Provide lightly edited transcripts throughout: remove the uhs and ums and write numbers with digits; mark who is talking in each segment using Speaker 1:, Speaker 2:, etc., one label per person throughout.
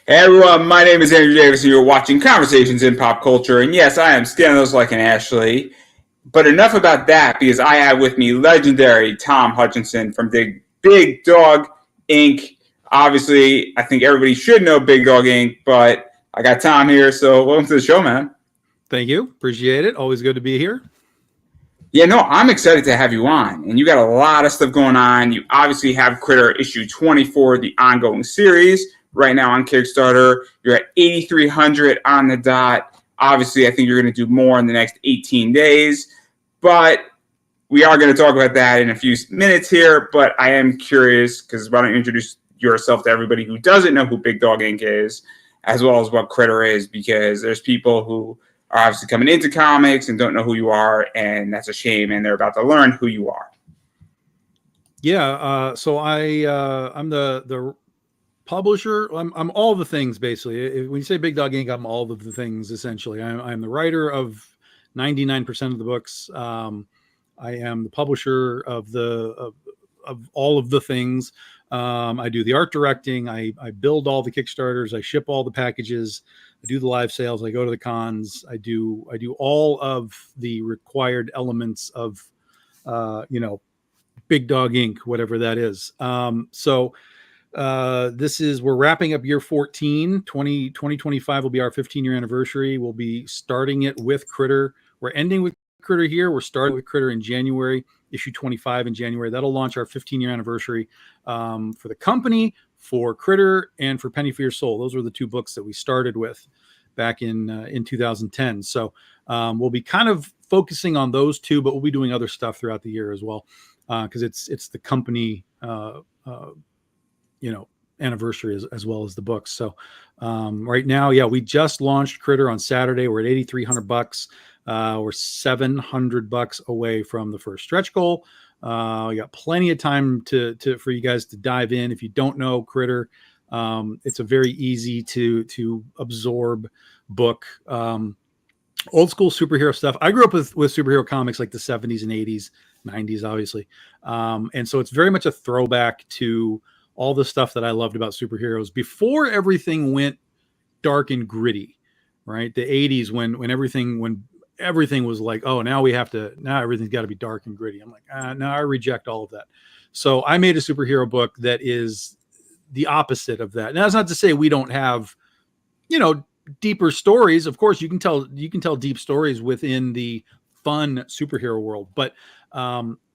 Speaker 1: Hey everyone, my name is Andrew Davis and you're watching Conversations in Pop Culture. And yes, I am scandalous like an Ashley. But enough about that because I have with me legendary Tom Hutchison from Big Dog Inc. Obviously, I think everybody should know Big Dog Inc., but I got Tom here, so welcome to the show, man.
Speaker 2: Thank you. Appreciate it. Always good to be here.
Speaker 1: Yeah, no, I'm excited to have you on. And you got a lot of stuff going on. You obviously have Critter issue 24, the ongoing series. Right now on Kickstarter, you're at 8,300 on the dot. Obviously, I think you're going to do more in the next 18 days, but we are going to talk about that in a few minutes here. But I am curious because why don't you introduce yourself to everybody who doesn't know who Big Dog Inc. is, as well as what Critter is, because there's people who are obviously coming into comics and don't know who you are, and that's a shame, and they're about to learn who you are.
Speaker 2: Yeah, so I'm the publisher. I'm all the things basically. When you say Big Dog Inc., I'm all of the things essentially. I'm the writer of 99% of the books. I am the publisher of all of the things. I do the art directing. I build all the Kickstarters. I ship all the packages. I do the live sales. I go to the cons. I do all of the required elements of Big Dog Inc., whatever that is. We're wrapping up year 14. 2025 will be our 15-year anniversary. We'll be starting it with Critter. We're ending with Critter here. We're starting with Critter in January, issue 25 in January. That'll launch our 15-year anniversary for the company, for Critter, and for Penny for Your Soul. Those were the two books that we started with back in 2010. So we'll be kind of focusing on those two, but we'll be doing other stuff throughout the year as well because it's the company anniversary as well as the books. So right now, we just launched Critter on Saturday. We're at $8,300. We're $700 away from the first stretch goal. We got plenty of time for you guys to dive in. If you don't know Critter, it's a very easy to absorb book. Old school superhero stuff. I grew up with superhero comics like the 70s and 80s, 90s, obviously. And so it's very much a throwback to all the stuff that I loved about superheroes before everything went dark and gritty, right? The 80s when everything was like, oh, now everything's got to be dark and gritty. I'm like, no, I reject all of that. So I made a superhero book that is the opposite of that. Now, that's not to say we don't have, deeper stories. Of course, you can tell deep stories within the fun superhero world, but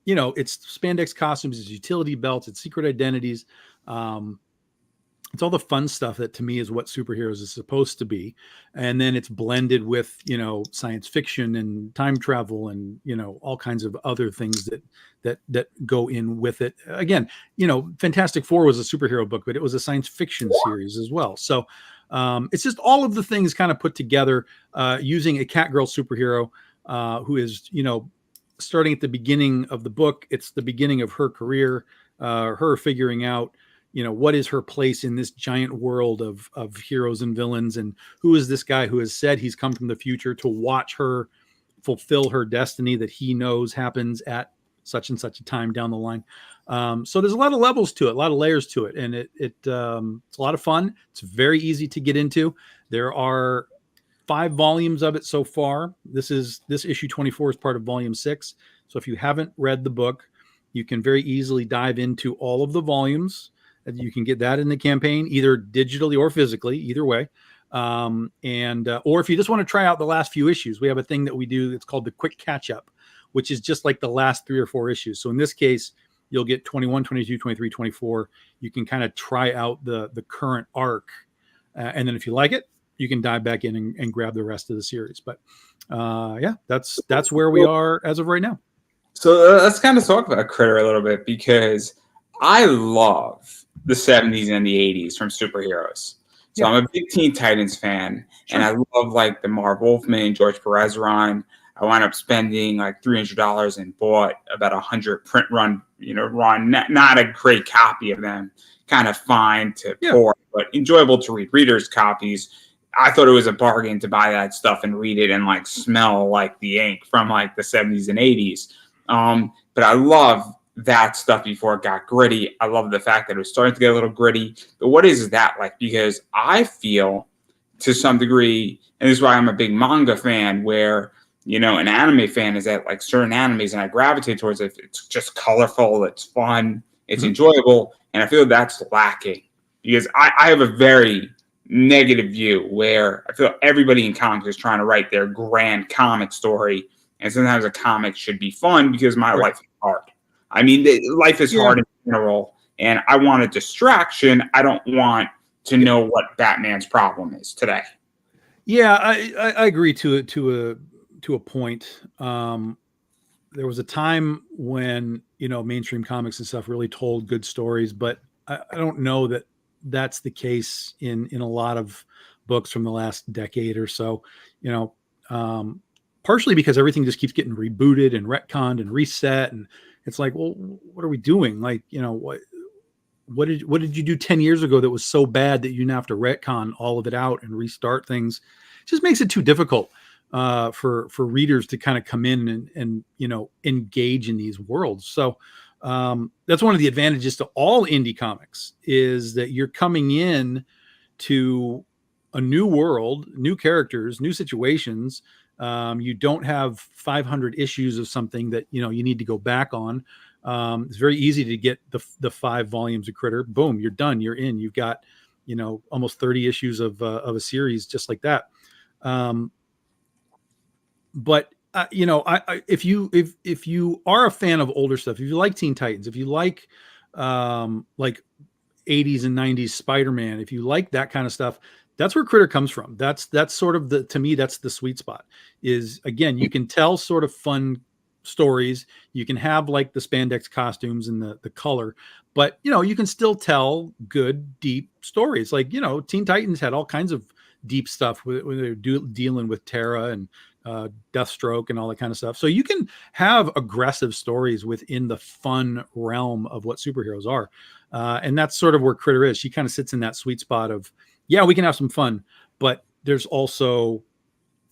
Speaker 2: it's spandex costumes, it's utility belts, it's secret identities. It's all the fun stuff that to me is what superheroes is supposed to be. And then it's blended with, science fiction and time travel and, all kinds of other things that go in with it. Again, Fantastic Four was a superhero book, but it was a science fiction series as well. So it's just all of the things kind of put together using a Catgirl superhero who is, starting at the beginning of the book. It's the beginning of her career, her figuring out, what is her place in this giant world of heroes and villains, and who is this guy who has said he's come from the future to watch her fulfill her destiny that he knows happens at such and such a time down the line. So there's a lot of levels to it, a lot of layers to it, and it's a lot of fun. It's very easy to get into. There are 5 volumes of it so far. This issue 24 is part of volume 6. So if you haven't read the book, you can very easily dive into all of the volumes. You can get that in the campaign, either digitally or physically, either way. Or if you just want to try out the last few issues, we have a thing that we do. It's called the quick catch up, which is just like the last 3 or 4 issues. So in this case, you'll get 21, 22, 23, 24. You can kind of try out the current arc. And then if you like it, you can dive back in and grab the rest of the series. But that's where we are as of right now.
Speaker 1: So let's kind of talk about Critter a little bit because I love the 70s and the 80s from superheroes. So I'm a big Teen Titans fan, and I love like the Marv Wolfman, George Perez run. I wound up spending like $300 and bought about 100 print run, not a great copy of them, kind of fine to pour, but enjoyable to read. Readers' copies. I thought it was a bargain to buy that stuff and read it and like smell like the ink from like the 70s and 80s. But I love that stuff before it got gritty. I love the fact that it was starting to get a little gritty. But what is that like? Because I feel to some degree, and this is why I'm a big manga fan, where an anime fan is that like certain animes, and I gravitate towards it. It's just colorful, it's fun, it's enjoyable, and I feel that's lacking because I have a very negative view where I feel everybody in comics is trying to write their grand comic story, and sometimes a comic should be fun because my life is hard. I mean, life is hard in general, and I want a distraction. I don't want to know what Batman's problem is today.
Speaker 2: Yeah, I agree to a point. There was a time when mainstream comics and stuff really told good stories, but I don't know that that's the case in a lot of books from the last decade or so. Partially because everything just keeps getting rebooted and retconned and reset, and it's like, well, what are we doing? Like, what did you do 10 years ago that was so bad that you now have to retcon all of it out and restart things? It just makes it too difficult for readers to kind of come in and engage in these worlds. So that's one of the advantages to all indie comics, is that you're coming in to a new world, new characters, new situations. You don't have 500 issues of something that you need to go back on. It's very easy to get the 5 volumes of Critter. Boom, you're done. You're in. You've got almost 30 issues of a series just like that. But if you are a fan of older stuff, if you like Teen Titans, if you like 80s and 90s Spider-Man, if you like that kind of stuff, that's where Critter comes from. That's sort of to me, that's the sweet spot. Is, again, you can tell sort of fun stories. You can have like the spandex costumes and the color, but you can still tell good, deep stories. Like, Teen Titans had all kinds of deep stuff when they're dealing with Terra and Deathstroke and all that kind of stuff. So you can have aggressive stories within the fun realm of what superheroes are. And that's sort of where Critter is. She kind of sits in that sweet spot of, yeah, we can have some fun, but there's also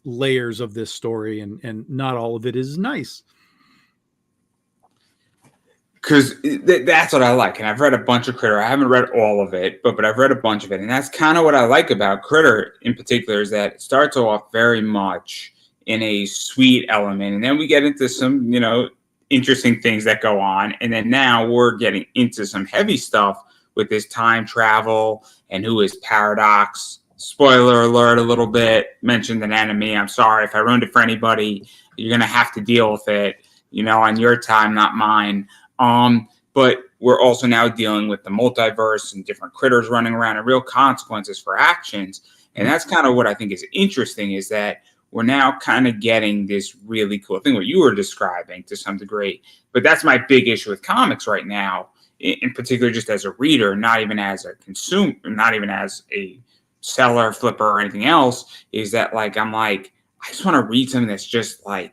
Speaker 2: layers of this story, and not all of it is nice.
Speaker 1: Because that's what I like. And I've read a bunch of Critter. I haven't read all of it, but I've read a bunch of it. And that's kind of what I like about Critter in particular, is that it starts off very much in a sweet element. And then we get into some, interesting things that go on. And then now we're getting into some heavy stuff with this time travel and who is Paradox. Spoiler alert a little bit, mentioned an enemy. I'm sorry if I ruined it for anybody. You're going to have to deal with it, on your time, not mine. But we're also now dealing with the multiverse and different critters running around and real consequences for actions. And that's kind of what I think is interesting, is that we're now kind of getting this really cool thing, what you were describing to some degree. But that's my big issue with comics right now, in particular, just as a reader, not even as a consumer, not even as a seller, flipper, or anything else, is that I just want to read something that's just like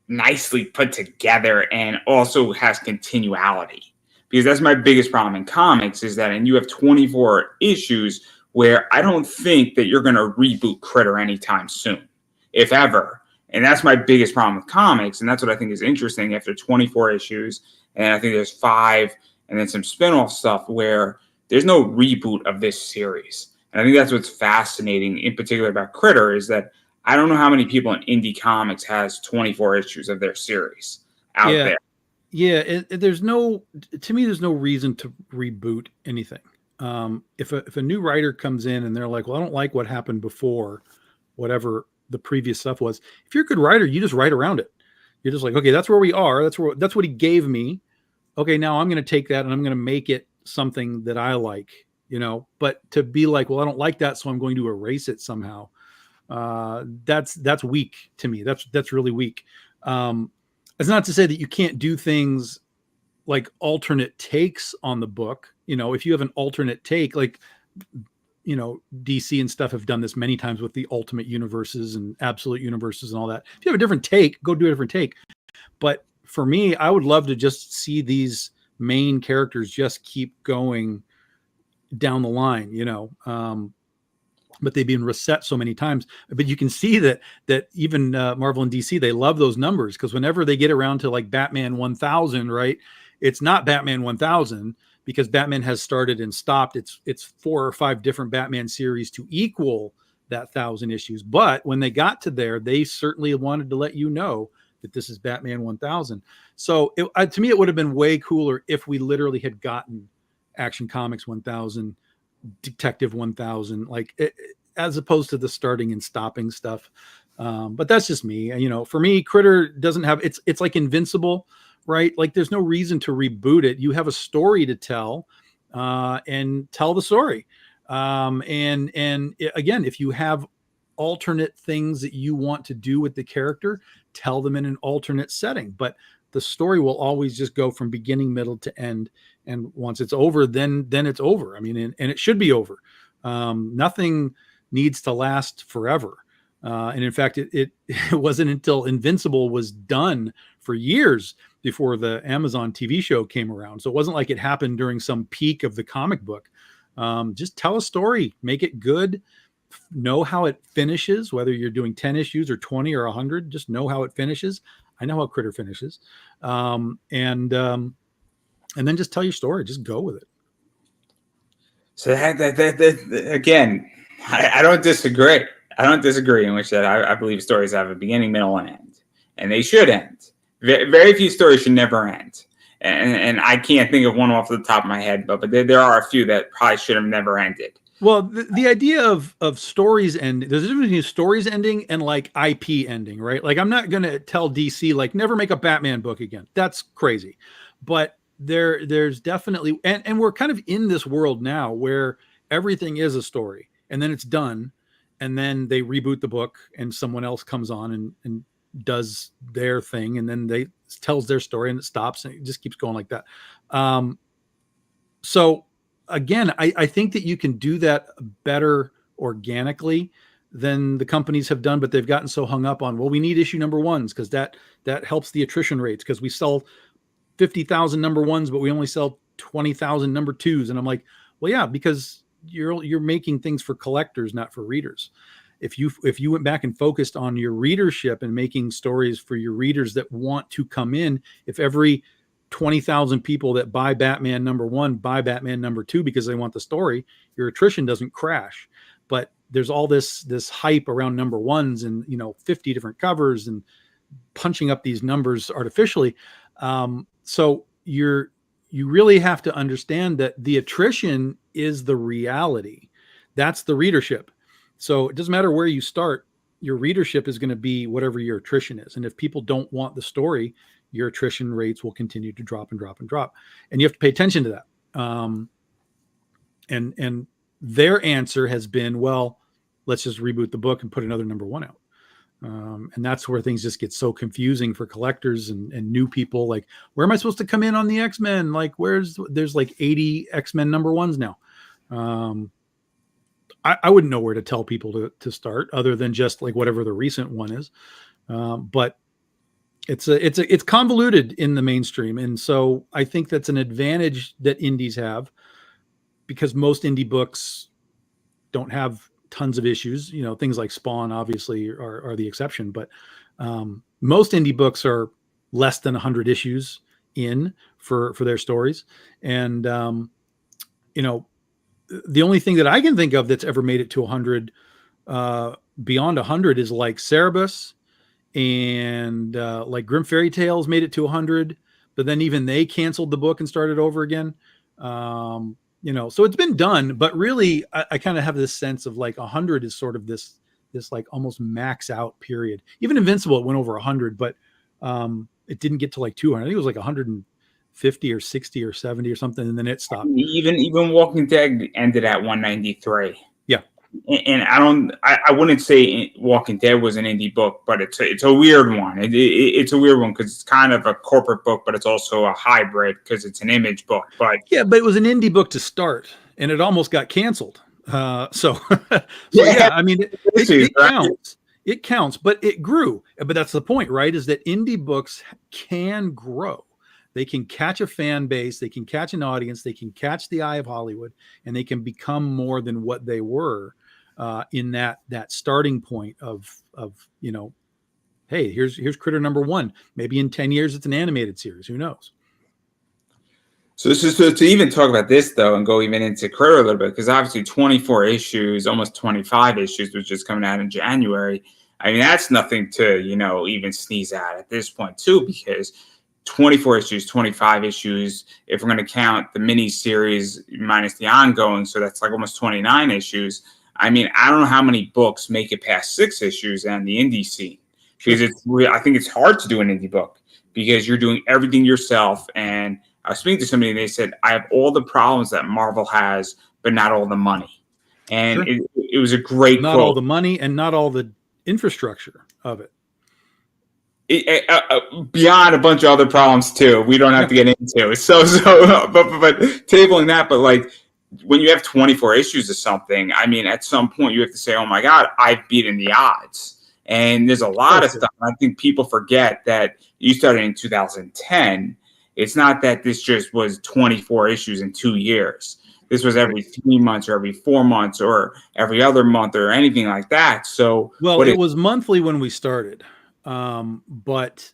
Speaker 1: nicely put together and also has continuality. Because that's my biggest problem in comics, is that, and you have 24 issues where I don't think that you're going to reboot Critter anytime soon, if ever. And that's my biggest problem with comics. And that's what I think is interesting after 24 issues. And I think there's 5 and then some spin-off stuff where there's no reboot of this series. And I think that's what's fascinating in particular about Critter, is that I don't know how many people in indie comics has 24 issues of their series out there.
Speaker 2: Yeah, there's no reason to reboot anything. If a new writer comes in and they're like, well, I don't like what happened before, whatever the previous stuff was. If you're a good writer, you just write around it. You're just like, okay, that's where we are. That's what he gave me. Okay, now I'm going to take that and I'm going to make it something that I like, but to be like, well, I don't like that, so I'm going to erase it somehow. That's weak to me. That's really weak. It's not to say that you can't do things like alternate takes on the book. If you have an alternate take, like, DC and stuff have done this many times with the ultimate universes and absolute universes and all that. If you have a different take, go do a different take. But for me, I would love to just see these main characters just keep going down the line, but they've been reset so many times. But you can see that even Marvel and DC, they love those numbers, because whenever they get around to like Batman 1000, right, it's not Batman 1000 because Batman has started and stopped. It's 4 or 5 different Batman series to equal that 1,000 issues. But when they got to there, they certainly wanted to let you know that this is Batman 1000. So to me, it would have been way cooler if we literally had gotten Action Comics 1000, Detective 1000, as opposed to the starting and stopping stuff. But that's just me. For me, Critter doesn't have, it's like Invincible, right? Like there's no reason to reboot it. You have a story to tell, and tell the story. And again, if you have alternate things that you want to do with the character, tell them in an alternate setting. But the story will always just go from beginning, middle to end. And once it's over, then it's over. I mean, and it should be over. Nothing needs to last forever. And in fact, it wasn't until Invincible was done for years before the Amazon TV show came around. So it wasn't like it happened during some peak of the comic book. Just tell a story, make it good, know how it finishes, whether you're doing 10 issues or 20 or 100, just know how it finishes. I know how Critter finishes. And then just tell your story, just go with it.
Speaker 1: So that again, I don't disagree. I don't disagree in which that I believe stories have a beginning, middle, and end, and they should end. Very few stories should never end, and I can't think of one off the top of my head, but there are a few that probably should have never ended.
Speaker 2: Well, the idea of stories end, there's a difference between stories ending and like IP ending, right? Like I'm not going to tell DC like never make a Batman book again. That's crazy. But there's definitely, and we're kind of in this world now where everything is a story and then it's done. And then they reboot the book and someone else comes on and does their thing. And then they tells their story and it stops and it just keeps going like that. So again, I think that you can do that better organically than the companies have done, but they've gotten so hung up on, well, we need issue number ones because that helps the attrition rates because we sell 50,000 number ones, but we only sell 20,000 number twos. And I'm like, well, yeah, because you're making things for collectors, not for readers. If you went back and focused on your readership and making stories for your readers that want to come in, if every 20,000 people that buy Batman number 1 buy Batman number 2 because they want the story, your attrition doesn't crash. But there's all this hype around number ones and 50 different covers and punching up these numbers artificially. So you really have to understand that the attrition is the reality. That's the readership. So it doesn't matter where you start, your readership is going to be whatever your attrition is. And if people don't want the story, your attrition rates will continue to drop and drop and drop. And you have to pay attention to that. And their answer has been, well, let's just reboot the book and put another number 1 out. And that's where things just get so confusing for collectors and new people. Like, where am I supposed to come in on the X-Men? Like, there's like 80 X-Men number 1s now. I wouldn't know where to tell people to start other than just like whatever the recent one is. But it's convoluted in the mainstream. And so I think that's an advantage that indies have because most indie books don't have tons of issues. Things like Spawn obviously are the exception, but most indie books are less than 100 issues in for their stories. And the only thing that I can think of that's ever made it to 100 beyond 100 is like Cerebus and like Grim Fairy Tales made it to 100, but then even they canceled the book and started over again. So it's been done, but really I kind of have this sense of like 100 is sort of this like almost max out period. Even Invincible, it went over 100, but it didn't get to like 200. I think it was like 150 or 60 or 70 or something. And then it stopped.
Speaker 1: Even Walking Dead ended at 193.
Speaker 2: Yeah.
Speaker 1: And I wouldn't say Walking Dead was an indie book, but it's a weird one. It's a weird one because it's kind of a corporate book, but it's also a hybrid because it's an image book. But
Speaker 2: yeah, but it was an indie book to start, and it almost got canceled. So yeah, I mean, it counts. It counts, but it grew. But that's the point, right? Is that indie books can grow. They can catch a fan base, they can catch an audience, they can catch the eye of Hollywood, and they can become more than what they were in that starting point of hey, here's Critter number 1. Maybe in 10 years it's an animated series. Who knows?
Speaker 1: So this is to even talk about this though, and go even into Critter a little bit, because obviously 24 issues, almost 25 issues, which is coming out in January. I mean, that's nothing to even sneeze at this point too, because 24 issues, 25 issues. If we're going to count the mini series minus the ongoing, so that's like almost 29 issues. I mean, I don't know how many books make it past 6 issues on the indie scene, because I think it's hard to do an indie book because you're doing everything yourself. And I was speaking to somebody and they said, I have all the problems that Marvel has, but not all the money. And it was a great
Speaker 2: not
Speaker 1: quote.
Speaker 2: all the money and not all the infrastructure of it.
Speaker 1: Beyond a bunch of other problems too, we don't have to get into. But tabling that, but like when you have 24 issues of something, I mean, at some point you have to say, oh my God, I've beaten the odds. And there's a lot of stuff. I think people forget that you started in 2010. It's not that this just was 24 issues in 2 years. This was every 3 months or every 4 months or every other month or anything like that. So,
Speaker 2: well, it was monthly when we started. But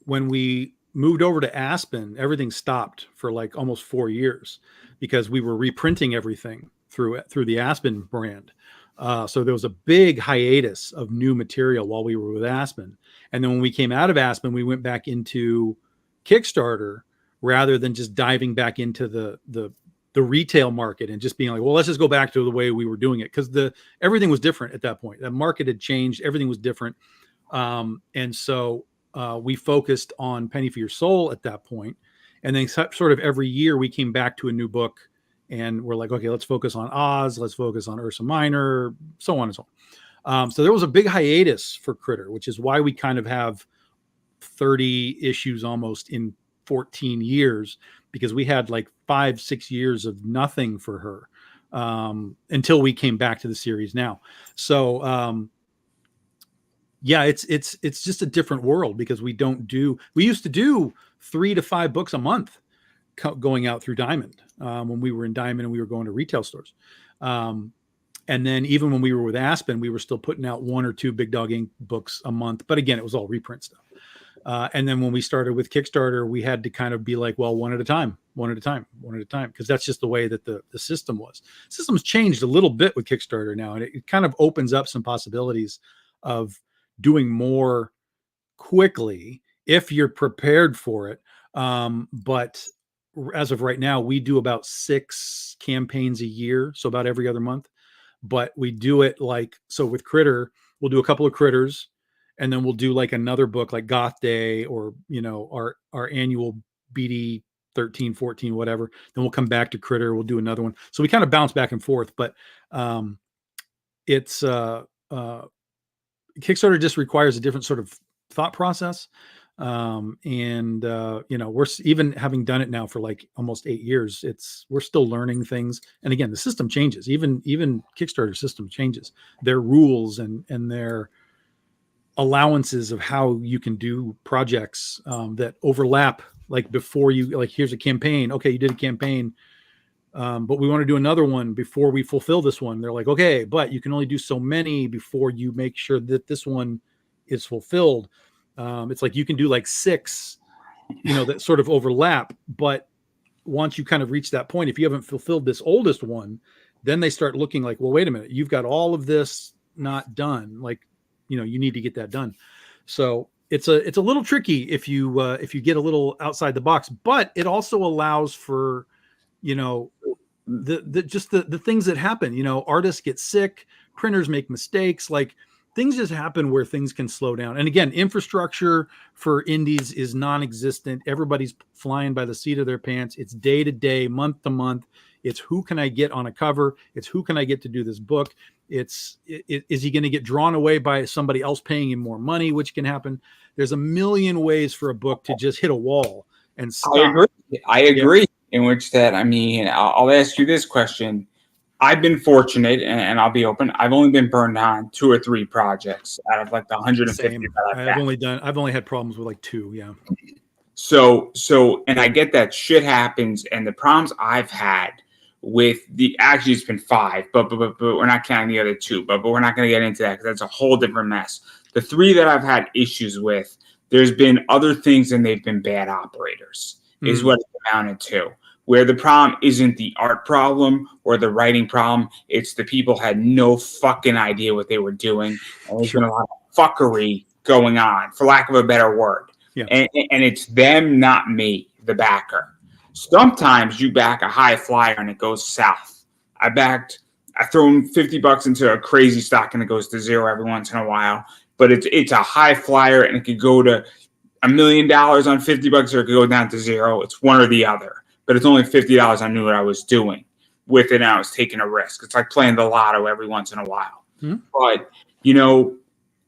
Speaker 2: when we moved over to Aspen, everything stopped for like almost 4 years because we were reprinting everything through the Aspen brand. So there was a big hiatus of new material while we were with Aspen. And then when we came out of Aspen, we went back into Kickstarter rather than just diving back into the retail market and just being like, well, let's just go back to the way we were doing it. Because everything was different at that point. The market had changed. Everything was different. And so we focused on Penny for Your Soul at that point. And then sort of every year we came back to a new book and we're like, okay, let's focus on Oz. Let's focus on Ursa Minor, so on and so on. So there was a big hiatus for Critter, which is why we kind of have 30 issues almost in 14 years, because we had like 5-6 years of nothing for her until we came back to the series now. So, yeah, it's just a different world because we used to do 3 to 5 books a month going out through Diamond when we were in Diamond and we were going to retail stores. And then even when we were with Aspen, we were still putting out 1 or 2 Big Dog Ink books a month. But again, it was all reprint stuff. And then when we started with Kickstarter, we had to kind of be like, well, one at a time, because that's just the way that the system was. The system's changed a little bit with Kickstarter now, and it kind of opens up some possibilities of doing more quickly if you're prepared for it. But as of right now, we do about 6 campaigns a year, so about every other month. But we do it so with Critter, we'll do a couple of Critters, and then we'll do like another book like Goth Day or, our annual BD 13, 14, whatever. Then we'll come back to Critter. We'll do another one. So we kind of bounce back and forth, but it's Kickstarter just requires a different sort of thought process. We're even having done it now for like almost 8 years. We're still learning things. And again, the system changes, even Kickstarter system changes their rules and their allowances of how you can do projects that overlap. Like before here's a campaign. Okay. You did a campaign. But we want to do another one before we fulfill this one. They're like, okay, but you can only do so many before you make sure that this one is fulfilled. It's like you can do like 6, that sort of overlap. But once you kind of reach that point, if you haven't fulfilled this oldest one, then they start looking like, well, wait a minute, you've got all of this not done. Like, you need to get that done. So it's a little tricky if you get a little outside the box, but it also allows for, the things that happen. Artists get sick, printers make mistakes, like things just happen where things can slow down. And again, infrastructure for indies is non-existent. Everybody's flying by the seat of their pants. It's day to day, month to month. It's who can I get on a cover? It's who can I get to do this book? Is he going to get drawn away by somebody else paying him more money, which can happen. There's a million ways for a book to just hit a wall and stop.
Speaker 1: I agree. Yeah. In which that, I mean, I'll ask you this question. I've been fortunate, and I'll be open. I've only been burned on 2 or 3 projects out of like the 150 that
Speaker 2: I've only had problems with like 2. Yeah.
Speaker 1: So, and I get that shit happens, and the problems I've had with actually it's been 5, but we're not counting the other 2, but we're not going to get into that because that's a whole different mess. The 3 that I've had issues with, there's been other things and they've been bad operators. is what it amounted to. Where the problem isn't the art problem or the writing problem, it's the people had no fucking idea what they were doing, and there's been a lot of fuckery going on, for lack of a better word.
Speaker 2: Yeah.
Speaker 1: And it's them, not me, the backer. Sometimes you back a high flyer and it goes south. I throw $50 into a crazy stock and it goes to zero every once in a while, but it's a high flyer and it could go to $1 million on $50 or it could go down to zero. It's one or the other, but it's only $50. I knew what I was doing with it and I was taking a risk. It's like playing the lotto every once in a while. But,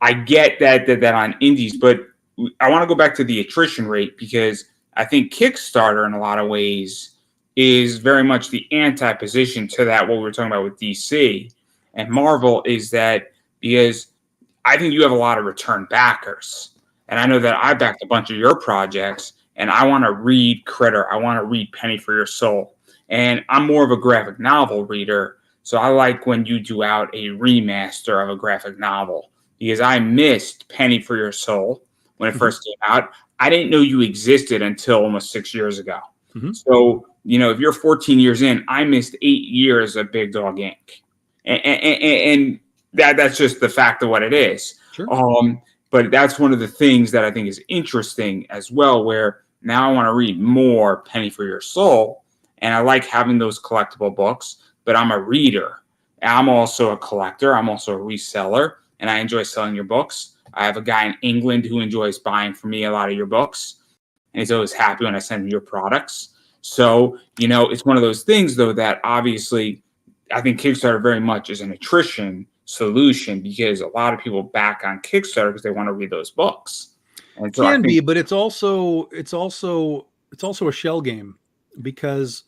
Speaker 1: I get that on indies, but I want to go back to the attrition rate because I think Kickstarter in a lot of ways is very much the anti-position to that, what we were talking about with DC and Marvel, is that because I think you have a lot of return backers. And I know that I backed a bunch of your projects and I want to read Critter. I want to read Penny for Your Soul. And I'm more of a graphic novel reader. So I like when you do out a remaster of a graphic novel because I missed Penny for Your Soul when it first came out. I didn't know you existed until almost 6 years ago. So, if you're 14 years in, I missed 8 years of Big Dog Inc. And that's just the fact of what it is.
Speaker 2: Sure.
Speaker 1: But that's one of the things that I think is interesting as well, where now I want to read more Penny for Your Soul. And I like having those collectible books, but I'm a reader. I'm also a collector. I'm also a reseller, and I enjoy selling your books. I have a guy in England who enjoys buying for me a lot of your books, and he's always happy when I send him your products. So, it's one of those things, though, that obviously I think Kickstarter very much is an attrition solution because a lot of people back on Kickstarter because they want to read those books. And so
Speaker 2: Can be, but it's also a shell game because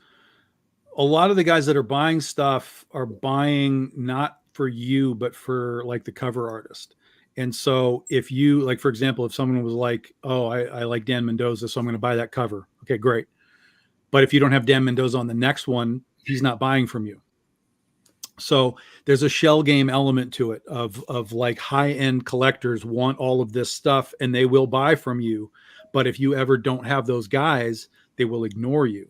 Speaker 2: a lot of the guys that are buying stuff are buying not for you, but for like the cover artist. And so if you like, for example, if someone was like, oh, I like Dan Mendoza, so I'm going to buy that cover. Okay, great. But if you don't have Dan Mendoza on the next one, he's not buying from you. So there's a shell game element to it of like high-end collectors want all of this stuff and they will buy from you. But if you ever don't have those guys, they will ignore you.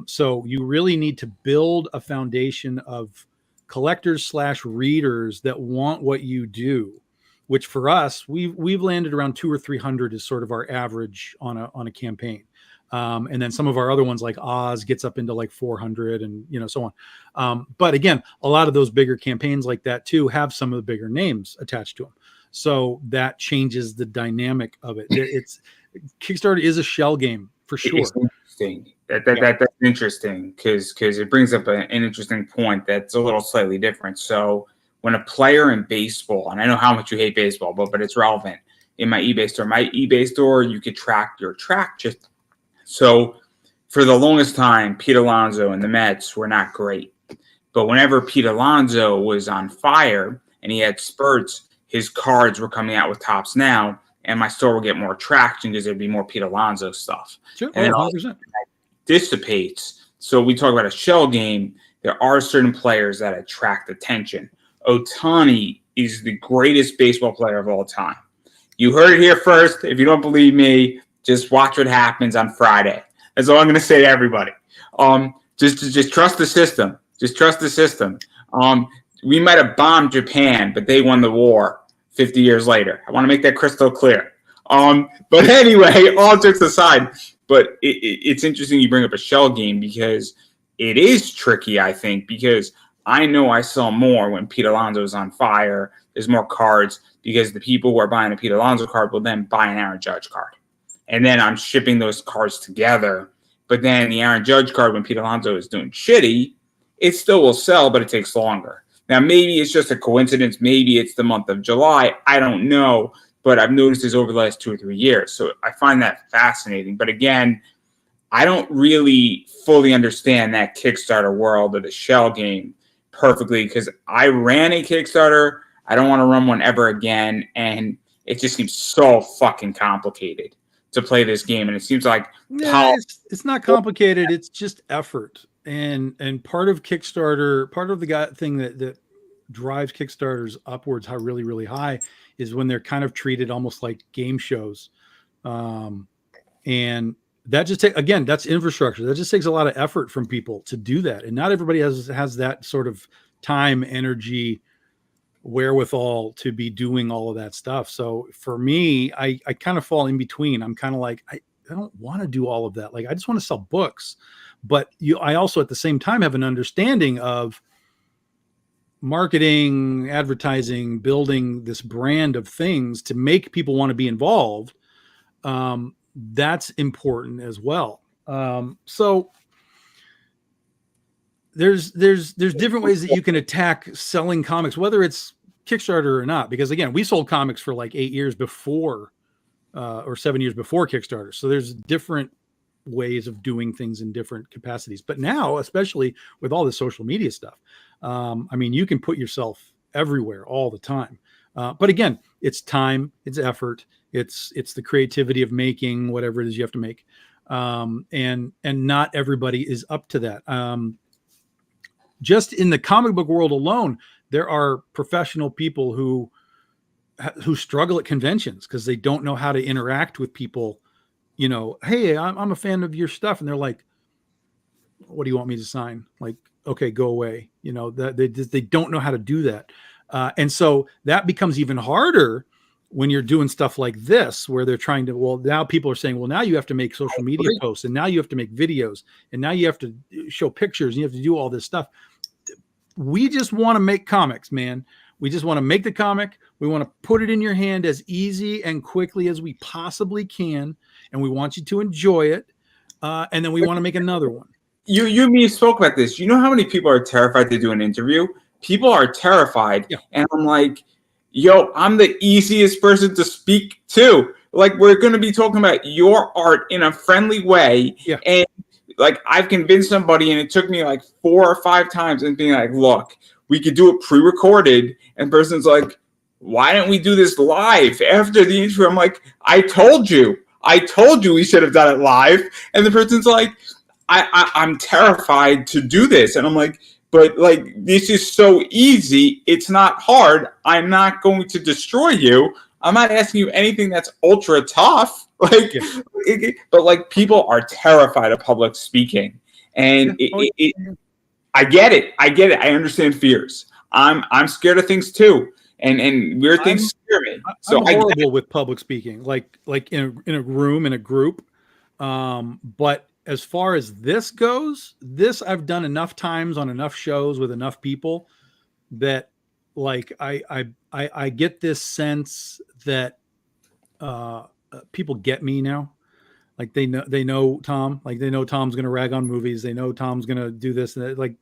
Speaker 2: So you really need to build a foundation of collectors / readers that want what you do, which for us, we've landed around 200 or 300 is sort of our average on a campaign. And then some of our other ones like Oz gets up into like 400 and, so on. But again, a lot of those bigger campaigns like that too have some of the bigger names attached to them. So that changes the dynamic of it. Kickstarter is a shell game for sure.
Speaker 1: It's interesting. That's interesting because it brings up an interesting point that's a little slightly different. So when a player in baseball, and I know how much you hate baseball, but it's relevant in my eBay store, you could track your track just. So for the longest time, Pete Alonso and the Mets were not great. But whenever Pete Alonso was on fire and he had spurts, his cards were coming out with Tops Now, and my store would get more traction because there'd be more Pete Alonso stuff.
Speaker 2: Sure,
Speaker 1: and it
Speaker 2: 100%.
Speaker 1: Dissipates. So we talk about a shell game. There are certain players that attract attention. Ohtani is the greatest baseball player of all time. You heard it here first. If you don't believe me, just watch what happens on Friday. That's all I'm going to say to everybody. Just trust the system. Just trust the system. We might have bombed Japan, but they won the war 50 years later. I want to make that crystal clear. But anyway, all jokes aside, but it's interesting you bring up a shell game because it is tricky, I think, because I know I sell more when Pete Alonso is on fire. There's more cards because the people who are buying a Pete Alonso card will then buy an Aaron Judge card. And then I'm shipping those cards together. But then the Aaron Judge card, when Pete Alonso is doing shitty, it still will sell, but it takes longer. Now, maybe it's just a coincidence. Maybe it's the month of July. I don't know. But I've noticed this over the last 2 or 3 years. So I find that fascinating. But again, I don't really fully understand that Kickstarter world of the shell game perfectly because I ran a Kickstarter. I don't want to run one ever again. And it just seems so fucking complicated to play this game, and it seems like
Speaker 2: it's not complicated. It's just effort, and part of Kickstarter, part of the thing that drives Kickstarters upwards really, really high is when they're kind of treated almost like game shows, and that just again, that's infrastructure. That just takes a lot of effort from people to do that. And not everybody has that sort of time, energy, wherewithal to be doing all of that stuff. So for me, I kind of fall in between. I'm kind of like, I don't want to do all of that. Like, I just want to sell books. But I also at the same time have an understanding of marketing, advertising, building this brand of things to make people want to be involved. That's important as well. So there's different ways that you can attack selling comics, whether it's Kickstarter or not, because again, we sold comics for like 8 years before, or 7 years before Kickstarter. So there's different ways of doing things in different capacities. But now, especially with all the social media stuff, I mean, you can put yourself everywhere all the time. But again, it's time, it's effort, it's the creativity of making whatever it is you have to make. And not everybody is up to that. Just in the comic book world alone, there are professional people who struggle at conventions because they don't know how to interact with people. You know, hey, I'm a fan of your stuff, and they're like, "What do you want me to sign?" Like, okay, go away. You know, that they don't know how to do that, and so that becomes even harder when you're doing stuff like this, where they're trying to. Well, now people are saying, well, now you have to make social media posts, and now you have to make videos, and now you have to show pictures, and you have to do all this stuff. We just want to make comics, man. We just want to make the comic. We want to put it in your hand as easy and quickly as we possibly can. And we want you to enjoy it. And then we want to make another one.
Speaker 1: You and me spoke about this. You know how many people are terrified to do an interview? People are terrified. Yeah. And I'm like, yo, I'm the easiest person to speak to. Like, we're going to be talking about your art in a friendly way.
Speaker 2: Yeah.
Speaker 1: And like, I've convinced somebody, and it took me like 4 or 5 times, and being like, look, we could do it pre-recorded. And the person's like, why don't we do this live after the interview? I'm like, I told you we should have done it live. And the person's like, I'm terrified to do this. And I'm like, but like, this is so easy. It's not hard. I'm not going to destroy you. I'm not asking you anything that's ultra tough. Like, yeah. But like, people are terrified of public speaking. And I get it. I understand fears. I'm scared of things too. And weird things scare me. So
Speaker 2: I'm horrible with public speaking, like in a room, in a group. But as far as this goes, this I've done enough times on enough shows with enough people that like I get this sense that people get me now. Like they know Tom, like they know Tom's going to rag on movies. They know Tom's going to do this and that. Like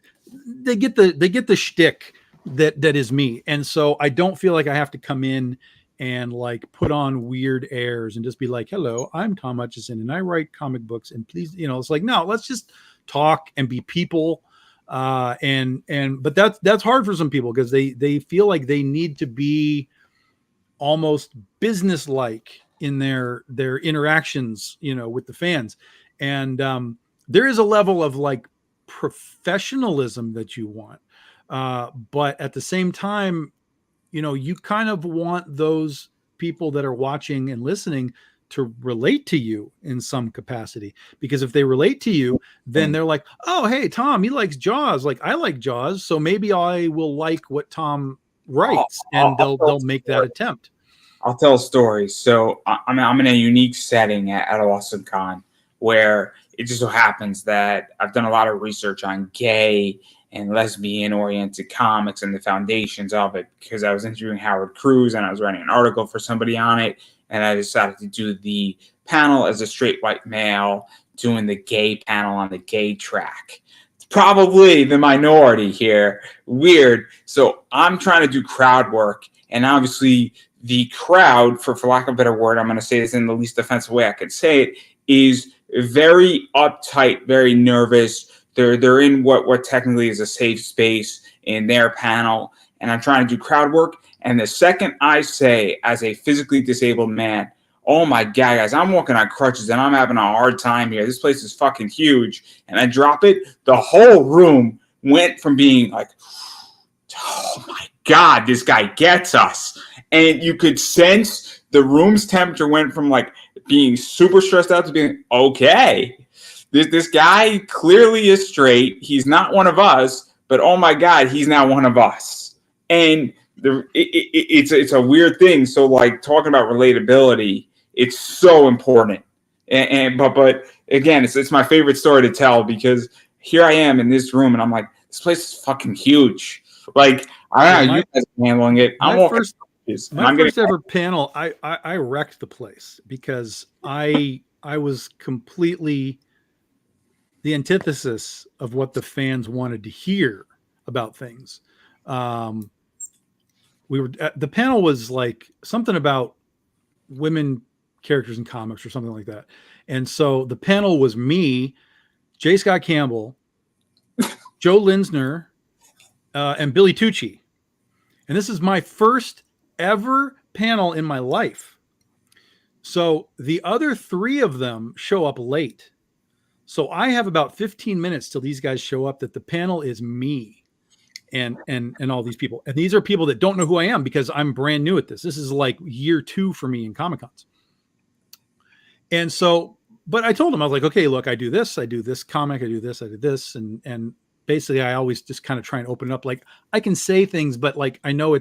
Speaker 2: they get the shtick that is me. And so I don't feel like I have to come in and like put on weird airs and just be like, hello, I'm Tom Hutchison and I write comic books, and please, you know, it's like, no, let's just talk and be people. But that's hard for some people because they feel like they need to be almost business-like in their interactions, you know, with the fans. And there is a level of like professionalism that you want. But at the same time, you know, you kind of want those people that are watching and listening to relate to you in some capacity, because if they relate to you, then they're like, oh, hey, Tom, he likes Jaws. Like I like Jaws. So maybe I will like what Tom writes, and they'll make that attempt.
Speaker 1: I'll tell a story. So I'm in a unique setting at Awesome Con where it just so happens that I've done a lot of research on gay and lesbian-oriented comics and the foundations of it, because I was interviewing Howard Cruz and I was writing an article for somebody on it, and I decided to do the panel as a straight white male doing the gay panel on the gay track. It's probably the minority here. Weird. So I'm trying to do crowd work, and obviously the crowd, for lack of a better word, I'm going to say this in the least offensive way I could say it, is very uptight, very nervous. They're in what technically is a safe space in their panel, and I'm trying to do crowd work. And the second I say, as a physically disabled man, oh my God, guys, I'm walking on crutches and I'm having a hard time here. This place is fucking huge. And I drop it, the whole room went from being like, oh my God, this guy gets us. And you could sense the room's temperature went from like being super stressed out to being okay. This guy clearly is straight. He's not one of us, but oh my God, he's now one of us. And it's a weird thing. So like talking about relatability, it's so important. But again, it's my favorite story to tell because here I am in this room and I'm like, this place is fucking huge. Like I don't know how you guys are handling it.
Speaker 2: My first ever panel, I wrecked the place because I was completely the antithesis of what the fans wanted to hear about things. The panel was like something about women characters in comics or something like that. And so the panel was me, J. Scott Campbell, Joe Linsner, and Billy Tucci. And this is my first ever panel in my life. So the other three of them show up late. So I have about 15 minutes till these guys show up that the panel is me and all these people. And these are people that don't know who I am because I'm brand new at this. This is like year 2 for me in Comic-Cons. And so, but I told them, I was like, okay, look, I do this comic, I do this. And basically I always just kind of try and open it up. Like I can say things, but like, I know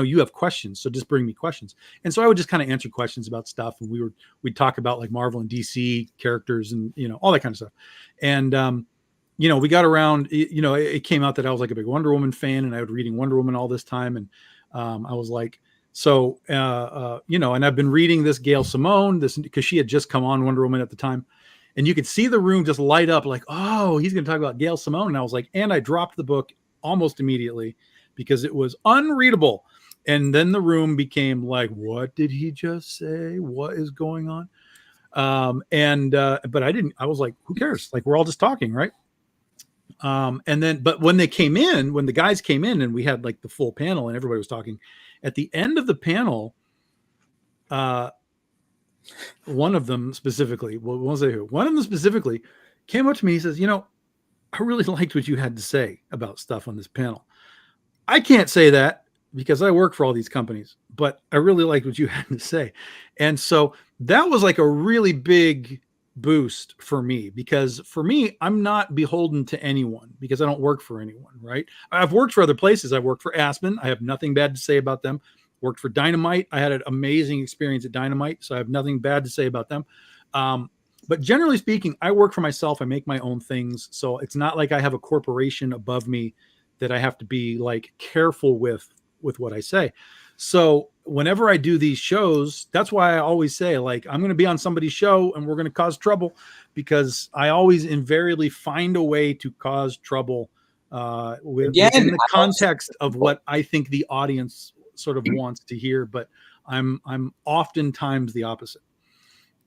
Speaker 2: you have questions, so just bring me questions. And so I would just kind of answer questions about stuff. And we'd talk about like Marvel and DC characters and, all that kind of stuff. And, we got around, it came out that I was like a big Wonder Woman fan and I was reading Wonder Woman all this time. And I was like, so, and I've been reading this Gail Simone, because she had just come on Wonder Woman at the time. And you could see the room just light up like, oh, he's going to talk about Gail Simone. And I was like, and I dropped the book almost immediately because it was unreadable. And then the room became like, what did he just say? What is going on? But I was like, who cares? Like, we're all just talking, right? But when the guys came in and we had like the full panel and everybody was talking, at the end of the panel, one of them specifically came up to me. He says, I really liked what you had to say about stuff on this panel. I can't say that because I work for all these companies, but I really liked what you had to say. And so that was like a really big boost for me, because for me, I'm not beholden to anyone because I don't work for anyone, right? I've worked for other places. I've worked for Aspen. I have nothing bad to say about them. Worked for Dynamite. I had an amazing experience at Dynamite, so I have nothing bad to say about them. But generally speaking, I work for myself. I make my own things. So it's not like I have a corporation above me that I have to be like careful with what I say. So whenever I do these shows, that's why I always say, like, I'm going to be on somebody's show and we're going to cause trouble, because I always invariably find a way to cause trouble within the context of what I think the audience sort of wants to hear. But I'm oftentimes the opposite.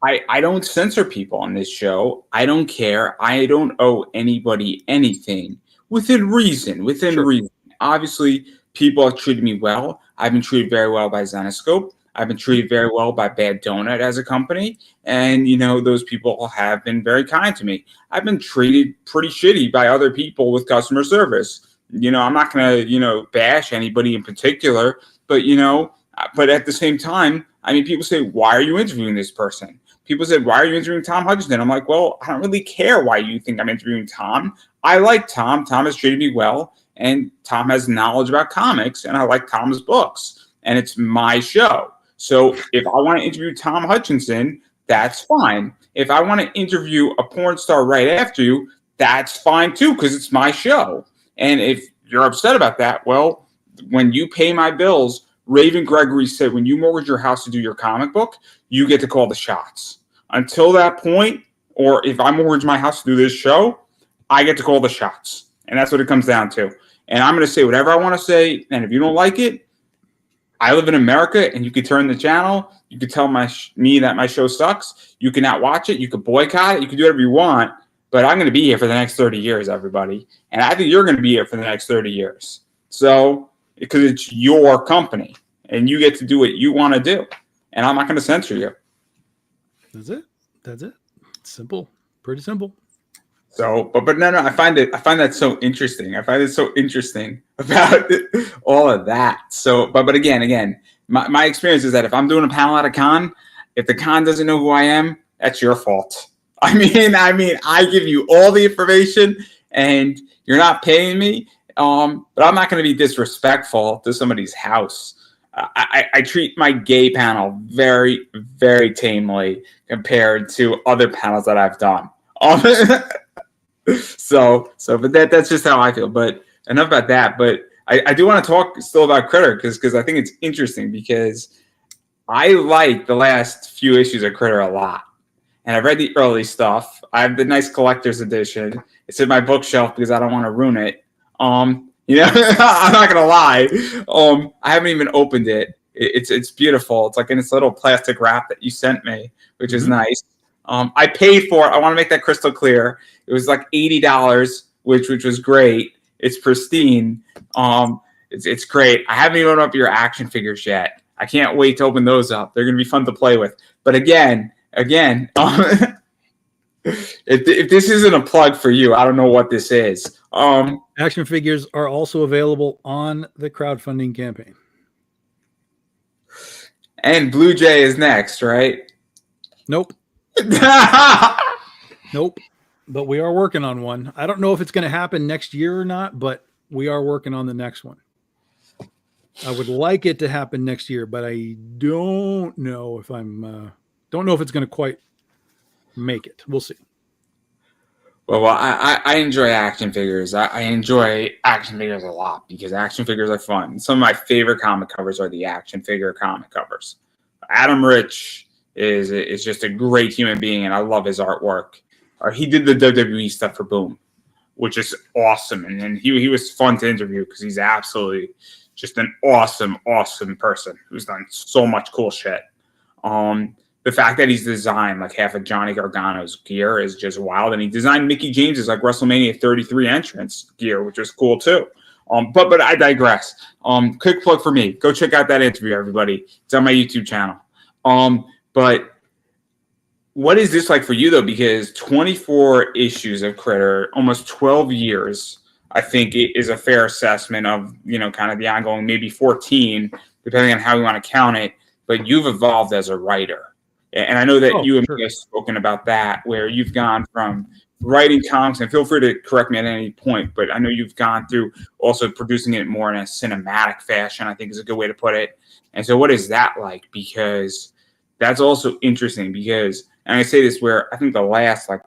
Speaker 1: I don't censor people on this show. I don't care. I don't owe anybody anything within reason. Reason. Obviously, people have treated me well. I've been treated very well by Zenoscope. I've been treated very well by Bad Donut as a company. And, those people have been very kind to me. I've been treated pretty shitty by other people with customer service. I'm not going to, bash anybody in particular, but, but at the same time, people say, why are you interviewing this person? People said, why are you interviewing Tom Hutchison? I'm like, well, I don't really care why you think I'm interviewing Tom. I like Tom. Tom has treated me well, and Tom has knowledge about comics, and I like Tom's books, and it's my show. So if I want to interview Tom Hutchison, that's fine. If I want to interview a porn star right after you, that's fine too, because it's my show. And if you're upset about that, well, when you pay my bills, Raven Gregory said, when you mortgage your house to do your comic book, you get to call the shots. Until that point, or if I mortgage my house to do this show, I get to call the shots. And that's what it comes down to. And I'm going to say whatever I want to say. And if you don't like it, I live in America, and you could turn the channel. You could tell me that my show sucks. You can not watch it. You could boycott it. You can do whatever you want. But I'm going to be here for the next 30 years, everybody. And I think you're going to be here for the next 30 years. So, because it's your company, and you get to do what you want to do. And I'm not going to censor you.
Speaker 2: That's it. Simple. Pretty simple.
Speaker 1: So, but no, I find that so interesting. I find it so interesting about all of that. So, but again, my experience is that if I'm doing a panel at a con, if the con doesn't know who I am, that's your fault. I give you all the information and you're not paying me. But I'm not going to be disrespectful to somebody's house. I treat my gay panel very, very tamely compared to other panels that I've done. But that's just how I feel. But enough about that. But I do want to talk still about Critter because I think it's interesting because I like the last few issues of Critter a lot. And I've read the early stuff. I have the nice collector's edition. It's in my bookshelf because I don't want to ruin it. I'm not gonna lie. I haven't even opened it. It's beautiful. It's like in this little plastic wrap that you sent me, which is nice. I paid for it. I want to make that crystal clear. It was like $80, which was great. It's pristine. It's great. I haven't even opened up your action figures yet. I can't wait to open those up. They're gonna be fun to play with. But again, if this isn't a plug for you, I don't know what this is.
Speaker 2: Action figures are also available on the crowdfunding campaign.
Speaker 1: And Blue Jay is next, right?
Speaker 2: Nope. Nope. But we are working on one. I don't know if it's going to happen next year or not, but we are working on the next one. I would like it to happen next year, but I don't know if don't know if it's going to quite make it. We'll see.
Speaker 1: Well, I enjoy action figures. I enjoy action figures a lot because action figures are fun. Some of my favorite comic covers are the action figure comic covers. Adam Rich is just a great human being, and I love his artwork. He did the WWE stuff for Boom, which is awesome. And he was fun to interview because he's absolutely just an awesome, awesome person who's done so much cool shit. The fact that he's designed like half of Johnny Gargano's gear is just wild. And he designed Mickey James's like WrestleMania 33 entrance gear, which is cool too. But I digress. Quick plug for me. Go check out that interview, everybody. It's on my YouTube channel. But what is this like for you, though? Because 24 issues of Critter, almost 12 years, I think it is a fair assessment of, kind of the ongoing, maybe 14, depending on how you want to count it. But you've evolved as a writer. And I know that you and me have spoken about that, where you've gone from writing comics, and feel free to correct me at any point, but I know you've gone through also producing it more in a cinematic fashion, I think is a good way to put it. And so what is that like? Because that's also interesting because, and I say this where I think the last like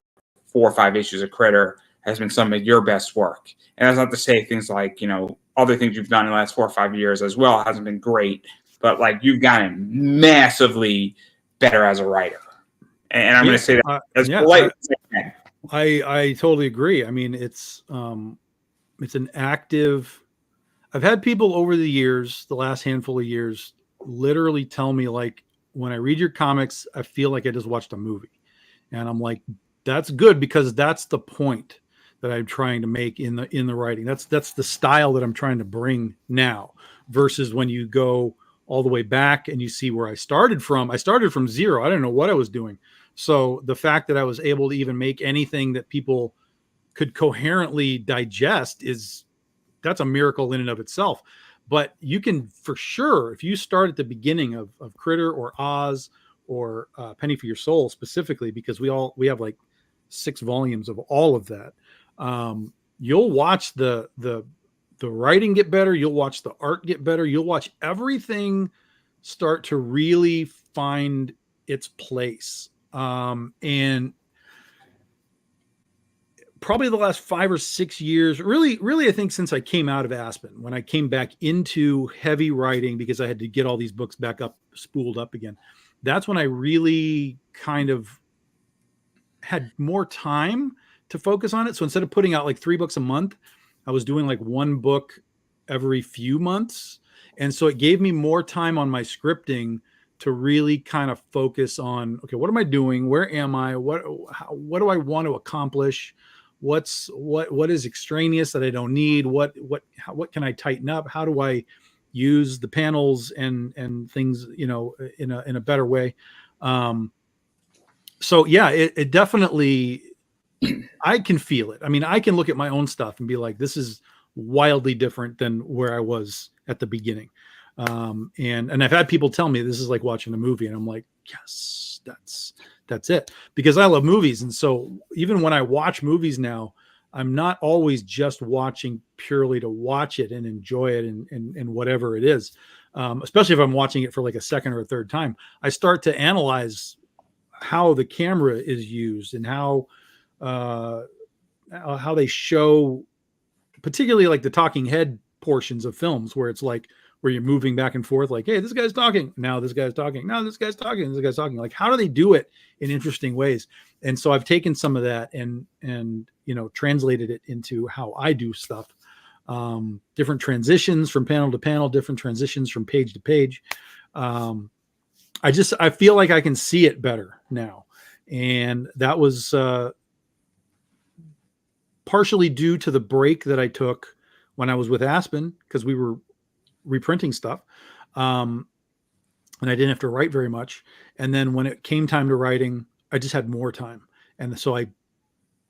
Speaker 1: 4 or 5 issues of Critter has been some of your best work. And that's not to say things like, other things you've done in the last 4 or 5 years as well hasn't been great, but like you've gotten massively better as a writer. And I'm going to say that as polite as I can.
Speaker 2: I totally agree. I mean, it's an active. I've had people over the years, the last handful of years, literally tell me like, when I read your comics, I feel like I just watched a movie, and I'm like, that's good because that's the point that I'm trying to make in the writing. That's the style that I'm trying to bring now, versus when you go all the way back and you see where I started from. I started from zero. I didn't know what I was doing. So the fact that I was able to even make anything that people could coherently digest that's a miracle in and of itself. But you can, for sure, if you start at the beginning of Critter or Oz or Penny for Your Soul specifically, because we have like 6 volumes of all of that, you'll watch the writing get better. You'll watch the art get better. You'll watch everything start to really find its place. And probably the last 5 or 6 years, really, I think since I came out of Aspen, when I came back into heavy writing, because I had to get all these books back up, spooled up again. That's when I really kind of had more time to focus on it. So instead of putting out like 3 books a month, I was doing like 1 book every few months. And so it gave me more time on my scripting to really kind of focus on, okay, what am I doing? Where am I? What do I want to accomplish? What is extraneous that I don't need? What can I tighten up? How do I use the panels and things, in a better way? So yeah, it definitely, I can feel it. I mean, I can look at my own stuff and be like, this is wildly different than where I was at the beginning. And I've had people tell me this is like watching a movie, and I'm like, yes, that's it, because I love movies. And so even when I watch movies now, I'm not always just watching purely to watch it and enjoy it and whatever it is. Especially if I'm watching it for like a second or a third time, I start to analyze how the camera is used and how they show, particularly like the talking head portions of films where it's like where you're moving back and forth, like, hey, this guy's talking, now this guy's talking, now this guy's talking, this guy's talking. Like, how do they do it in interesting ways? And so I've taken some of that and translated it into how I do stuff. Different transitions from panel to panel, different transitions from page to page. I feel like I can see it better now. And that was partially due to the break that I took when I was with Aspen, because we were reprinting stuff. And I didn't have to write very much. And then when it came time to writing, I just had more time. And so I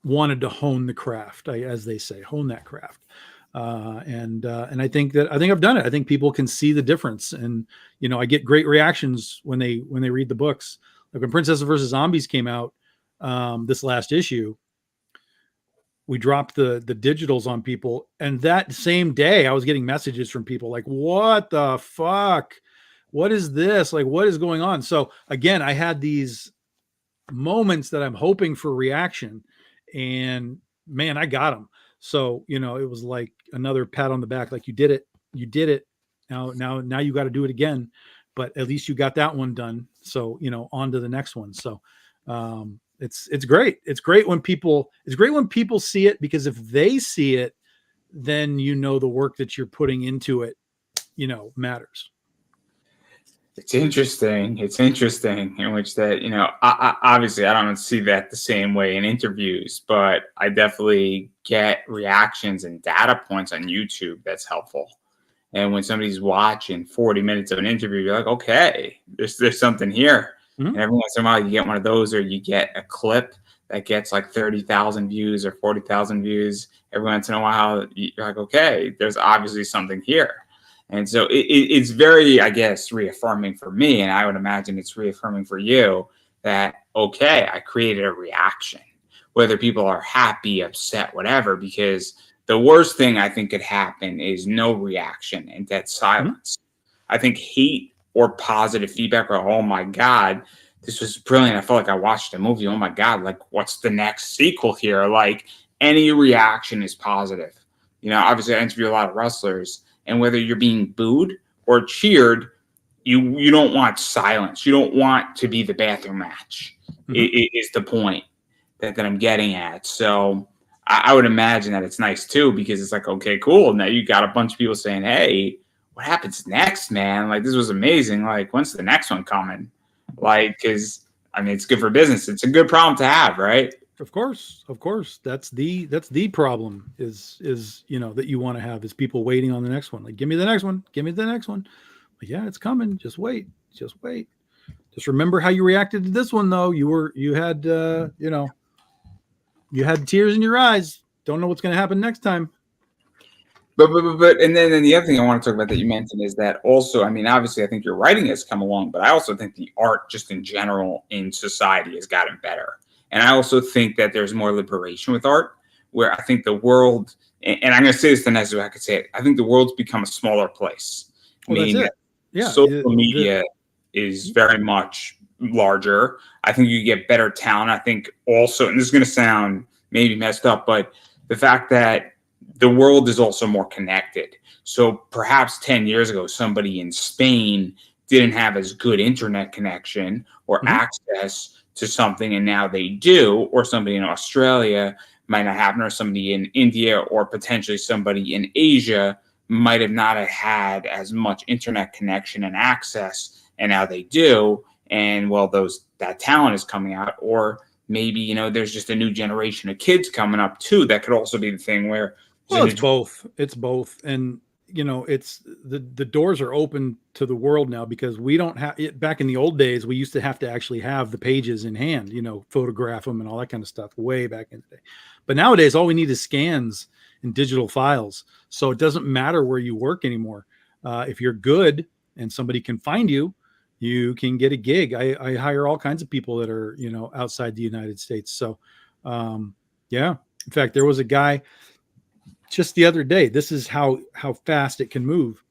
Speaker 2: wanted to hone the craft, as they say, hone that craft. And I think I've done it. I think people can see the difference. And, I get great reactions when they read the books. Like when Princess vs. Zombies came out, this last issue, we dropped the digitals on people. And that same day I was getting messages from people like, what the fuck? What is this? Like, what is going on? So again, I had these moments that I'm hoping for reaction, and man, I got them. So, it was like another pat on the back. Like, you did it. Now you got to do it again, but at least you got that one done. So, on to the next one. So, it's great. It's great when people see it, because if they see it, then the work that you're putting into it, matters.
Speaker 1: It's interesting. It's interesting in which that, I obviously I don't see that the same way in interviews, but I definitely get reactions and data points on YouTube that's helpful. And when somebody's watching 40 minutes of an interview, you're like, okay, there's something here. Mm-hmm. And every once in a while you get one of those, or you get a clip that gets like 30,000 views or 40,000 views. Every once in a while you're like, okay, there's obviously something here. And so it's very, I guess, reaffirming for me, and I would imagine it's reaffirming for you, that, okay, I created a reaction, whether people are happy, upset, whatever, because the worst thing I think could happen is no reaction and dead silence. Mm-hmm. I think hate or positive feedback, or, oh my God, this was brilliant, I felt like I watched a movie, oh my God, like, what's the next sequel here? Like, any reaction is positive. Obviously I interview a lot of wrestlers, and whether you're being booed or cheered, you don't want silence. You don't want to be the bathroom match. Mm-hmm. It is the point that I'm getting at. So I would imagine that it's nice too, because it's like, okay, cool. Now you got a bunch of people saying, hey, what happens next, man? Like, this was amazing. Like, when's the next one coming? Like, because, it's good for business. It's a good problem to have, right?
Speaker 2: Of course. That's the problem is, that you want to have, is people waiting on the next one. Like, give me the next one. Like, yeah, it's coming. Just wait. Just remember how you reacted to this one, though. You had tears in your eyes. Don't know what's going to happen next time.
Speaker 1: But and then the other thing I want to talk about that you mentioned is that also, obviously I think your writing has come along, but I also think the art just in general in society has gotten better. And I also think that there's more liberation with art, where I think the world, and I'm going to say this the nicest way I could say it, I think the world's become a smaller place.
Speaker 2: That's it. Yeah.
Speaker 1: Social media is very much larger. I think you get better talent. I think also, and this is going to sound maybe messed up, but the fact that the world is also more connected. So perhaps 10 years ago, somebody in Spain didn't have as good internet connection or mm-hmm. access to something, and now they do, or somebody in Australia might not happen, or somebody in India, or potentially somebody in Asia might have not had as much internet connection and access, and now they do. And well, that talent is coming out, or maybe, there's just a new generation of kids coming up too. That could also be the thing where,
Speaker 2: well, it's both. And, it's the doors are open to the world now, because we don't have it. Back in the old days, we used to have to actually have the pages in hand, photograph them and all that kind of stuff way back in the day. But nowadays, all we need is scans and digital files. So it doesn't matter where you work anymore. If you're good and somebody can find you, you can get a gig. I hire all kinds of people that are, outside the United States. So, yeah. In fact, there was a guy just the other day. This is how fast it can move.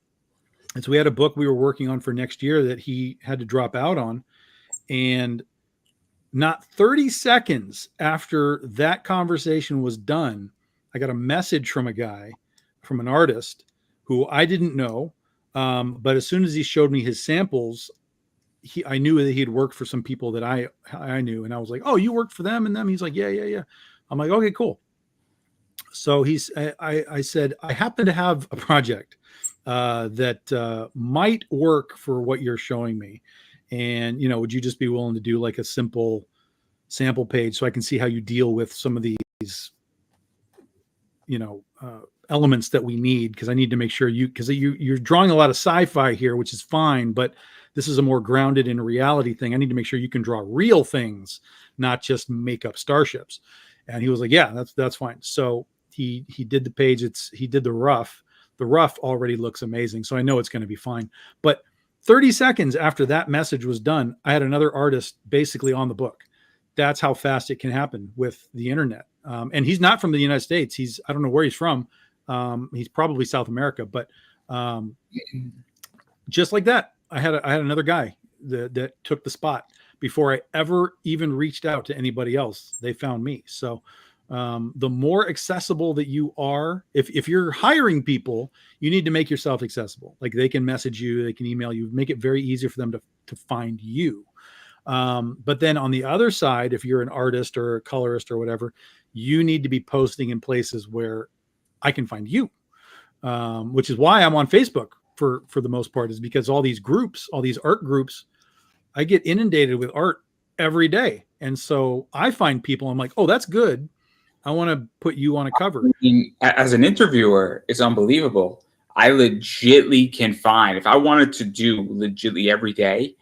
Speaker 2: And so we had a book we were working on for next year that he had to drop out on. And not 30 seconds after that conversation was done, I got a message from a guy, from an artist who I didn't know. But as soon as he showed me his samples, I knew that he'd worked for some people that I knew. And I was like, oh, you worked for them and them? He's like, yeah. I'm like, okay, cool. So I said, I happen to have a project that might work for what you're showing me. And, would you just be willing to do like a simple sample page so I can see how you deal with some of these, elements that we need? Because I need to make sure you're drawing a lot of sci-fi here, which is fine, but this is a more grounded in reality thing. I need to make sure you can draw real things, not just make up starships. And he was like, yeah, that's fine. So he did the page. He did the rough. The rough already looks amazing. So I know it's going to be fine. But 30 seconds after that message was done, I had another artist basically on the book. That's how fast it can happen with the internet. And he's not from the United States. I don't know where he's from. He's probably South America, but just like that, I had another guy that took the spot before I ever even reached out to anybody else. They found me. So the more accessible that you are, if you're hiring people, you need to make yourself accessible. Like they can message you, they can email you, make it very easy for them to find you. But then on the other side, if you're an artist or a colorist or whatever, you need to be posting in places where I can find you, which is why I'm on Facebook for the most part, is because all these groups, all these art groups, I get inundated with art every day. And so I find people, I'm like, oh, that's good. I want to put you on a cover.
Speaker 1: I mean, as an interviewer, it's unbelievable. I legitly can find, if I wanted to do legitly every day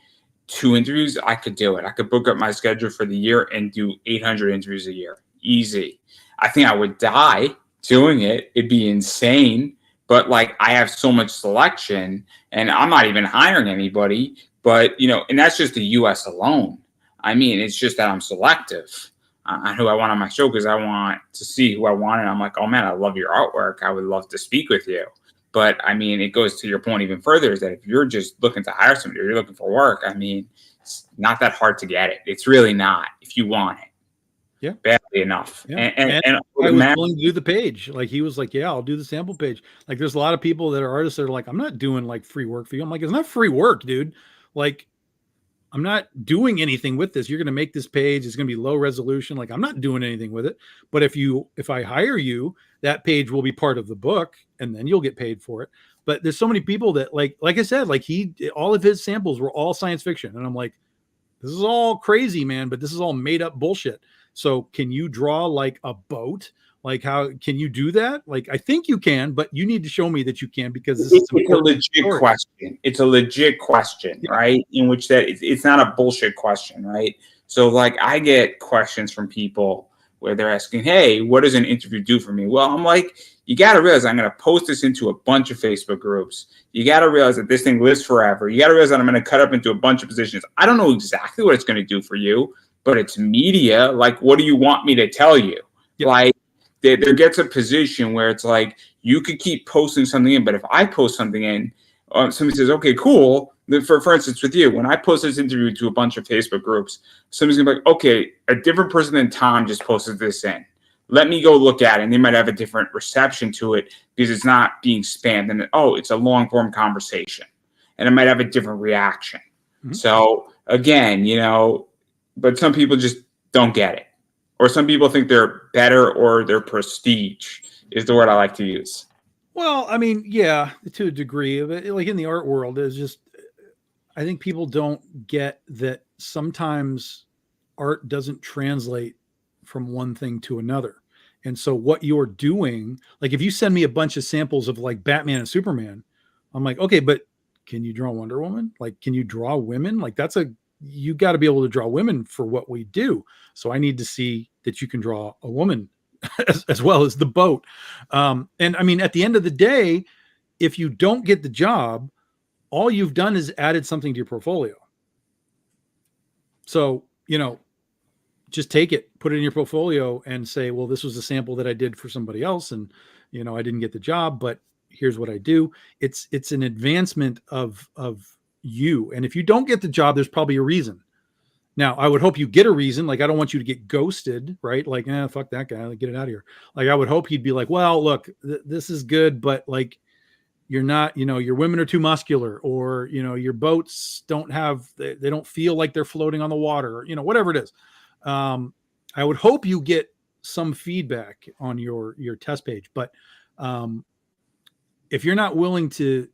Speaker 1: 2 interviews, I could do it. I could book up my schedule for the year and do 800 interviews a year. Easy. I think I would die doing it. It'd be insane. But like, I have so much selection and I'm not even hiring anybody, but and that's just the US alone. I mean, it's just that I'm selective on who I want on my show because I want to see who I want. And I'm like, oh man, I love your artwork. I would love to speak with you. But I mean, it goes to your point even further, is that if you're just looking to hire somebody or you're looking for work, I mean, it's not that hard to get it. It's really not, if you want it.
Speaker 2: Yeah.
Speaker 1: Badly enough.
Speaker 2: Yeah. And I was willing to do the page. Like he was like, yeah, I'll do the sample page. Like there's a lot of people that are artists that are like, I'm not doing like free work for you. I'm like, it's not free work, dude. Like, I'm not doing anything with this. You're going to make this page. It's going to be low resolution. Like I'm not doing anything with it. But if I hire you, that page will be part of the book and then you'll get paid for it. But there's so many people that like I said, like all of his samples were all science fiction. And I'm like, this is all crazy, man, but this is all made up bullshit. So can you draw like a boat? Like how can you do that? Like, I think you can, but you need to show me that you can, because this is
Speaker 1: a legit question. It's a legit question, yeah. Right? In which that it's not a bullshit question, right? So like I get questions from people where they're asking, hey, what does an interview do for me? Well, I'm like, you got to realize I'm going to post this into a bunch of Facebook groups. You got to realize that this thing lives forever. You got to realize that I'm going to cut up into a bunch of positions. I don't know exactly what it's going to do for you, but it's media. Like, what do you want me to tell you? Yep. Like, there gets a position where it's like you could keep posting something in, but if I post something in, somebody says, okay, cool. For instance, with you, when I post this interview to a bunch of Facebook groups, somebody's going to be like, okay, a different person than Tom just posted this in. Let me go look at it. And they might have a different reception to it because it's not being spammed. And, it's a long-form conversation. And it might have a different reaction. Mm-hmm. So, again, but some people just don't get it. Or some people think they're better, or their prestige is the word I like to use.
Speaker 2: Well, I mean, yeah, to a degree. Like in the art world, it's just, I think people don't get that sometimes art doesn't translate from one thing to another. And so what you're doing, like if you send me a bunch of samples of like Batman and Superman, I'm like, okay, but can you draw Wonder Woman? Like, can you draw women? Like you got to be able to draw women for what we do. So I need to see that you can draw a woman as well as the boat. And I mean, at the end of the day, if you don't get the job, all you've done is added something to your portfolio. So, just take it, put it in your portfolio and say, well, this was a sample that I did for somebody else. And, I didn't get the job, but here's what I do. It's an advancement of you. And if you don't get the job, there's probably a reason. Now, I would hope you get a reason. Like, I don't want you to get ghosted, right? Like, fuck that guy. Like, get it out of here. Like, I would hope he'd be like, well, look, this is good, but like, you're not, your women are too muscular, or, your boats don't have, they don't feel like they're floating on the water, or, whatever it is. I would hope you get some feedback on your test page, but if you're not willing to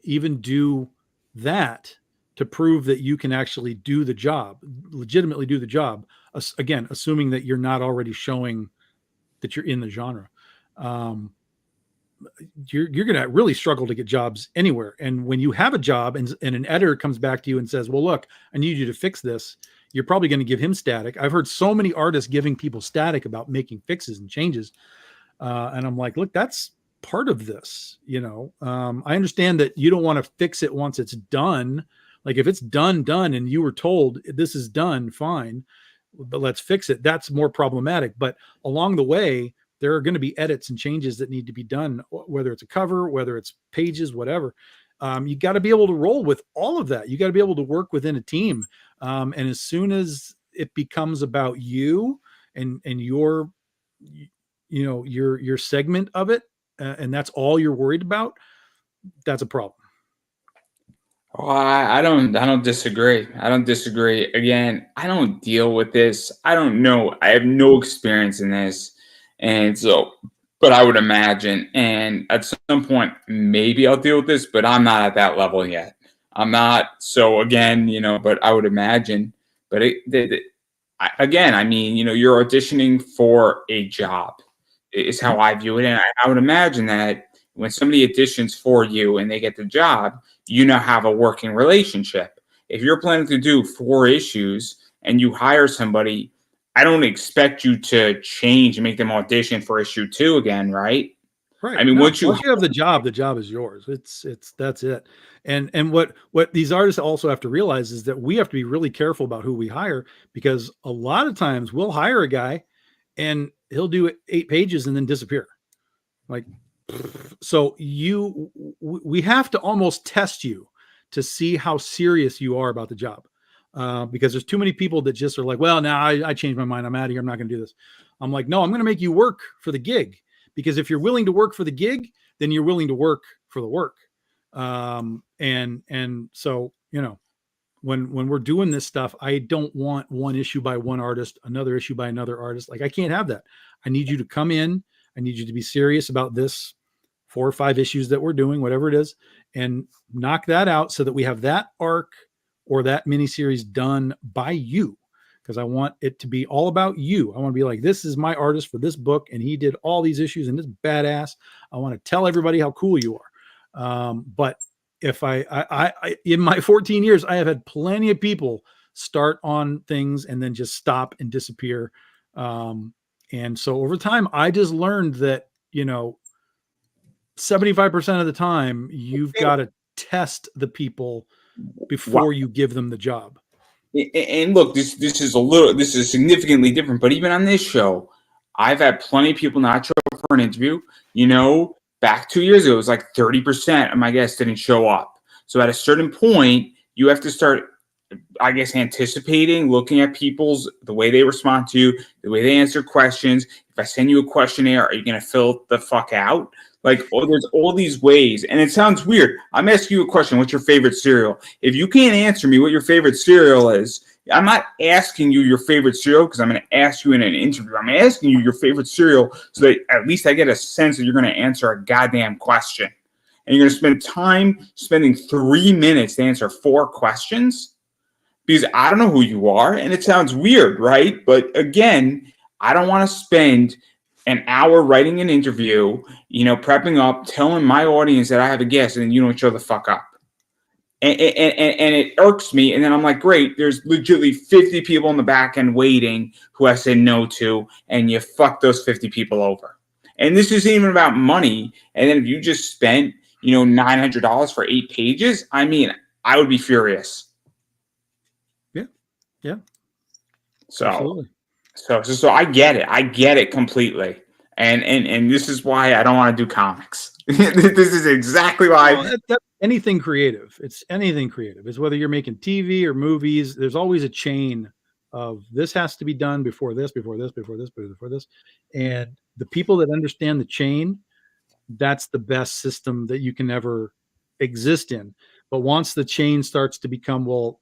Speaker 2: even do that to prove that you can actually do the job, legitimately do the job, again, assuming that you're not already showing that you're in the genre, you're going to really struggle to get jobs anywhere. And when you have a job and an editor comes back to you and says, well, look, I need you to fix this, you're probably going to give him static. I've heard so many artists giving people static about making fixes and changes. And I'm like, look, that's part of this. I understand that you don't want to fix it once it's done. Like, if it's done and you were told this is done, fine, but let's fix it. That's more problematic. But along the way, there are going to be edits and changes that need to be done, whether it's a cover, whether it's pages, whatever. You got to be able to roll with all of that. You got to be able to work within a team. And as soon as it becomes about you and your, your segment of it, and that's all you're worried about, that's a problem.
Speaker 1: Oh, I don't disagree. I don't disagree. Again, I don't deal with this. I don't know. I have no experience in this. And so, but I would imagine, and at some point, maybe I'll deal with this, but I'm not at that level yet. I'm not. So again, but I would imagine, but again, I mean, you're auditioning for a job is how I view it. And I would imagine that when somebody auditions for you and they get the job, you now have a working relationship. If you're planning to do 4 issues and you hire somebody, I don't expect you to change and make them audition for issue 2 again, right?
Speaker 2: Right.
Speaker 1: I mean,
Speaker 2: once you have the job is yours. That's it. And what these artists also have to realize is that we have to be really careful about who we hire, because a lot of times we'll hire a guy and he'll do 8 pages and then disappear. Like, so we have to almost test you to see how serious you are about the job. Because there's too many people that just are like, well, now I changed my mind. I'm out of here. I'm not going to do this. I'm like, no, I'm going to make you work for the gig, because if you're willing to work for the gig, then you're willing to work for the work. And so, when we're doing this stuff, I don't want one issue by one artist, another issue by another artist. Like, I can't have that. I need you to come in. I need you to be serious about this 4 or 5 issues that we're doing, whatever it is, and knock that out so that we have that arc or that miniseries done by you, because I want it to be all about you. I want to be like, this is my artist for this book, and he did all these issues, and this badass. I want to tell everybody how cool you are. But if I in my 14 years, I have had plenty of people start on things and then just stop and disappear. And so over time, I just learned that, 75% of the time, you've got to test the people before you give them the job.
Speaker 1: And look, this is significantly different, but even on this show, I've had plenty of people not show up for an interview. Back 2 years ago, it was like 30% of my guests didn't show up. So at a certain point, you have to start, I guess, anticipating, looking at the way they respond to you, the way they answer questions. If I send you a questionnaire, are you going to fill the fuck out? Like, there's all these ways. And it sounds weird. I'm asking you a question. What's your favorite cereal? If you can't answer me what your favorite cereal is, I'm not asking you your favorite cereal because I'm going to ask you in an interview. I'm asking you your favorite cereal so that at least I get a sense that you're going to answer a goddamn question. And you're going to spend time spending 3 minutes to answer 4 questions because I don't know who you are. And it sounds weird, right? But again, I don't want to spend an hour writing an interview, prepping up, telling my audience that I have a guest, and then you don't show the fuck up. And it irks me. And then I'm like, great, there's legitimately 50 people in the back end waiting who I said no to, and you fuck those 50 people over. And this isn't even about money. And then if you just spent, $900 for 8 pages, I mean, I would be furious.
Speaker 2: Yeah. Yeah.
Speaker 1: So,
Speaker 2: Absolutely.
Speaker 1: so I get it. I get it completely. And this is why I don't want to do comics. This is exactly why.
Speaker 2: Well, anything creative. It's anything creative. It's whether you're making TV or movies. There's always a chain of this has to be done before this, before this, before this, before this. And the people that understand the chain, that's the best system that you can ever exist in. But once the chain starts to become, well,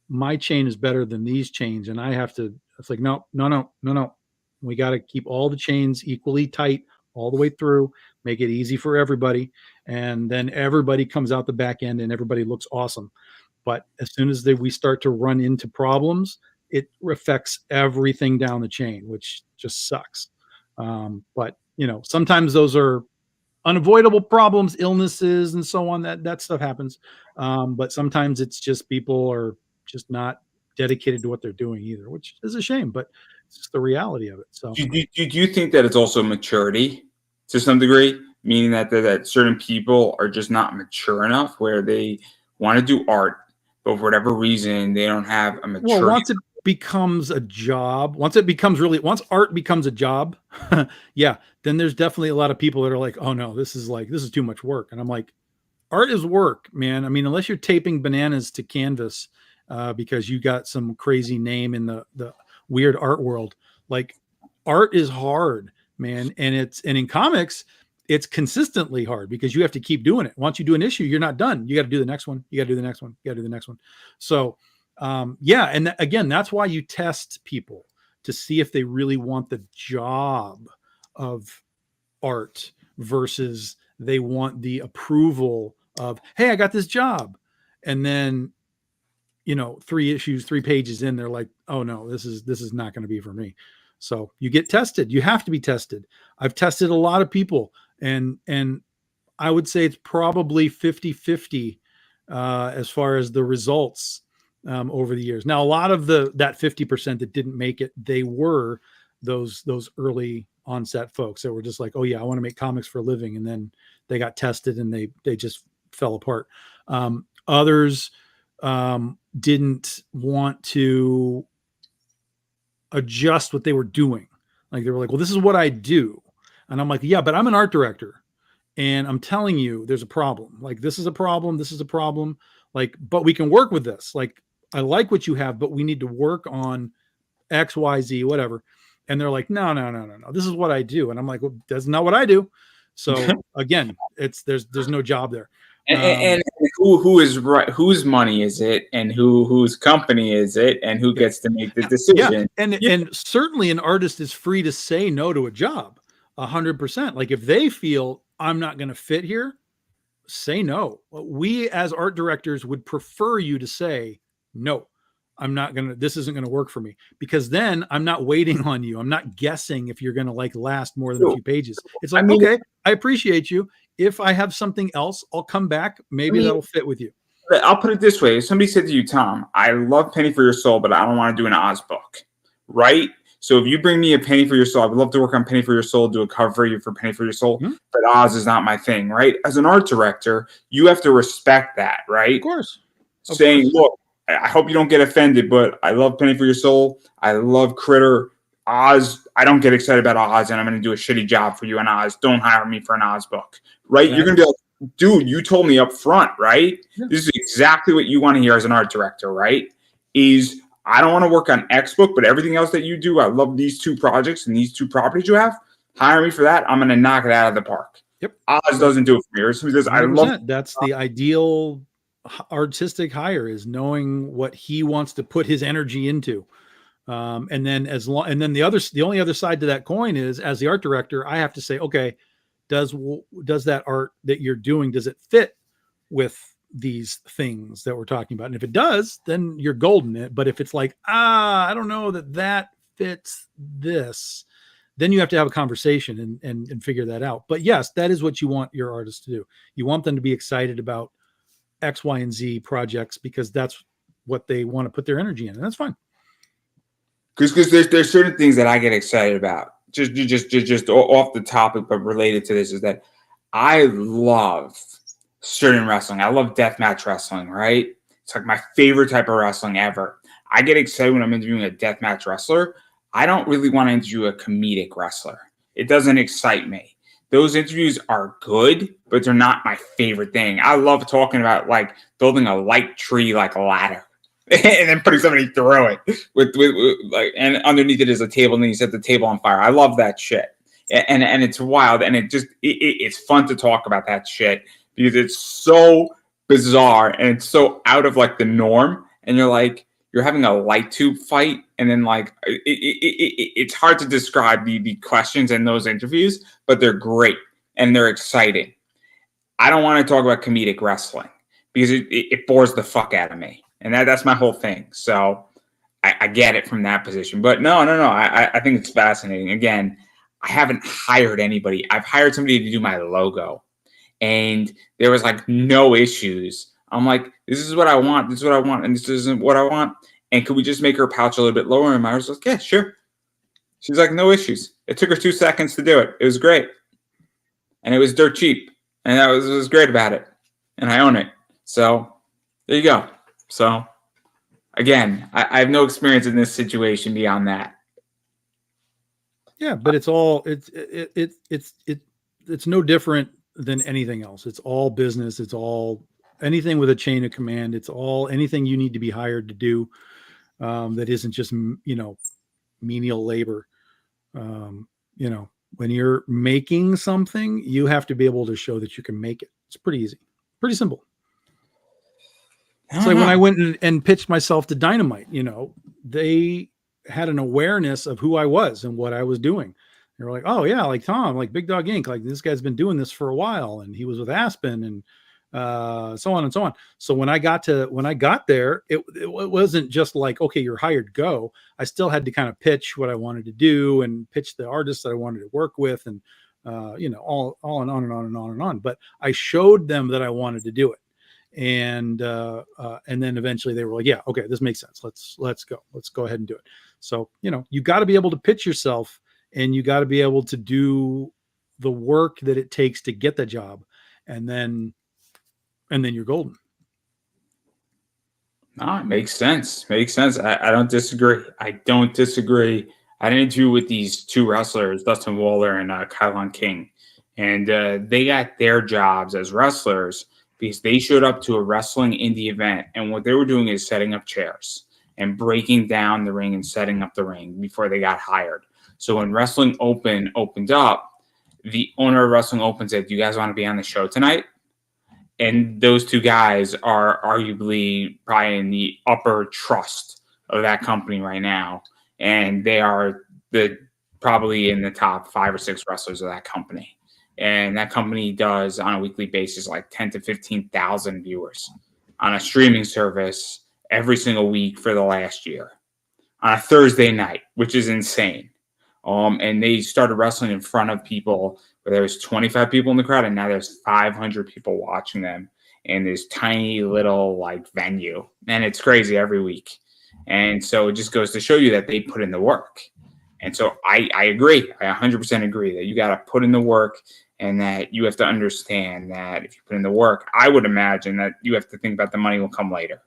Speaker 2: my chain is better than these chains, and I have to, it's like, no, no, no, no, no. We got to keep all the chains equally tight all the way through, make it easy for everybody. And then everybody comes out the back end and everybody looks awesome. But as soon as we start to run into problems, it affects everything down the chain, which just sucks. But sometimes those are unavoidable problems, illnesses, and so on. That stuff happens. But sometimes it's just people are just not dedicated to what they're doing either, which is a shame. But it's just the reality of it. So,
Speaker 1: Do you think that it's also maturity to some degree, meaning that certain people are just not mature enough where they want to do art, but for whatever reason they don't have a maturity?
Speaker 2: well, once it becomes a job, once art becomes a job, yeah, then there's definitely a lot of people that are like, oh no, this is too much work. And I'm like, art is work, man. I mean, unless you're taping bananas to canvas because you got some crazy name in the weird art world, like art is hard, man. And in comics, it's consistently hard because you have to keep doing it. Once you do an issue, you're not done. You got to do the next one. You got to do the next one. You got to do the next one. So, yeah. And again, that's why you test people to see if they really want the job of art versus they want the approval of, hey, I got this job. And then, 3 pages in, they're like, oh no, this is not going to be for me. So you get tested. You have to be tested. I've tested a lot of people and I would say it's probably 50-50 as far as the results over the years. Now, a lot of that 50% that didn't make it, they were those early onset folks that were just like, oh yeah, I want to make comics for a living. And then they got tested and they just fell apart. Others didn't want to adjust what they were doing. Like they were like, well, this is what I do. And I'm like, yeah, but I'm an art director and I'm telling you, there's a problem. Like, this is a problem. This is a problem. Like, but we can work with this. Like, I like what you have, but we need to work on X, Y, Z, whatever. And they're like, no. This is what I do. And I'm like, well, that's not what I do. So again, there's no job there.
Speaker 1: And who is right? Whose money is it, and whose company is it, and who gets to make the decision?
Speaker 2: Yeah. And certainly an artist is free to say no to a job, 100%. Like if they feel I'm not going to fit here, say no. We as art directors would prefer you to say no. This isn't going to work for me, because then I'm not waiting on you. I'm not guessing if you're going to last more than a few pages. It's like, okay, I appreciate you. If I have something else, I'll come back. Maybe that'll fit with you.
Speaker 1: I'll put it this way. If somebody said to you, Tom, I love Penny for Your Soul, but I don't want to do an Oz book, right? So if you bring me a Penny for Your Soul, I would love to work on Penny for Your Soul, do a cover for you for Penny for Your Soul, but Oz is not my thing, right? As an art director, you have to respect that, right?
Speaker 2: Of course.
Speaker 1: Saying, look, I hope you don't get offended, but I love Penny for Your Soul. I love Critter. Oz, I don't get excited about Oz, and I'm going to do a shitty job for you on Oz. Don't hire me for an Oz book, right? Exactly. You're going to be like, dude, you told me up front, right? Yeah. This is exactly what you want to hear as an art director, right? Is I don't want to work on X book, but everything else that you do, I love these 2 projects and these 2 properties you have. Hire me for that. I'm going to knock it out of the park.
Speaker 2: Yep.
Speaker 1: Oz doesn't do it for me. Or somebody says, I love.
Speaker 2: That's the ideal artistic hire, is knowing what he wants to put his energy into. And then the only other side to that coin is, as the art director, I have to say, okay, does that art that you're doing, does it fit with these things that we're talking about? And if it does, then you're golden. But if it's like, I don't know that fits this, then you have to have a conversation and figure that out. But yes, that is what you want your artists to do. You want them to be excited about X, Y, and Z projects because that's what they want to put their energy in. And that's fine.
Speaker 1: Because there's certain things that I get excited about. Just off the topic, but related to this, is that I love certain wrestling. I love deathmatch wrestling, right? It's like my favorite type of wrestling ever. I get excited when I'm interviewing a deathmatch wrestler. I don't really want to interview a comedic wrestler. It doesn't excite me. Those interviews are good, but they're not my favorite thing. I love talking about like building a light tree like a ladder and then putting somebody through it with like, and underneath it is a table, and then you set the table on fire. I love that shit. And it's wild, and it's fun to talk about that shit because it's so bizarre and it's so out of like the norm. And you're having a light tube fight, and then like it's hard to describe the questions in those interviews, but they're great and they're exciting. I don't want to talk about comedic wrestling because it bores the fuck out of me, and that's my whole thing. So I get it from that position, but no. I think it's fascinating. Again, I haven't hired anybody. I've hired somebody to do my logo, and there was like no issues. I'm like, this is what I want. This is what I want. And this isn't what I want. And could we just make her pouch a little bit lower? And I was like, yeah, sure. She's like, no issues. It took her 2 seconds to do it. It was great. And it was dirt cheap. And that was great about it. And I own it. So there you go. So again, I have no experience in this situation beyond that.
Speaker 2: Yeah, but it's no different than anything else. It's all business. It's all anything with a chain of command. It's all anything you need to be hired to do that isn't just menial labor. When you're making something, you have to be able to show that you can make it. It's pretty easy, pretty simple. It's like when I went and pitched myself to Dynamite. They had an awareness of who I was and what I was doing. They were like, oh yeah, like Tom, like Big Dog Inc. Like this guy's been doing this for a while, and he was with Aspen and so on and so on. So when I got there, it wasn't just like, okay, you're hired, go. I still had to kind of pitch what I wanted to do and pitch the artists that I wanted to work with, and all and on and on and on and on. But I showed them that I wanted to do it. And then eventually they were like, yeah, okay, this makes sense. Let's go ahead and do it. So, you got to be able to pitch yourself, and you got to be able to do the work that it takes to get the job. And then you're golden.
Speaker 1: No, it makes sense. I don't disagree. I had an interview with these 2 wrestlers, Dustin Waller and Kylon King. And they got their jobs as wrestlers because they showed up to a wrestling indie event. And what they were doing is setting up chairs and breaking down the ring and setting up the ring before they got hired. So when Wrestling Open opened up, the owner of Wrestling Open said, do you guys want to be on the show tonight? And those 2 guys are arguably probably in the upper trust of that company right now. And they are probably in the top 5 or 6 wrestlers of that company. And that company does on a weekly basis like 10 to 15,000 viewers on a streaming service every single week for the last year on a Thursday night, which is insane. And they started wrestling in front of people where there was 25 people in the crowd, and now there's 500 people watching them in this tiny little like venue. And it's crazy every week. And so it just goes to show you that they put in the work. And so I agree. I 100% agree that you got to put in the work, and that you have to understand that if you put in the work, I would imagine that you have to think about the money will come later.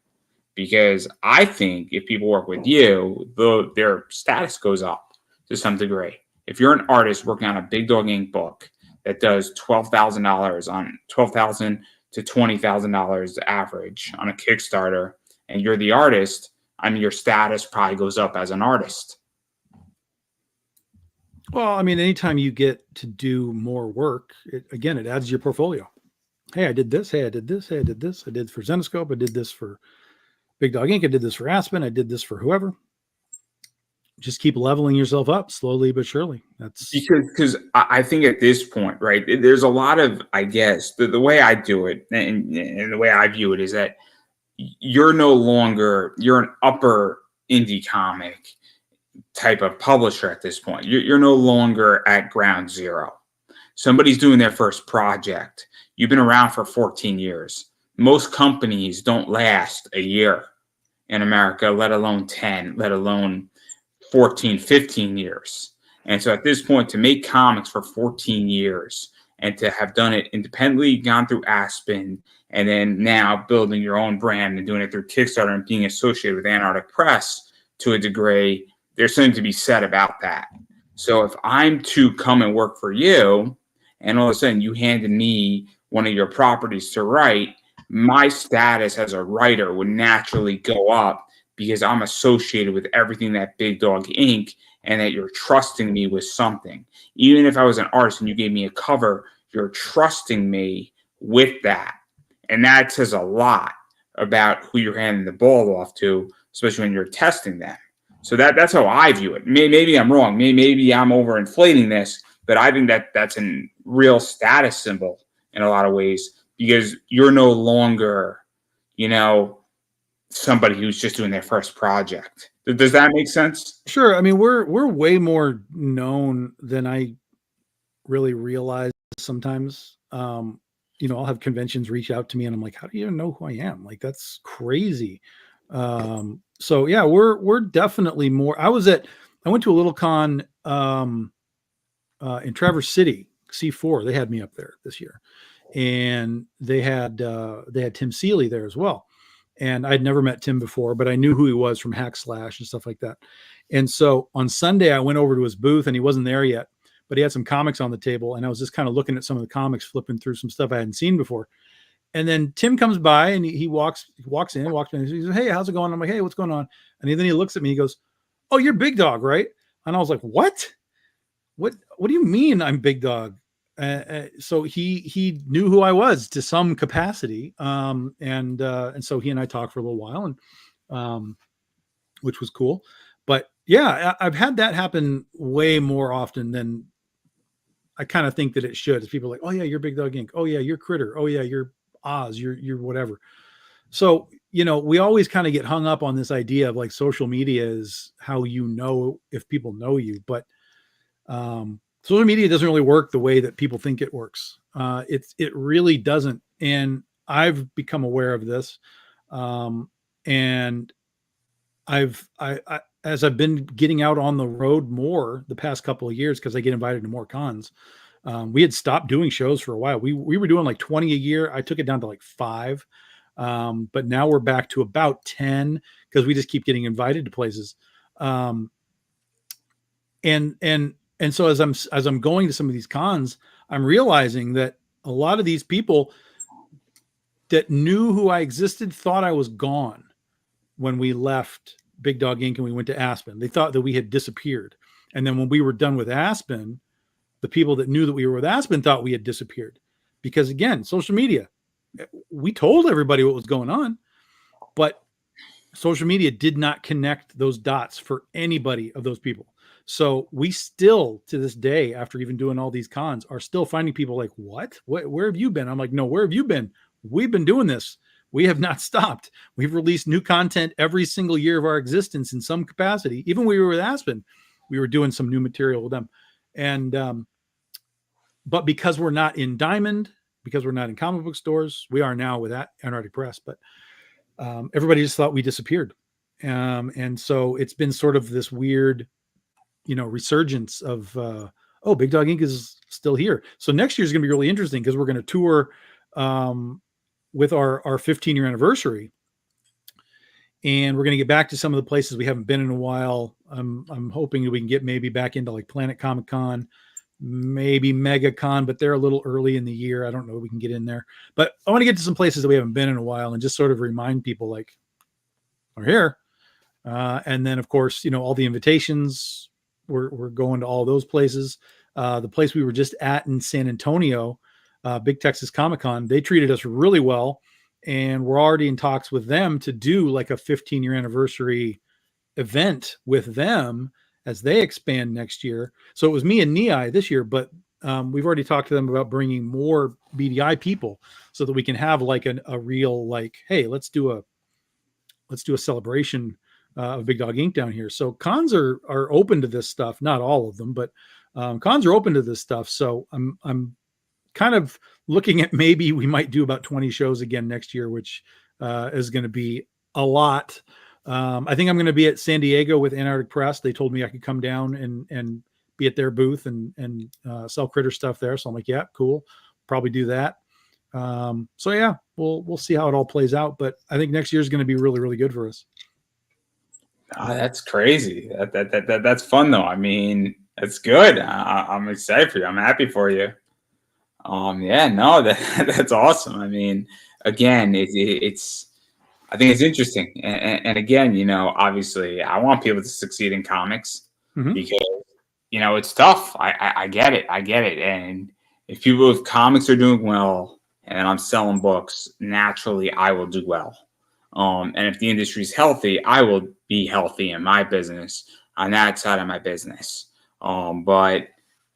Speaker 1: Because I think if people work with you, their status goes up to some degree. If you're an artist working on a Big Dog Inc. book that does $12,000 on $12,000 to $20,000 average on a Kickstarter, and you're the artist, your status probably goes up as an artist.
Speaker 2: Well, anytime you get to do more work, it adds to your portfolio. Hey, I did this. Hey, I did this. Hey, I did this. I did for Zenoscope. I did this for Big Dog Inc. I did this for Aspen. I did this for whoever. Just keep leveling yourself up slowly but surely. That's
Speaker 1: because I think at this point, right, there's a lot of, I guess, the way I do it and the way I view it is that you're an upper indie comic type of publisher at this point. You're no longer at ground zero. Somebody's doing their first project. You've been around for 14 years. Most companies don't last a year in America, let alone 10, let alone 14, 15 years. And so at this point, to make comics for 14 years and to have done it independently, gone through Aspen, and then now building your own brand and doing it through Kickstarter and being associated with Antarctic Press to a degree, there's something to be said about that. So if I'm to come and work for you, and all of a sudden you handed me one of your properties to write, my status as a writer would naturally go up because I'm associated with everything that Big Dog Inc. and that you're trusting me with something. Even if I was an artist and you gave me a cover, you're trusting me with that. And that says a lot about who you're handing the ball off to, especially when you're testing them. So that's how I view it. Maybe I'm wrong. Maybe I'm overinflating this, but I think that's a real status symbol in a lot of ways because you're no longer, somebody who's just doing their first project. Does that make sense?
Speaker 2: Sure. I mean, we're way more known than I really realize sometimes. I'll have conventions reach out to me and I'm like, how do you even know who I am? Like, that's crazy. So yeah, we're definitely more. I went to a little con in Traverse City, C4. They had me up there this year, and they had Tim Seeley there as well. And I'd never met Tim before, but I knew who he was from Hack Slash and stuff like that. And so on Sunday, I went over to his booth, and he wasn't there yet, but he had some comics on the table, and I was just kind of looking at some of the comics, flipping through some stuff I hadn't seen before. And then Tim comes by, and he walks in, and he says, "Hey, how's it going?" I'm like, "Hey, what's going on?" And then he looks at me, he goes, "Oh, you're Big Dog, right?" And I was like, "What? What do you mean I'm Big Dog?" So he knew who I was to some capacity, and so he and I talked for a little while, and which was cool. But yeah, I've had that happen way more often than I kind of think that it should. As people are like, "Oh yeah, you're Big Dog Inc. Oh yeah, you're Critter. Oh yeah, you're Oz. You're whatever." So we always kind of get hung up on this idea of like social media is how if people know you, but social media doesn't really work the way that people think it works. It really doesn't. And I've become aware of this. And as I've been getting out on the road more the past couple of years, because I get invited to more cons, we had stopped doing shows for a while. We were doing like 20 a year. I took it down to like 5. But now we're back to about 10 because we just keep getting invited to places. And so as I'm going to some of these cons, I'm realizing that a lot of these people that knew who I existed thought I was gone when we left Big Dog Inc. and we went to Aspen. They thought that we had disappeared. And then when we were done with Aspen, the people that knew that we were with Aspen thought we had disappeared. Because again, social media, we told everybody what was going on, but social media did not connect those dots for anybody of those people. So we still, to this day, after even doing all these cons, are still finding people like, what? Where have you been? I'm like, no, where have you been? We've been doing this. We have not stopped. We've released new content every single year of our existence in some capacity. Even when we were with Aspen, we were doing some new material with them. And, but because we're not in Diamond, because we're not in comic book stores, we are now with that Antarctic Press, but everybody just thought we disappeared. And so it's been sort of this weird, resurgence of, Big Dog Inc. is still here. So next year is going to be really interesting because we're going to tour with our 15-year anniversary. And we're going to get back to some of the places we haven't been in a while. I'm hoping that we can get maybe back into like Planet Comic Con, maybe Mega Con, but they're a little early in the year. I don't know if we can get in there. But I want to get to some places that we haven't been in a while and just sort of remind people like, we're here. And then, of course, all the invitations, we're going to all those places. The place we were just at in San Antonio, Big Texas Comic Con, they treated us really well. And we're already in talks with them to do like a 15-year anniversary event with them as they expand next year. So it was me and Nei this year, but we've already talked to them about bringing more BDI people so that we can have like a real, like, hey, let's do a celebration of Big Dog Inc. down here. So cons are open to this stuff. Not all of them, but cons are open to this stuff. So I'm kind of looking at maybe we might do about 20 shows again next year, which is going to be a lot. I think I'm going to be at San Diego with Antarctic Press. They told me I could come down and be at their booth and sell critter stuff there. So I'm like, yeah, cool, probably do that. So yeah, we'll see how it all plays out. But I think next year is going to be really, really good for us.
Speaker 1: Oh, that's crazy. That's fun though. I mean, that's good. I'm excited for you. I'm happy for you. Yeah, no, that's awesome. I mean, again, it's I think it's interesting, and again, obviously, I want people to succeed in comics because it's tough. I get it, and if people with comics are doing well, and I'm selling books, naturally, I will do well. And if the industry is healthy, I will be healthy in my business on that side of my business. But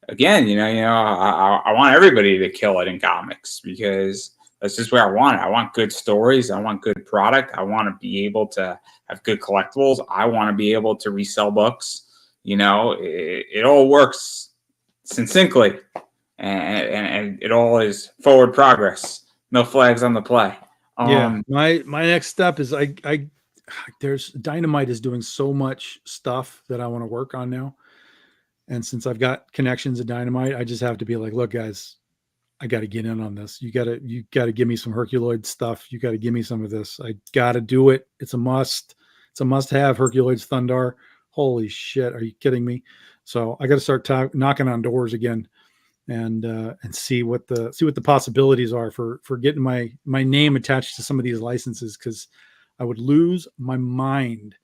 Speaker 1: again, I want everybody to kill it in comics because that's just where I want it. I want good stories. I want good product. I want to be able to have good collectibles. I want to be able to resell books. It all works succinctly, and it all is forward progress. No flags on the play.
Speaker 2: Yeah, my next step is there's Dynamite is doing so much stuff that I want to work on now. And since I've got connections at Dynamite, I just have to be like, look, guys, I got to get in on this. You got to give me some Herculoid stuff. You got to give me some of this. I got to do it. It's a must. It's a must have. Herculoids Thundar. Holy shit. Are you kidding me? So I got to start knocking on doors again and see what the possibilities are for getting my name attached to some of these licenses. Cause I would lose my mind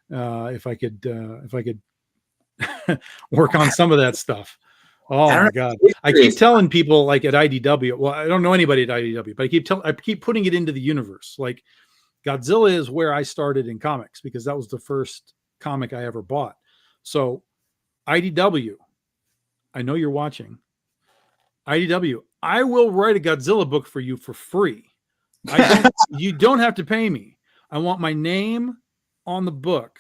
Speaker 2: if I could work on some of that stuff. Oh my God. I keep telling people like at IDW, well, I don't know anybody at IDW, but I keep putting it into the universe. Like Godzilla is where I started in comics because that was the first comic I ever bought. So IDW, I know you're watching. IDW, I will write a Godzilla book for you for free. You don't have to pay me. I want my name on the book.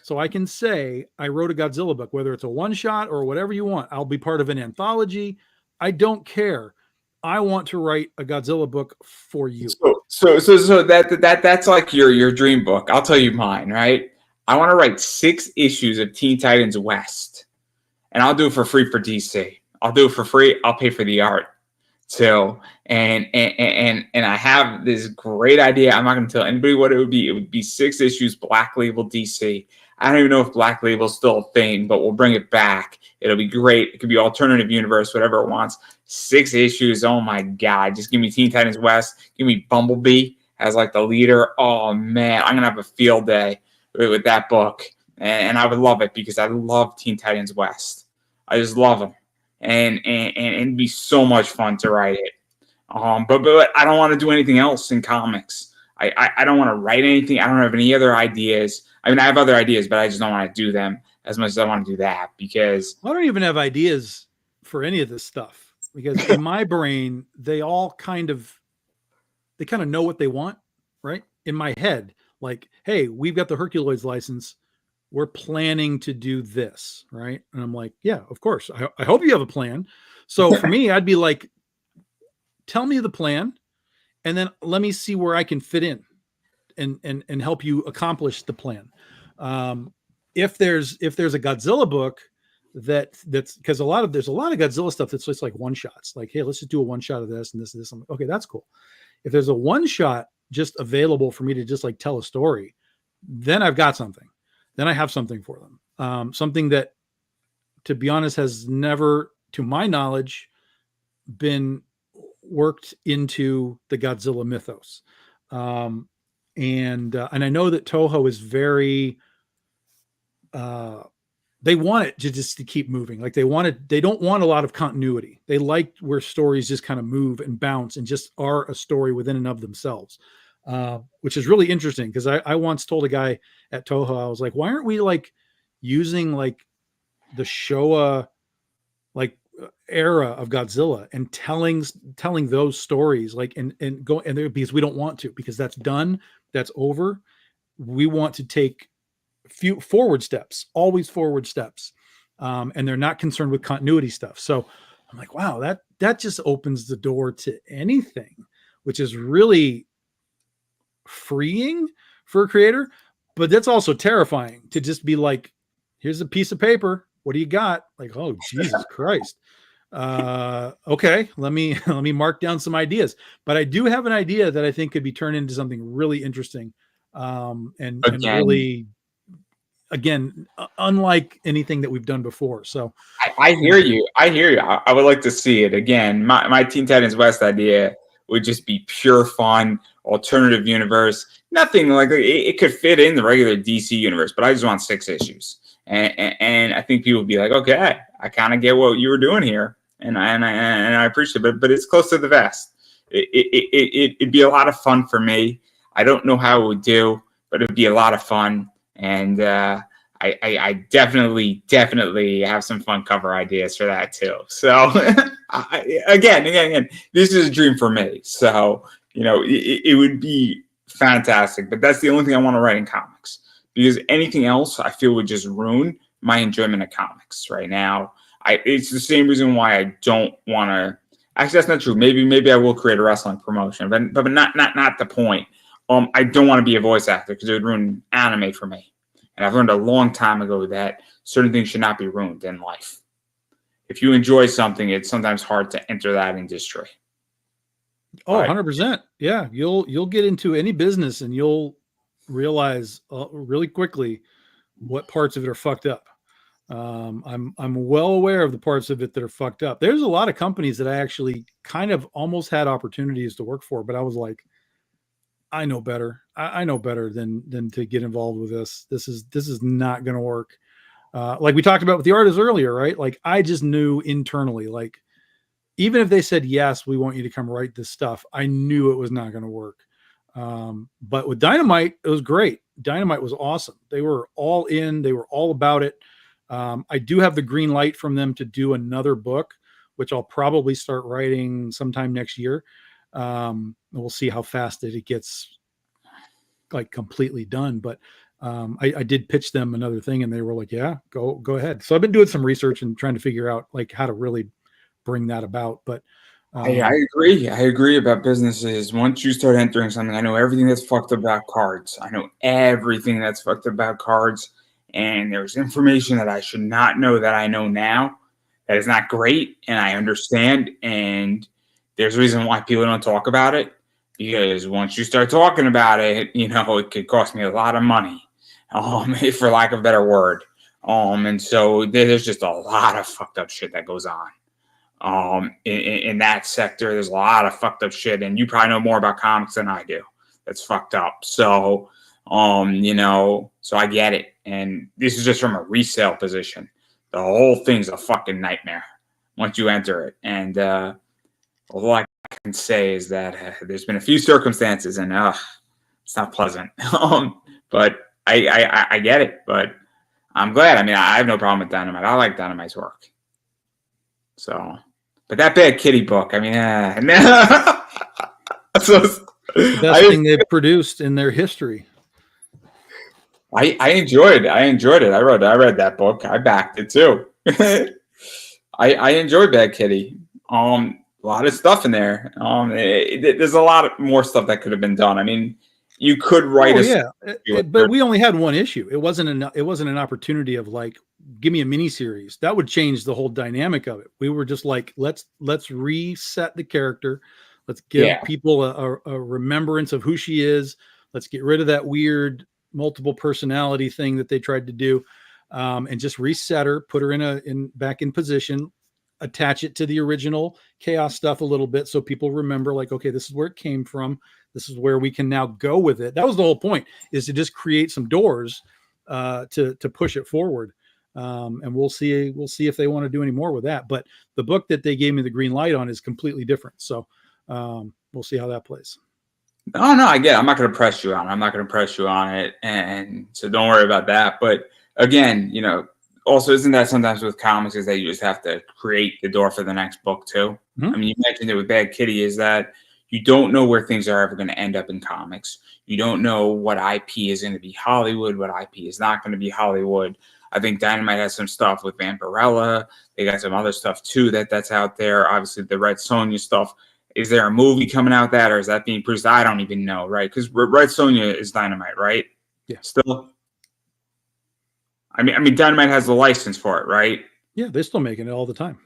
Speaker 2: So I can say I wrote a Godzilla book, whether it's a one shot or whatever you want. I'll be part of an anthology. I don't care. I want to write a Godzilla book for you.
Speaker 1: So that's like your dream book. I'll tell you mine, right? I want to write 6 issues of Teen Titans West, and I'll do it for free for DC. I'll do it for free. I'll pay for the art. So and I have this great idea. I'm not going to tell anybody what it would be. It would be 6 issues, Black Label DC. I don't even know if Black Label is still a thing, but we'll bring it back. It'll be great. It could be alternative universe, whatever it wants. 6 issues. Oh my God. Just give me Teen Titans West. Give me Bumblebee as like the leader. Oh man, I'm going to have a field day with that book. And I would love it because I love Teen Titans West. I just love them. And it'd be so much fun to write it. But I don't want to do anything else in comics. I don't want to write anything. I don't have any other ideas. I mean, I have other ideas, but I just don't want to do them as much as I want to do that because
Speaker 2: I don't even have ideas for any of this stuff because in my brain, they kind of know what they want, right? In my head, like, hey, we've got the Herculoids license. We're planning to do this, right? And I'm like, yeah, of course. I hope you have a plan. So for me, I'd be like, tell me the plan, and then let me see where I can fit in and help you accomplish the plan. If there's a Godzilla book that's because there's a lot of Godzilla stuff that's just like one shots. Like, hey, let's just do a one shot of this and this and this. I'm like, okay, that's cool. If there's a one shot just available for me to just like tell a story, then I've got something. Then I have something for them. Something that, to be honest, has never, to my knowledge, been worked into the Godzilla mythos. And I know that Toho is very, they want it to keep moving. Like they don't want a lot of continuity. They like where stories just kind of move and bounce and just are a story within and of themselves. Which is really interesting because I once told a guy at Toho, I was like, why aren't we like using like the Showa like era of Godzilla and telling those stories like and there because we don't want to, because that's done, that's over. We want to take few forward steps, always forward steps. And they're not concerned with continuity stuff. So I'm like, wow, that just opens the door to anything, which is really freeing for a creator, but that's also terrifying to just be like, here's a piece of paper. what do you got? Like, oh, Jesus Christ. Okay, let me mark down some ideas. But I do have an idea that I think could be turned into something really interesting. And
Speaker 1: Again,
Speaker 2: really, again, unlike anything that we've done before. So,
Speaker 1: I hear you. I hear you. I would like to see it again. My Teen Titans West idea would just be pure fun, alternative universe. Nothing like it could fit in the regular DC universe, but I just want 6 issues. And I think people would be like, okay, I kind of get what you were doing here, and I appreciate it. But it's close to the vest. It'd be a lot of fun for me. I don't know how it would do, but it'd be a lot of fun. And I definitely have some fun cover ideas for that too. So again, this is a dream for me. So it would be fantastic. But that's the only thing I want to write in comics, because anything else I feel would just ruin my enjoyment of comics right now. It's the same reason why I don't want to. Actually, that's not true. Maybe I will create a wrestling promotion, but not the point. I don't want to be a voice actor because it would ruin anime for me. And I've learned a long time ago that certain things should not be ruined in life. If you enjoy something, it's sometimes hard to enter that industry.
Speaker 2: oh, 100%. Yeah, you'll get into any business and you'll realize really quickly what parts of it are fucked up. I'm well aware of the parts of it that are fucked up. There's a lot of companies that I actually kind of almost had opportunities to work for, but I was like, I know better. I know better than to get involved with this. This is not going to work. Like we talked about with the artists earlier, right? Like I just knew internally, like even if they said, yes, we want you to come write this stuff, I knew it was not going to work. But with Dynamite, it was great. Dynamite was awesome. They were all in, they were all about it. I do have the green light from them to do another book, which I'll probably start writing sometime next year. We'll see how fast it gets like completely done. But I did pitch them another thing and they were like, yeah, go ahead. So I've been doing some research and trying to figure out like how to really bring that about. But
Speaker 1: I agree. I agree about businesses. Once you start entering something, I know everything that's fucked up about cards. I know everything that's fucked up about cards. And there's information that I should not know that I know now that is not great. And I understand. And there's a reason why people don't talk about it. Because once you start talking about it, it could cost me a lot of money, for lack of a better word. And so there's just a lot of fucked up shit that goes on. In that sector, there's a lot of fucked up shit, and you probably know more about comics than I do. That's fucked up. So, so I get it. And this is just from a resale position. The whole thing's a fucking nightmare once you enter it. And all I can say is that there's been a few circumstances, and it's not pleasant. But I get it. But I'm glad. I mean, I have no problem with Dynamite. I like Dynamite's work. So, but that Bad Kitty book, I mean, so,
Speaker 2: the best thing they've produced in their history.
Speaker 1: I enjoyed it. I read that book. I backed it too. I enjoyed Bad Kitty. A lot of stuff in there. There's a lot more stuff that could have been done. I mean, you could write
Speaker 2: but we only had one issue. It wasn't an opportunity of like, give me a mini series. That would change the whole dynamic of it. We were just like, let's reset the character. Let's give people a remembrance of who she is. Let's get rid of that weird multiple personality thing that they tried to do, and just reset her, put her back in position, attach it to the original Chaos stuff a little bit so people remember like, okay, this is where it came from. This is where we can now go with it. That was the whole point, is to just create some doors to push it forward. And we'll see if they want to do any more with that. But the book that they gave me the green light on is completely different. So we'll see how that plays.
Speaker 1: Oh, no, I get it. I'm not going to press you on it. I'm not going to press you on it. And so don't worry about that. But again, also, isn't that sometimes with comics is that you just have to create the door for the next book too? Mm-hmm. I mean, you mentioned it with Bad Kitty, is that you don't know where things are ever going to end up in comics. You don't know what IP is going to be Hollywood, what IP is not going to be Hollywood. I think Dynamite has some stuff with Vampirella. They got some other stuff too that's out there. Obviously, the Red Sonja stuff. Is there a movie coming out that, or is that being produced? I don't even know, right? Because Red Sonja is Dynamite, right?
Speaker 2: Yeah.
Speaker 1: Still? I mean, Dynamite has the license for it, right?
Speaker 2: Yeah, they're still making it all the time.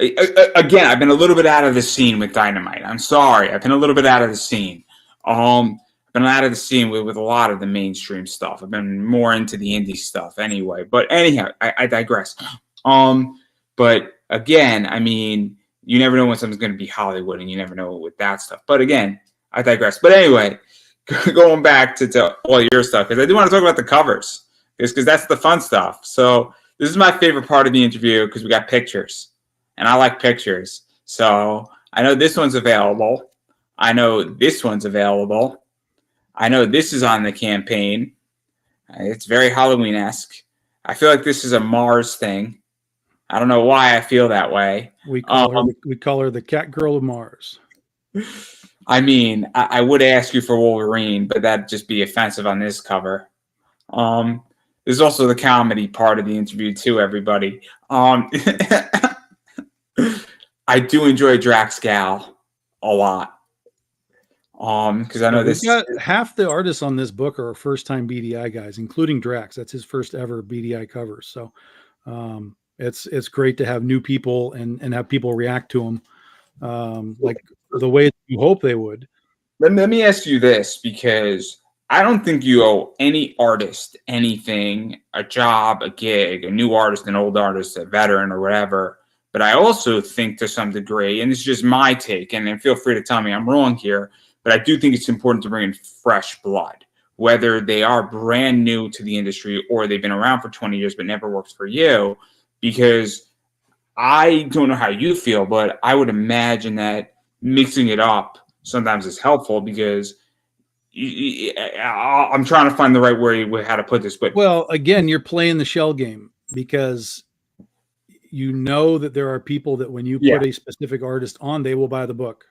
Speaker 1: Again, I've been a little bit out of the scene with Dynamite. I'm sorry, I've been a little bit out of the scene. I've been out of the scene with a lot of the mainstream stuff. I've been more into the indie stuff anyway. But anyhow, I digress. But again, I mean, you never know when something's going to be Hollywood, and you never know with that stuff. But again, I digress. But anyway, going back to all your stuff, because I do want to talk about the covers, because that's the fun stuff. So this is my favorite part of the interview because we got pictures, and I like pictures. So I know this one's available. I know this one's available. I know this is on the campaign. It's very Halloween-esque. I feel like this is a Mars thing. I don't know why I feel that way.
Speaker 2: We call her the Cat Girl of Mars.
Speaker 1: I mean, I would ask you for Wolverine, but that'd just be offensive on this cover. There's also the comedy part of the interview too, everybody. I do enjoy Drax Gal a lot. Because I know this
Speaker 2: half the artists on this book are first-time BDI guys, including Drax. That's his first ever BDI cover. So it's great to have new people and have people react to them like the way you hope they would.
Speaker 1: Let me ask you this, because I don't think you owe any artist anything, a job, a gig, a new artist, an old artist, a veteran, or whatever. But I also think to some degree, and it's just my take, and feel free to tell me I'm wrong here, but I do think it's important to bring in fresh blood, whether they are brand new to the industry or they've been around for 20 years but never works for you, because I don't know how you feel, but I would imagine that mixing it up sometimes is helpful, because I'm trying to find the right word, how to put this. But
Speaker 2: well, again, you're playing the shell game, because you know that there are people that when you put a specific artist on, they will buy the book,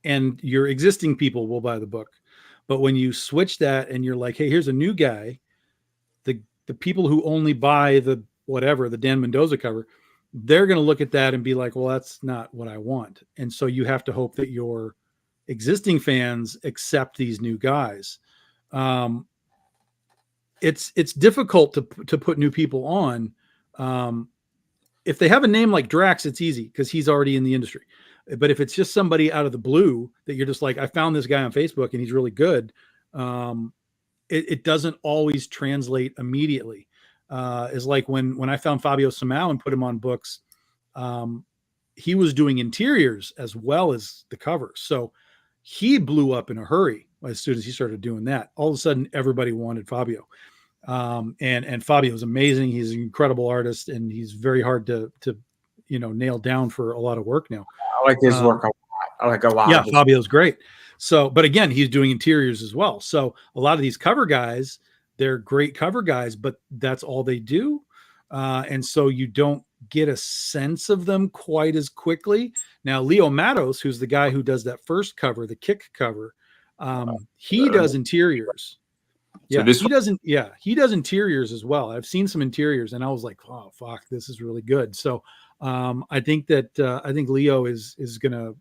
Speaker 2: and your existing people will buy the book. But when you switch that and you're like, hey, here's a new guy, the people who only buy the Dan Mendoza cover, they're going to look at that and be like, well, that's not what I want. And so you have to hope that your existing fans accept these new guys. It's difficult to put new people on. If they have a name like Drax, it's easy because he's already in the industry. But if it's just somebody out of the blue that you're just like, I found this guy on Facebook and he's really good, it doesn't always translate immediately. Is like when I found Fabio Simao and put him on books, he was doing interiors as well as the covers. So he blew up in a hurry as soon as he started doing that. All of a sudden, everybody wanted Fabio. And Fabio is amazing. He's an incredible artist, and he's very hard to nail down for a lot of work now.
Speaker 1: I like his work a lot. I like a lot.
Speaker 2: Yeah, Fabio's great. So, but again, he's doing interiors as well. So a lot of these cover guys, they're great cover guys, but that's all they do. And so you don't get a sense of them quite as quickly. Now, Leo Matos, who's the guy who does that first cover, the Kick cover, he does interiors. Yeah, he does interiors as well. I've seen some interiors, and I was like, oh fuck, this is really good. So I think Leo is gonna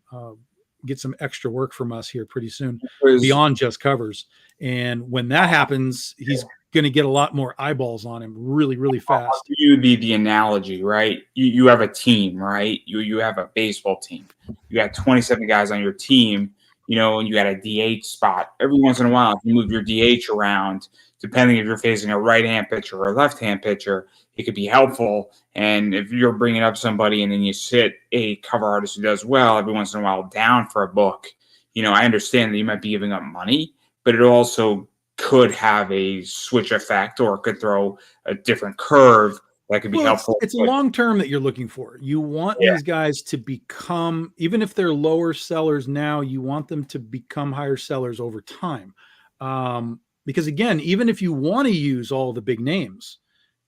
Speaker 2: get some extra work from us here pretty soon, beyond just covers. And when that happens, he's gonna get a lot more eyeballs on him really, really fast.
Speaker 1: You be the analogy, right? You have a team, right? You have a baseball team. You got 27 guys on your team. And you got a DH spot. Every once in a while, if you move your DH around, depending if you're facing a right-hand pitcher or a left-hand pitcher, it could be helpful. And if you're bringing up somebody and then you sit a cover artist who does well every once in a while down for a book, I understand that you might be giving up money, but it also could have a switch effect, or it could throw a different curve that could be helpful.
Speaker 2: It's a long term that you're looking for. You want these guys to become, even if they're lower sellers now, you want them to become higher sellers over time. Because again, even if you want to use all the big names,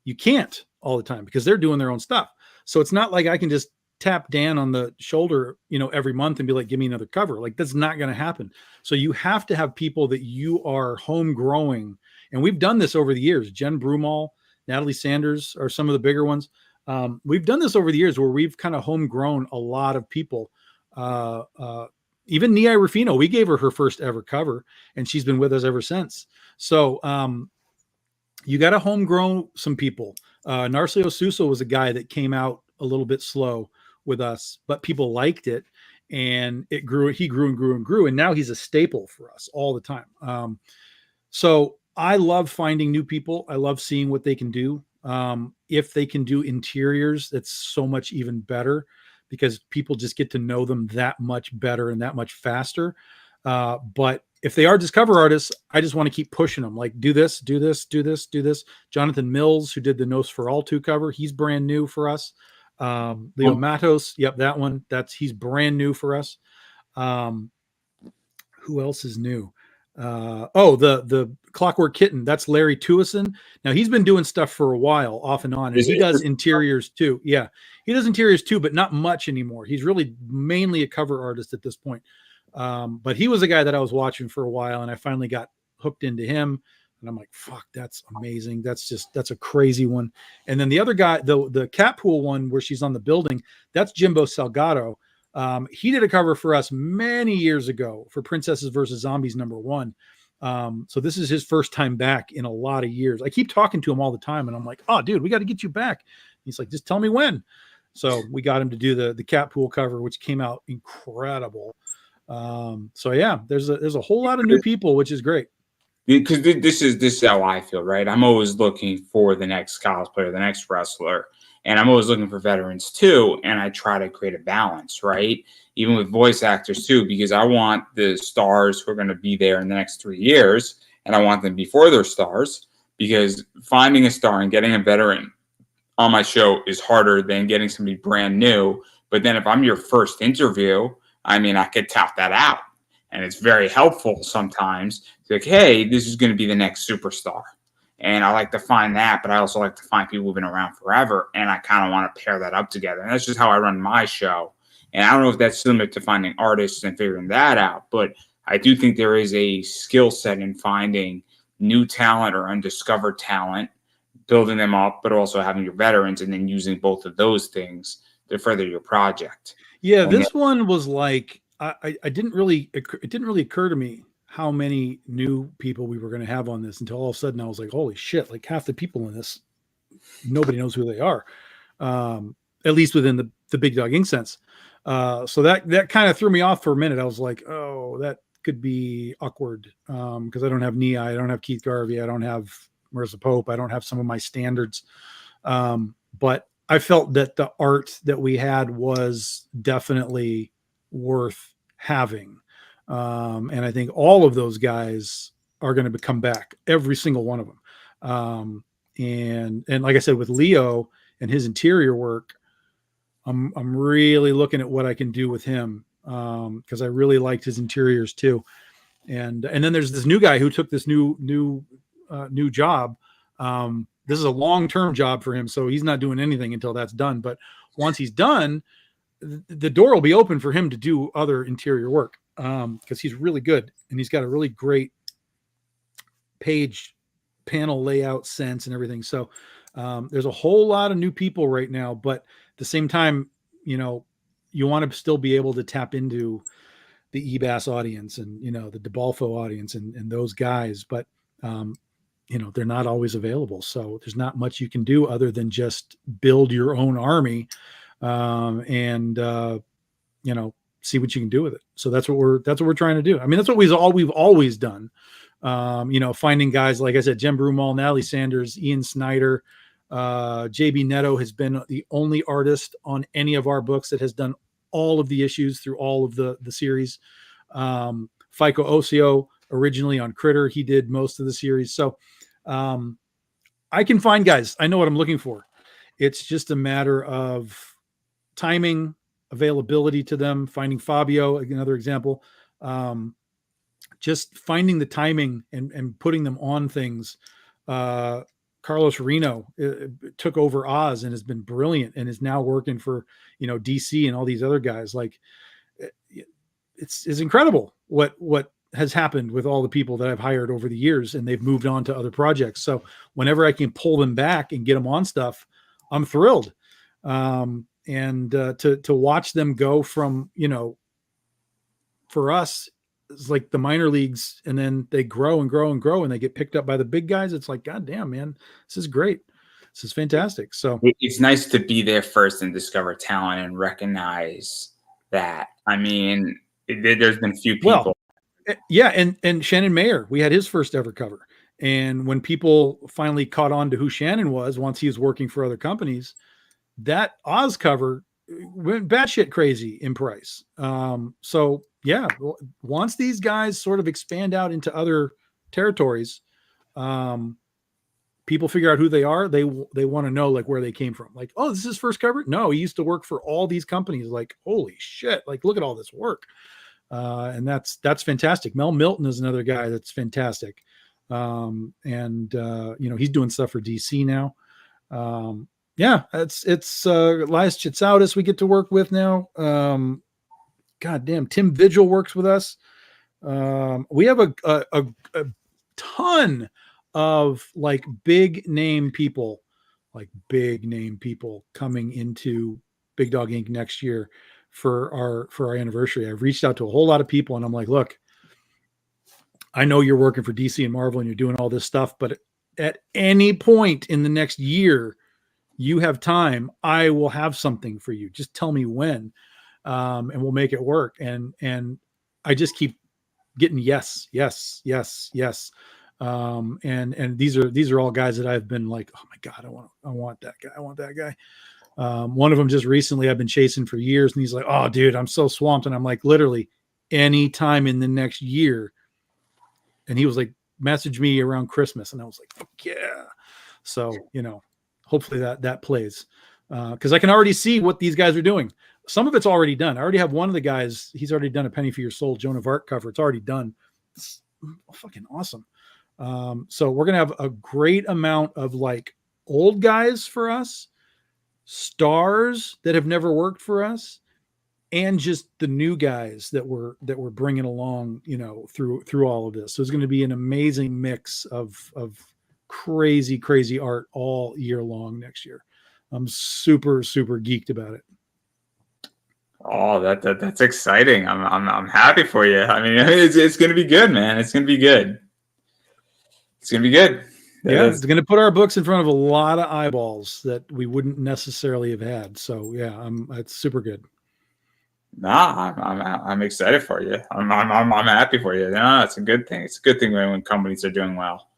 Speaker 2: you can't all the time because they're doing their own stuff. So it's not like I can just tap Dan on the shoulder, every month and be like, give me another cover. Like, that's not going to happen. So you have to have people that you are home growing. And we've done this over the years. Jen Broomall, Natalie Sanders are some of the bigger ones. We've done this over the years where we've kind of homegrown a lot of people. Even Nia Rufino, we gave her first ever cover, and she's been with us ever since. So you got to homegrown some people. Narciso Sousa was a guy that came out a little bit slow with us, but people liked it, and it grew. He grew and grew and grew, and now he's a staple for us all the time. So I love finding new people. I love seeing what they can do. If they can do interiors, that's so much even better, because people just get to know them that much better and that much faster. But if they are just cover artists, I just want to keep pushing them. Like, do this, do this, do this, do this. Jonathan Mills, who did the Nosferatu cover, he's brand new for us. Leo Matos, yep, that one. He's brand new for us. Who else is new? The Clockwork Kitten. That's Larry Tuison. Now he's been doing stuff for a while, off and on, and he does interiors too. Yeah, he does interiors too, but not much anymore. He's really mainly a cover artist at this point. But he was a guy that I was watching for a while, and I finally got hooked into him. And I'm like, fuck, that's amazing. That's a crazy one. And then the other guy, the Catpool one where she's on the building, that's Jimbo Salgado. He did a cover for us many years ago for Princesses versus Zombies #1. So this is his first time back in a lot of years. I keep talking to him all the time, and I'm like, oh, dude, we got to get you back. He's like, just tell me when. So we got him to do the Catpool cover, which came out incredible. So yeah, there's a whole lot of new people, which is great.
Speaker 1: Because this is how I feel, right? I'm always looking for the next cosplayer, the next wrestler, and I'm always looking for veterans too. And I try to create a balance, right? Even with voice actors too, because I want the stars who are going to be there in the next 3 years, and I want them before they're stars. Because finding a star and getting a veteran on my show is harder than getting somebody brand new. But then if I'm your first interview, I mean, I could tap that out. And it's very helpful sometimes. It's like, hey, this is going to be the next superstar. And I like to find that, but I also like to find people who've been around forever. And I kind of want to pair that up together. And that's just how I run my show. And I don't know if that's similar to finding artists and figuring that out. But I do think there is a skill set in finding new talent or undiscovered talent, building them up, but also having your veterans and then using both of those things to further your project.
Speaker 2: Yeah, this one was like, it didn't really occur to me how many new people we were going to have on this until all of a sudden I was like, holy shit, like half the people in this, nobody knows who they are. At least within the Big Dog Inc. sense. So that kind of threw me off for a minute. I was like, oh, that could be awkward. Cause I don't have Nia, I don't have Keith Garvey, I don't have Marissa Pope, I don't have some of my standards. But I felt that the art that we had was definitely worth having. And I think all of those guys are going to come back, every single one of them. And like I said, with Leo and his interior work, I'm really looking at what I can do with him. Cause I really liked his interiors too. And then there's this new guy who took this new job. This is a long-term job for him. So he's not doing anything until that's done. But once he's done, the door will be open for him to do other interior work. Cause he's really good and he's got a really great page panel layout sense and everything. So, there's a whole lot of new people right now, but at the same time, you want to still be able to tap into the EBAS audience and, the DeBalfo audience and those guys, but, they're not always available. So there's not much you can do other than just build your own army, and see what you can do with it. So that's what we're trying to do. I mean, that's what we've always done. Finding guys, like I said, Jem Brumal, Natalie Sanders, Ian Snyder, JB Neto has been the only artist on any of our books that has done all of the issues through all of the series. Fico Ossio, originally on Critter, he did most of the series. So, I can find guys. I know what I'm looking for. It's just a matter of timing, availability to them, finding Fabio, another example, just finding the timing and putting them on things. Carlos Reno took over Oz and has been brilliant and is now working for, DC and all these other guys. Like it's incredible what has happened with all the people that I've hired over the years, and they've moved on to other projects. So whenever I can pull them back and get them on stuff, I'm thrilled. And to watch them go from, for us, it's like the minor leagues, and then they grow and grow and grow and they get picked up by the big guys. It's like, God damn, man, this is great. This is fantastic. So
Speaker 1: It's nice to be there first and discover talent and recognize that. I mean, there's been few
Speaker 2: well,
Speaker 1: people.
Speaker 2: yeah, and Shannon Mayer, we had his first ever cover. And when people finally caught on to who Shannon was, once he was working for other companies, that Oz cover went batshit crazy in price. So yeah, once these guys sort of expand out into other territories, people figure out who they are. They want to know like where they came from. Like, oh, this is his first cover. No, he used to work for all these companies. Like, holy shit! Like, look at all this work. And that's fantastic. Mel Milton is another guy that's fantastic. And he's doing stuff for DC now. Yeah, it's Elias Chitsautis we get to work with now. God damn, Tim Vigil works with us. We have a ton of like big name people coming into Big Dog Inc. next year for our anniversary. I've reached out to a whole lot of people and I'm like, look, I know you're working for DC and Marvel and you're doing all this stuff, but at any point in the next year, you have time, I will have something for you. Just tell me when, and we'll make it work. And I just keep getting yes. And these are all guys that I've been like, oh my God, I want that guy. I want that guy. One of them just recently I've been chasing for years, and he's like, oh dude, I'm so swamped. And I'm like, literally any time in the next year. And he was like, message me around Christmas. And I was like, fuck yeah. So, hopefully that plays. Cause I can already see what these guys are doing. Some of it's already done. I already have one of the guys. He's already done a Penny for Your Soul, Joan of Arc cover. It's already done. It's fucking awesome. So we're going to have a great amount of like old guys for us, stars that have never worked for us, and just the new guys that we're bringing along, through all of this. So it's going to be an amazing mix of crazy art all year long next year. I'm super geeked about it.
Speaker 1: Oh, that's exciting. I'm happy for you. I mean, it's going to be good, man. It's going to be good. It's going to be good.
Speaker 2: It's going to put our books in front of a lot of eyeballs that we wouldn't necessarily have had. So yeah, it's super good.
Speaker 1: Nah, I'm excited for you. I'm happy for you. No, it's a good thing. It's a good thing when companies are doing well.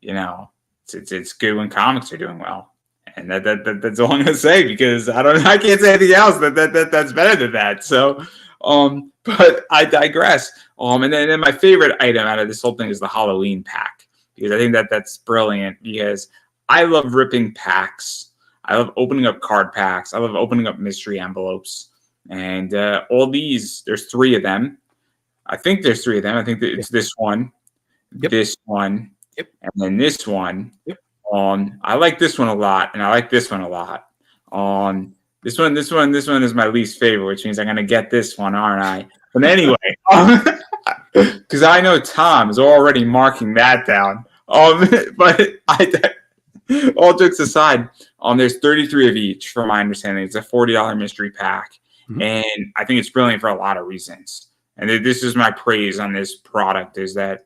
Speaker 1: It's good when comics are doing well. And that's all I'm gonna say, because I can't say anything else that's better than that. So, but I digress. And then my favorite item out of this whole thing is the Halloween pack, because I think that's brilliant, because I love ripping packs. I love opening up card packs. I love opening up mystery envelopes. And all these, there's 3 of them. I think there's 3 of them. I think that it's this one, this one, and then this one. I like this one a lot, and I like this one a lot. This one is my least favorite, which means I'm gonna get this one, aren't I? But anyway, because I know Tom is already marking that down. But all jokes aside, there's 33 of each, from my understanding. It's a $40 mystery pack. Mm-hmm. And I think it's brilliant for a lot of reasons. And this is my praise on this product, is that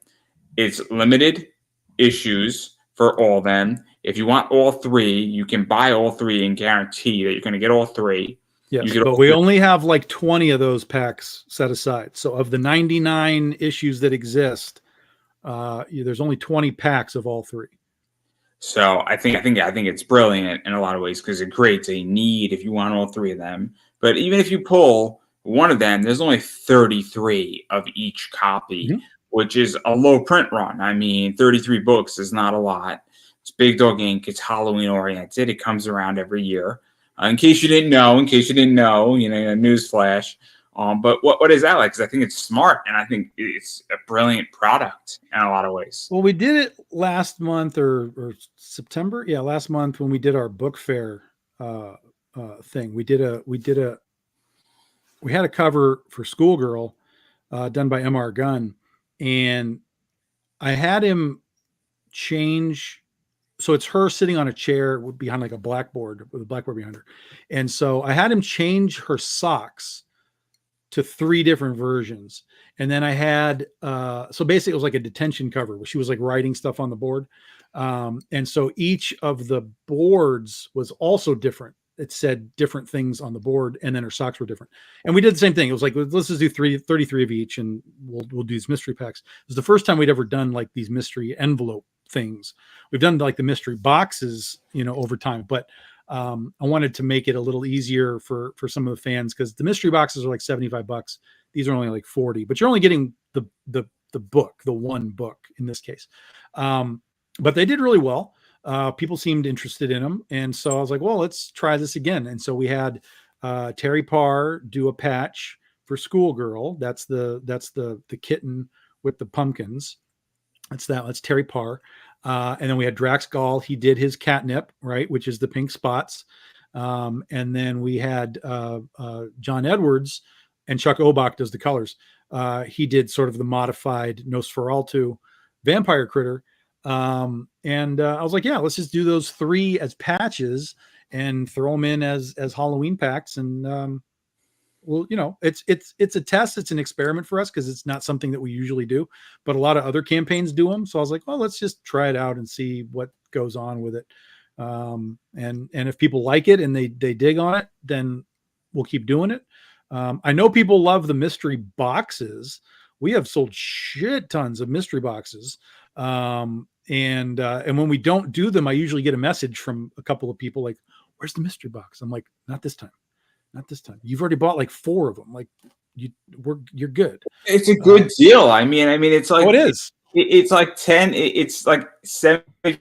Speaker 1: it's limited issues for all of them. If you want all 3, you can buy all 3 and guarantee that you're going to get all 3.
Speaker 2: Yes, but we only have like 20 of those packs set aside. So of the 99 issues that exist, there's only 20 packs of all 3.
Speaker 1: So I think it's brilliant in a lot of ways, because it creates a need if you want all 3 of them. But even if you pull one of them, there's only 33 of each copy, mm-hmm. which is a low print run. I mean, 33 books is not a lot. It's Big Dog Inc. It's Halloween oriented. It comes around every year. In case you didn't know, newsflash. But what is that like? Because I think it's smart, and I think it's a brilliant product in a lot of ways.
Speaker 2: Well, we did it last month or September. Yeah, last month when we did our book fair thing. We had a cover for Schoolgirl done by M.R. Gunn, and I had him change. So it's her sitting on a chair behind like a blackboard with a blackboard behind her. And so I had him change her socks to 3 different versions. And then I had, so basically it was like a detention cover where she was like writing stuff on the board. And so each of the boards was also different. It said different things on the board, and then her socks were different. And we did the same thing. It was like, let's just do 33 of each, and we'll do these mystery packs. It was the first time we'd ever done like these mystery envelope things. We've done like the mystery boxes, over time, but I wanted to make it a little easier for some of the fans, because the mystery boxes are like $75. These are only like 40, but you're only getting the book, the one book in this case. But they did really well. People seemed interested in them. And so I was like, well, let's try this again. And so we had Terry Parr do a patch for Schoolgirl. That's the kitten with the pumpkins. That's Terry Parr. And then we had Drax Gall. He did his catnip, right, which is the pink spots. And then we had John Edwards, and Chuck Obach does the colors. He did sort of the modified Nosferatu vampire critter. And I was like, yeah, let's just do those 3 as patches and throw them in as Halloween packs. And well, it's a test. It's an experiment for us, because it's not something that we usually do, but a lot of other campaigns do them. So I was like, well, let's just try it out and see what goes on with it. And if people like it and they dig on it, then we'll keep doing it. I know people love the mystery boxes. We have sold shit tons of mystery boxes. And when we don't do them, I usually get a message from a couple of people like, where's the mystery box? I'm like, not this time. You've already bought like 4 of them. Like you're good.
Speaker 1: It's a good deal. I mean, it's like,
Speaker 2: it is.
Speaker 1: It's like 10, it's like $75,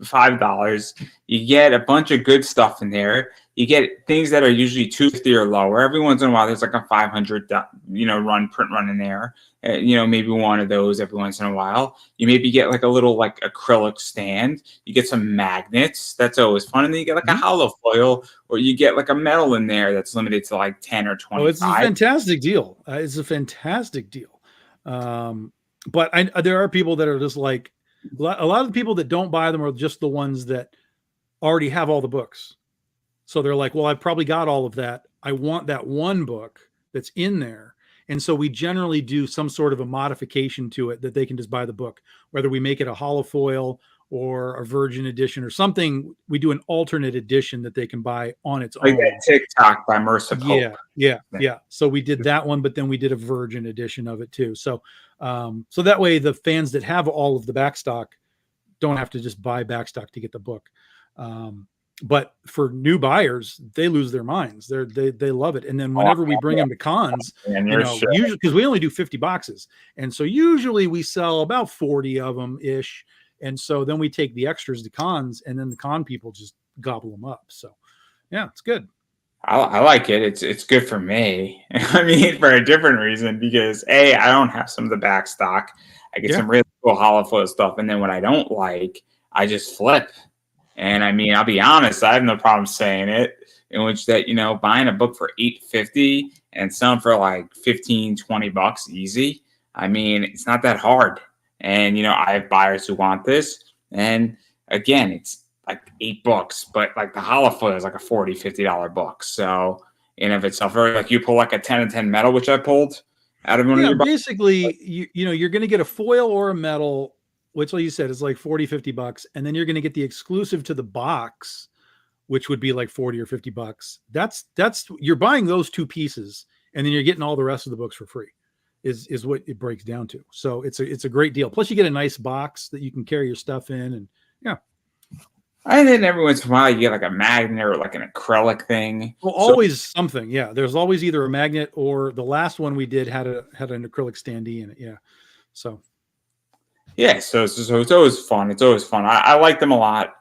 Speaker 1: $85. You get a bunch of good stuff in there. You get things that are usually $250 or lower. Every once in a while, there's like a 500, print run in there. Maybe one of those every once in a while. You maybe get like a little like acrylic stand. You get some magnets. That's always fun. And then you get like a hollow foil, or you get like a metal in there that's limited to like 10 or 25.
Speaker 2: Oh, it's a fantastic deal. It's a fantastic deal. But there are people that are just like, a lot of the people that don't buy them are just the ones that already have all the books. So they're like, well, I've probably got all of that. I want that one book that's in there. And so we generally do some sort of a modification to it that they can just buy the book, whether we make it a hollow foil or a virgin edition or something. We do an alternate edition that they can buy on its own.
Speaker 1: Like that TikTok by Merciful Hope.
Speaker 2: Yeah. So we did that one, but then we did a virgin edition of it too. So that way the fans that have all of the backstock don't have to just buy backstock to get the book. But for new buyers, they lose their minds. They love it. And then whenever we bring them to cons, usually, because we only do 50 boxes. And so usually we sell about 40 of them ish. And so then we take the extras to cons, and then the con people just gobble them up. So yeah, it's good.
Speaker 1: I like it. It's good for me. I mean, for a different reason, because I don't have some of the back stock. I get some really cool hollow foil stuff. And then what I don't like, I just flip. And I mean, I'll be honest, I have no problem saying it, in which that, buying a book for $8.50 and selling for like $15, $20 easy. I mean, it's not that hard. And, I have buyers who want this. And again, it's like $8, but like the hollow foil is like a $40, $50 book. So in of itself, or like you pull like a 10 and 10 metal, which I pulled out of one of your
Speaker 2: basically, you're going to get a foil or a metal, which, like you said, is like $40, $50. And then you're going to get the exclusive to the box, which would be like $40 or $50. That's you're buying those 2 pieces, and then you're getting all the rest of the books for free is what it breaks down to. So it's a great deal. Plus you get a nice box that you can carry your stuff in, and yeah.
Speaker 1: And then every once in a while you get like a magnet or like an acrylic thing.
Speaker 2: Well, always something. Yeah. There's always either a magnet, or the last one we did had an acrylic standee in it. Yeah. So
Speaker 1: yeah, so it's always fun. It's always fun. I like them a lot.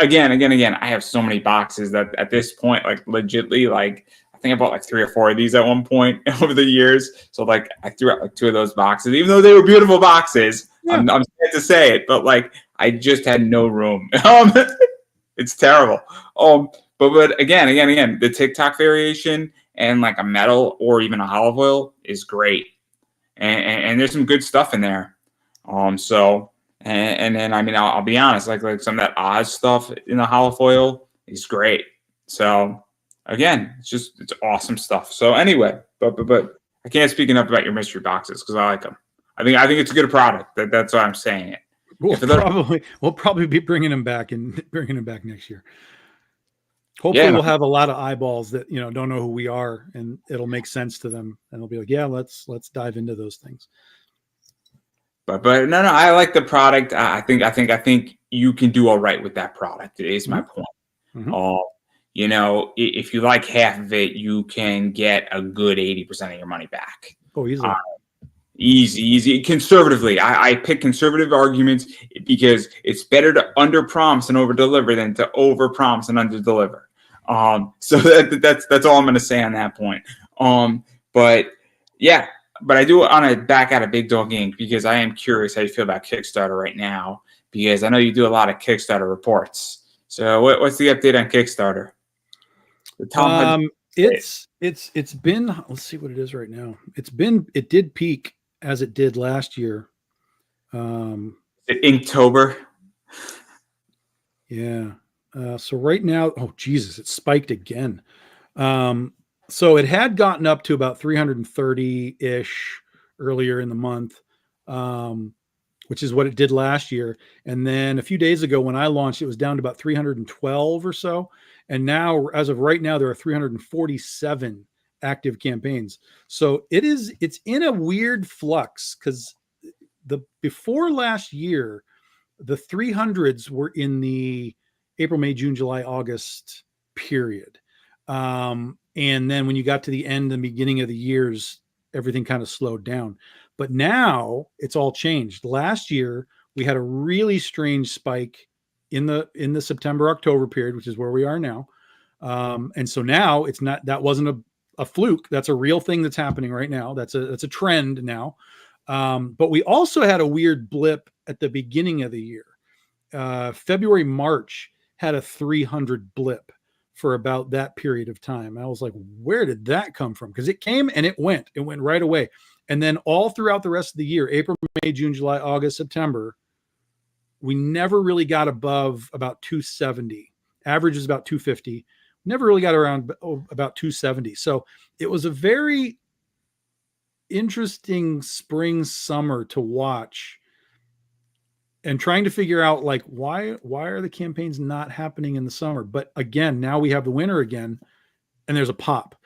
Speaker 1: Again, I have so many boxes that at this point, like legitly, like I think I bought like 3 or 4 of these at one point over the years. So like I threw out like 2 of those boxes, even though they were beautiful boxes. Yeah. I'm sad to say it, but like I just had no room. It's terrible. But again, the TikTok variation and like a metal or even a hollow foil is great, and there's some good stuff in there. So then I mean I'll be honest, like some of that Oz stuff in the hollow foil is great. So again, it's awesome stuff. So anyway, but I can't speak enough about your mystery boxes because I like them. I think it's a good product. That's why I'm saying it.
Speaker 2: We'll probably be bringing them back next year. Hopefully
Speaker 1: Yeah,
Speaker 2: we'll have a lot of eyeballs that, don't know who we are, and it'll make sense to them, and they'll be like, yeah, let's dive into those things.
Speaker 1: but no, I like the product. I think you can do all right with that product. Is my point. If you like half of it, you can get a good 80% of your money back.
Speaker 2: Oh, easily.
Speaker 1: Easy. Conservatively, I pick conservative arguments because it's better to under promise and over deliver than to over promise and under deliver. So that's all I'm going to say on that point. But I do want to back out of Big Dog Inc. because I am curious how you feel about Kickstarter right now, because I know you do a lot of Kickstarter reports. So what's the update on Kickstarter?
Speaker 2: It's been, let's see what it is right now. It did peak as it did last year.
Speaker 1: Inktober.
Speaker 2: Yeah. So right now, oh Jesus, it spiked again. So it had gotten up to about 330-ish earlier in the month, which is what it did last year. And then a few days ago when I launched, it was down to about 312 or so. And now, as of right now, there are 347 active campaigns. So it's in a weird flux, because before last year, the 300s were in the April, May, June, July, August period. And then when you got to the end and beginning of the years, everything kind of slowed down. But now it's all changed. Last year, we had a really strange spike in the September, October period, which is where we are now. And so now that wasn't a fluke. That's a real thing that's happening right now. That's a trend now. But we also had a weird blip at the beginning of the year. February, March had a 300 blip for about that period of time. I was like, where did that come from? Because it came and it went right away. And then all throughout the rest of the year, April, May, June, July, August, September, we never really got above about 270. Average is about 250. Never really got around about 270. So it was a very interesting spring, summer to watch, and trying to figure out, like, why are the campaigns not happening in the summer? But again, now we have the winter again, and there's a pop.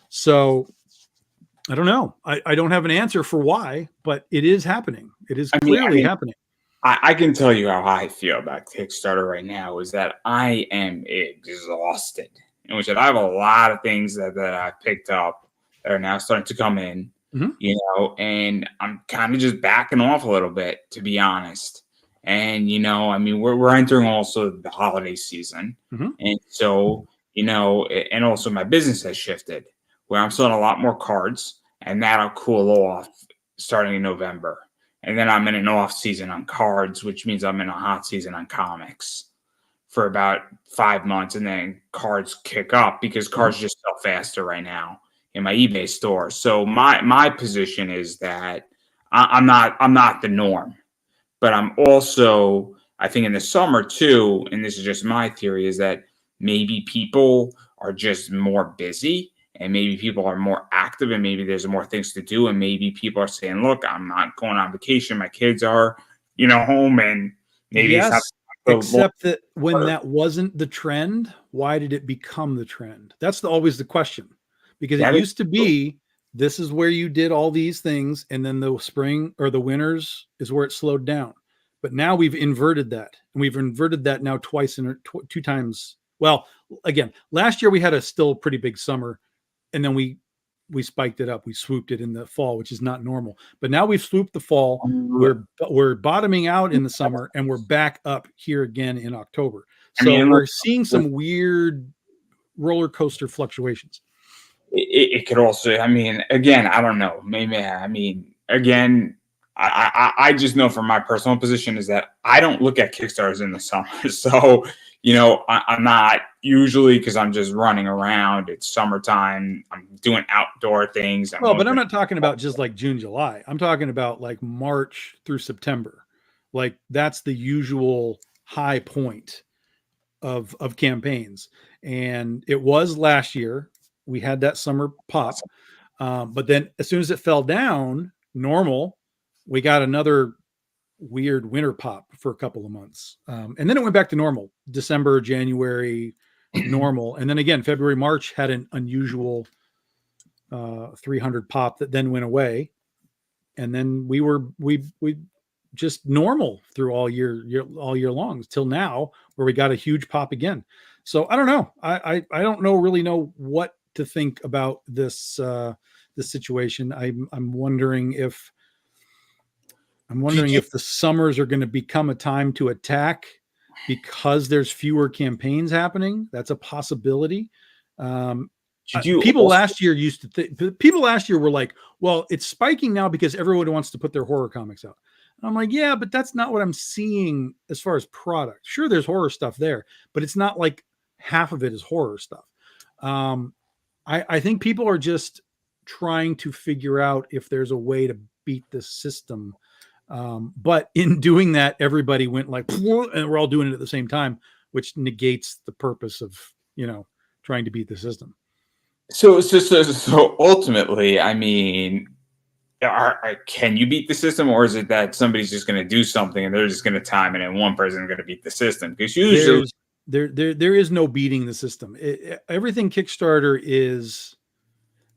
Speaker 2: So I don't know. I don't have an answer for why, but it is happening. It is clearly happening.
Speaker 1: I can tell you how I feel about Kickstarter right now is that I am exhausted. In which I have a lot of things that I picked up that are now starting to come in, and I'm kind of just backing off a little bit, to be honest. And, we're entering also the holiday season. And so, and also my business has shifted where I'm selling a lot more cards, and that'll cool off starting in November. And then I'm in an off season on cards, which means I'm in a hot season on comics for about 5 months. And then cards kick up because cards just sell faster right now in my eBay store. So my position is that I'm not the norm. But I'm also, I think in the summer too, and this is just my theory, is that maybe people are just more busy, and maybe people are more active, and maybe there's more things to do, and maybe people are saying, look, I'm not going on vacation. My kids are, home, and maybe
Speaker 2: yes, except that when that wasn't the trend, why did it become the trend? That's always the question, because it used to be, this is where you did all these things, and then the spring or the winters is where it slowed down. But now we've inverted that, and we've inverted that now two times. Well, again, last year we had a still pretty big summer, and then we spiked it up. We swooped it in the fall, which is not normal. But now we've swooped the fall. We're bottoming out in the summer, and we're back up here again in October. So we're seeing some weird roller coaster fluctuations.
Speaker 1: It could also, again, I don't know. Maybe, again, I just know from my personal position is that I don't look at Kickstarters in the summer. So, I'm not usually, because I'm just running around. It's summertime. I'm doing outdoor things.
Speaker 2: But I'm not talking about just like June, July. I'm talking about like March through September. Like that's the usual high point of campaigns. And it was last year. We had that summer pop. But then as soon as it fell down, normal, we got another weird winter pop for a couple of months. And then it went back to normal, December, January, normal. And then again, February, March had an unusual 300 pop that then went away. And then we just normal through all year long till now, where we got a huge pop again. So I don't know. I don't really know what to think about this this situation. I'm wondering if the summers are going to become a time to attack because there's fewer campaigns happening. That's a possibility. People last year were like, well, it's spiking now because everyone wants to put their horror comics out. And I'm like, yeah, but that's not what I'm seeing as far as product. Sure, there's horror stuff there, but it's not like half of it is horror stuff. I think people are just trying to figure out if there's a way to beat this system. But in doing that, everybody went like, and we're all doing it at the same time, which negates the purpose of, trying to beat the system.
Speaker 1: So ultimately, I mean, can you beat the system, or is it that somebody's just going to do something and they're just going to time it and one person is going to beat the system? Because usually
Speaker 2: there is no beating the system. Everything Kickstarter is,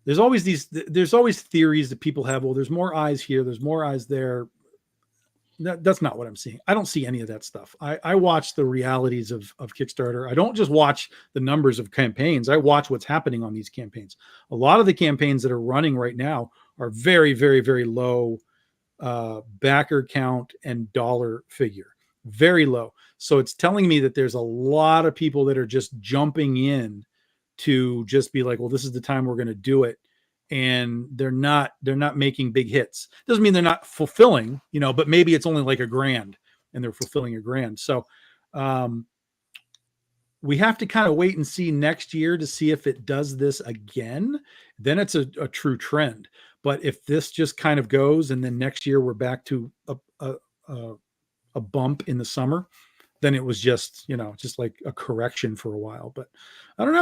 Speaker 2: there's always theories that people have. Well, there's more eyes here, there's more eyes there. That's not what I'm seeing. I don't see any of that stuff. I watch the realities of Kickstarter. I don't just watch the numbers of campaigns. I watch what's happening on these campaigns. A lot of the campaigns that are running right now are very, very, very low backer count and dollar figure. Very low. So it's telling me that there's a lot of people that are just jumping in to just be like, well, this is the time we're going to do it. And they're not making big hits. Doesn't mean they're not fulfilling, but maybe it's only like $1,000 and they're fulfilling $1,000. So we have to kind of wait and see next year to see if it does this again. Then it's a true trend. But if this just kind of goes and then next year we're back to a bump in the summer, then it was just, just like a correction for a while. But I don't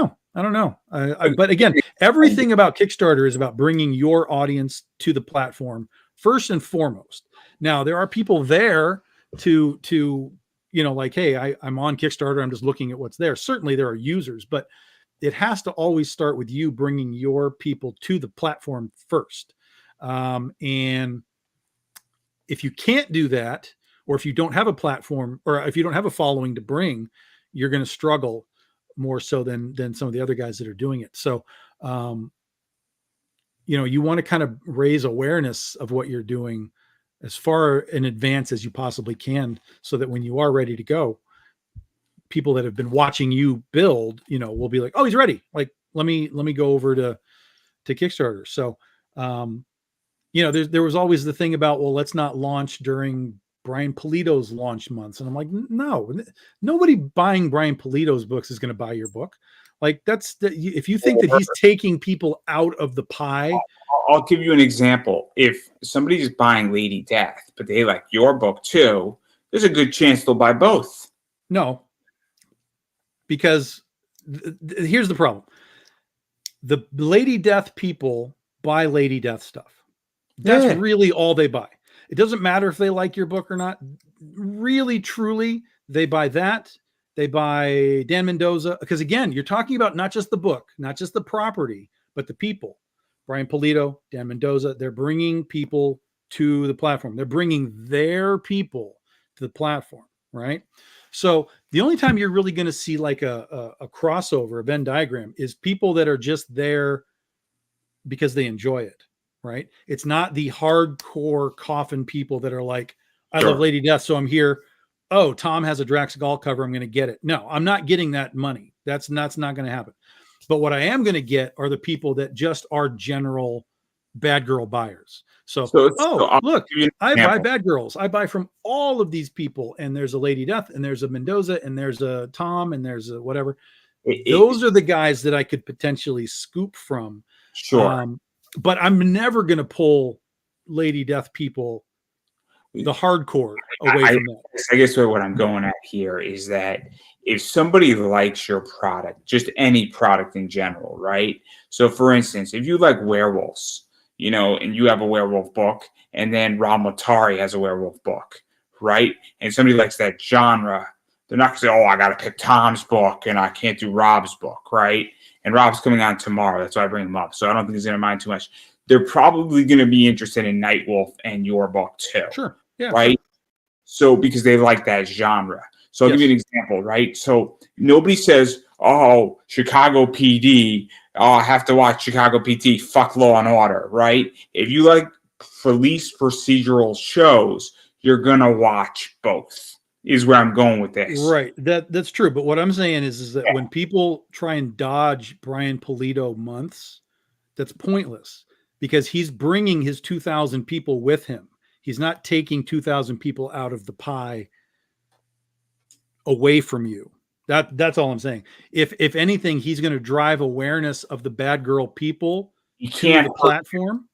Speaker 2: know. But again, everything about Kickstarter is about bringing your audience to the platform first and foremost. Now, there are people there to like, hey, I'm on Kickstarter. I'm just looking at what's there. Certainly there are users, but it has to always start with you bringing your people to the platform first. And if you can't do that, or if you don't have a platform, or if you don't have a following to bring, you're going to struggle more so than some of the other guys that are doing it. So, you want to kind of raise awareness of what you're doing as far in advance as you possibly can, so that when you are ready to go, people that have been watching you build, will be like, oh, he's ready. Like, let me go over to Kickstarter. So, there was always the thing about, well, let's not launch during Brian Pulido's launch months. And I'm like, no, nobody buying Brian Pulido's books is going to buy your book. Like, if you think that he's taking people out of the pie.
Speaker 1: I'll give you an example. If somebody's buying Lady Death, but they like your book too, there's a good chance they'll buy both.
Speaker 2: No, because here's the problem. The Lady Death people buy Lady Death stuff. That's really all they buy. It doesn't matter if they like your book or not. Really, truly, they buy that. They buy Dan Mendoza. Because again, you're talking about not just the book, not just the property, but the people. Brian Pulido, Dan Mendoza, they're bringing people to the platform. They're bringing their people to the platform, right? So the only time you're really going to see like a crossover, a Venn diagram, is people that are just there because they enjoy it. Right. It's not the hardcore coffin people that are like, I love Lady Death, so I'm here. Oh, Tom has a Drax Gall cover, I'm going to get it. No, I'm not getting that money. That's not going to happen. But what I am going to get are the people that just are general bad girl buyers. So look, I buy bad girls. I buy from all of these people, and there's a Lady Death, and there's a Mendoza, and there's a Tom, and there's a whatever. Those are the guys that I could potentially scoop from.
Speaker 1: Sure.
Speaker 2: But I'm never going to pull Lady Death people the hardcore away from that.
Speaker 1: I guess what I'm going at here is that if somebody likes your product, just any product in general, right? So, for instance, if you like werewolves, and you have a werewolf book, and then Rob Matari has a werewolf book, right? And somebody likes that genre, they're not going to say, oh, I got to pick Tom's book and I can't do Rob's book, right? And Rob's coming on tomorrow. That's why I bring him up. So I don't think he's going to mind too much. They're probably going to be interested in Nightwolf and your book too.
Speaker 2: Sure. Yeah.
Speaker 1: Right.
Speaker 2: Sure.
Speaker 1: So because they like that genre. So I'll give you an example, right? So nobody says, oh, Chicago PD. Oh, I have to watch Chicago PD. Fuck Law and Order, right? If you like police procedural shows, you're going to watch both. Is where I'm going with this.
Speaker 2: Right. That's true. But what I'm saying is that when people try and dodge Brian Pulido months, that's pointless because he's bringing his 2,000 people with him. He's not taking 2,000 people out of the pie away from you. That's all I'm saying. If anything, he's going to drive awareness of the Bad Girl people to the platform,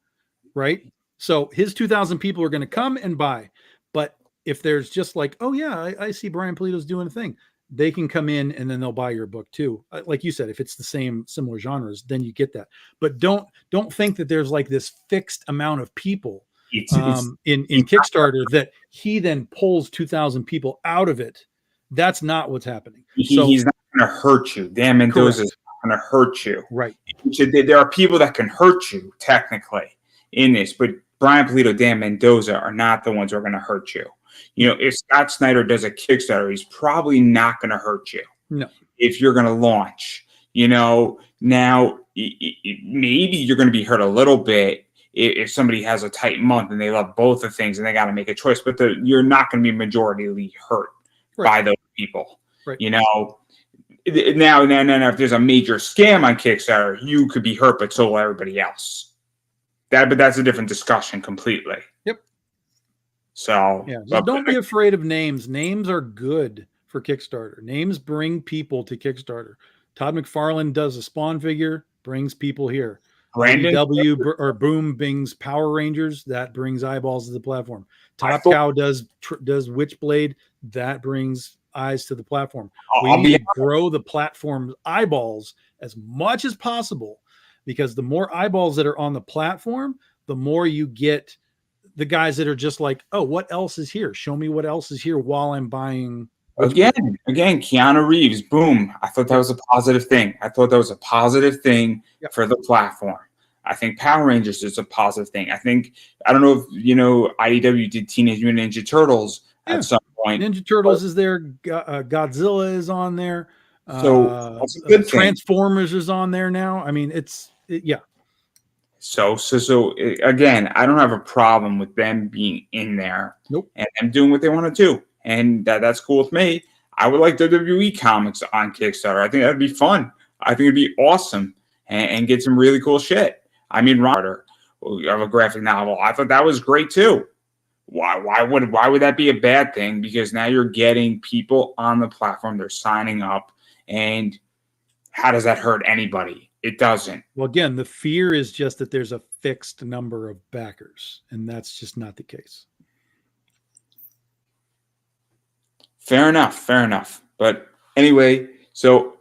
Speaker 2: right? So his 2,000 people are going to come and buy. But if there's just like, oh yeah, I see Brian Pulido's doing a thing, they can come in and then they'll buy your book too. Like you said, if it's the similar genres, then you get that. But don't think that there's like this fixed amount of people in Kickstarter that he then pulls 2,000 people out of it. That's not what's happening.
Speaker 1: He's not going to hurt you. Dan Mendoza is not going to hurt you.
Speaker 2: Right.
Speaker 1: There are people that can hurt you technically in this, but Brian Pulido, Dan Mendoza are not the ones who are going to hurt you. If Scott Snyder does a Kickstarter, he's probably not going to hurt you.
Speaker 2: No.
Speaker 1: If you're going to launch, now maybe you're going to be hurt a little bit if somebody has a tight month and they love both the things and they got to make a choice, but you're not going to be majority hurt by those people.
Speaker 2: Right.
Speaker 1: Now, if there's a major scam on Kickstarter, you could be hurt, but so will everybody else. But that's a different discussion completely.
Speaker 2: Yep.
Speaker 1: So
Speaker 2: don't be afraid of names. Names are good for Kickstarter. Names bring people to Kickstarter. Todd McFarlane does a Spawn figure, brings people here. W or Boom brings Power Rangers, that brings eyeballs to the platform. Top Cow does Witchblade, that brings eyes to the platform. We need to grow the platform's eyeballs as much as possible, because the more eyeballs that are on the platform, the more you get the guys that are just like, oh, what else is here? Show me what else is here while I'm buying.
Speaker 1: Again, Keanu Reeves, boom. I thought that was a positive thing. For the platform. I think Power Rangers is a positive thing. I don't know if, IDW did Teenage Mutant Ninja Turtles at some point.
Speaker 2: Ninja Turtles is there. Godzilla is on there.
Speaker 1: So that's a good
Speaker 2: Transformers is on there now. I mean, yeah.
Speaker 1: So again, I don't have a problem with them being in there.
Speaker 2: Nope.
Speaker 1: And them doing what they want to do. And that's cool with me. I would like WWE comics on Kickstarter. I think that'd be fun. I think it'd be awesome and get some really cool shit. I mean, Ryder, you have a graphic novel. I thought that was great too. Why would that be a bad thing? Because now you're getting people on the platform. They're signing up. And how does that hurt anybody? It doesn't.
Speaker 2: Well, again, the fear is just that there's a fixed number of backers, and that's just not the case.
Speaker 1: Fair enough. But anyway, so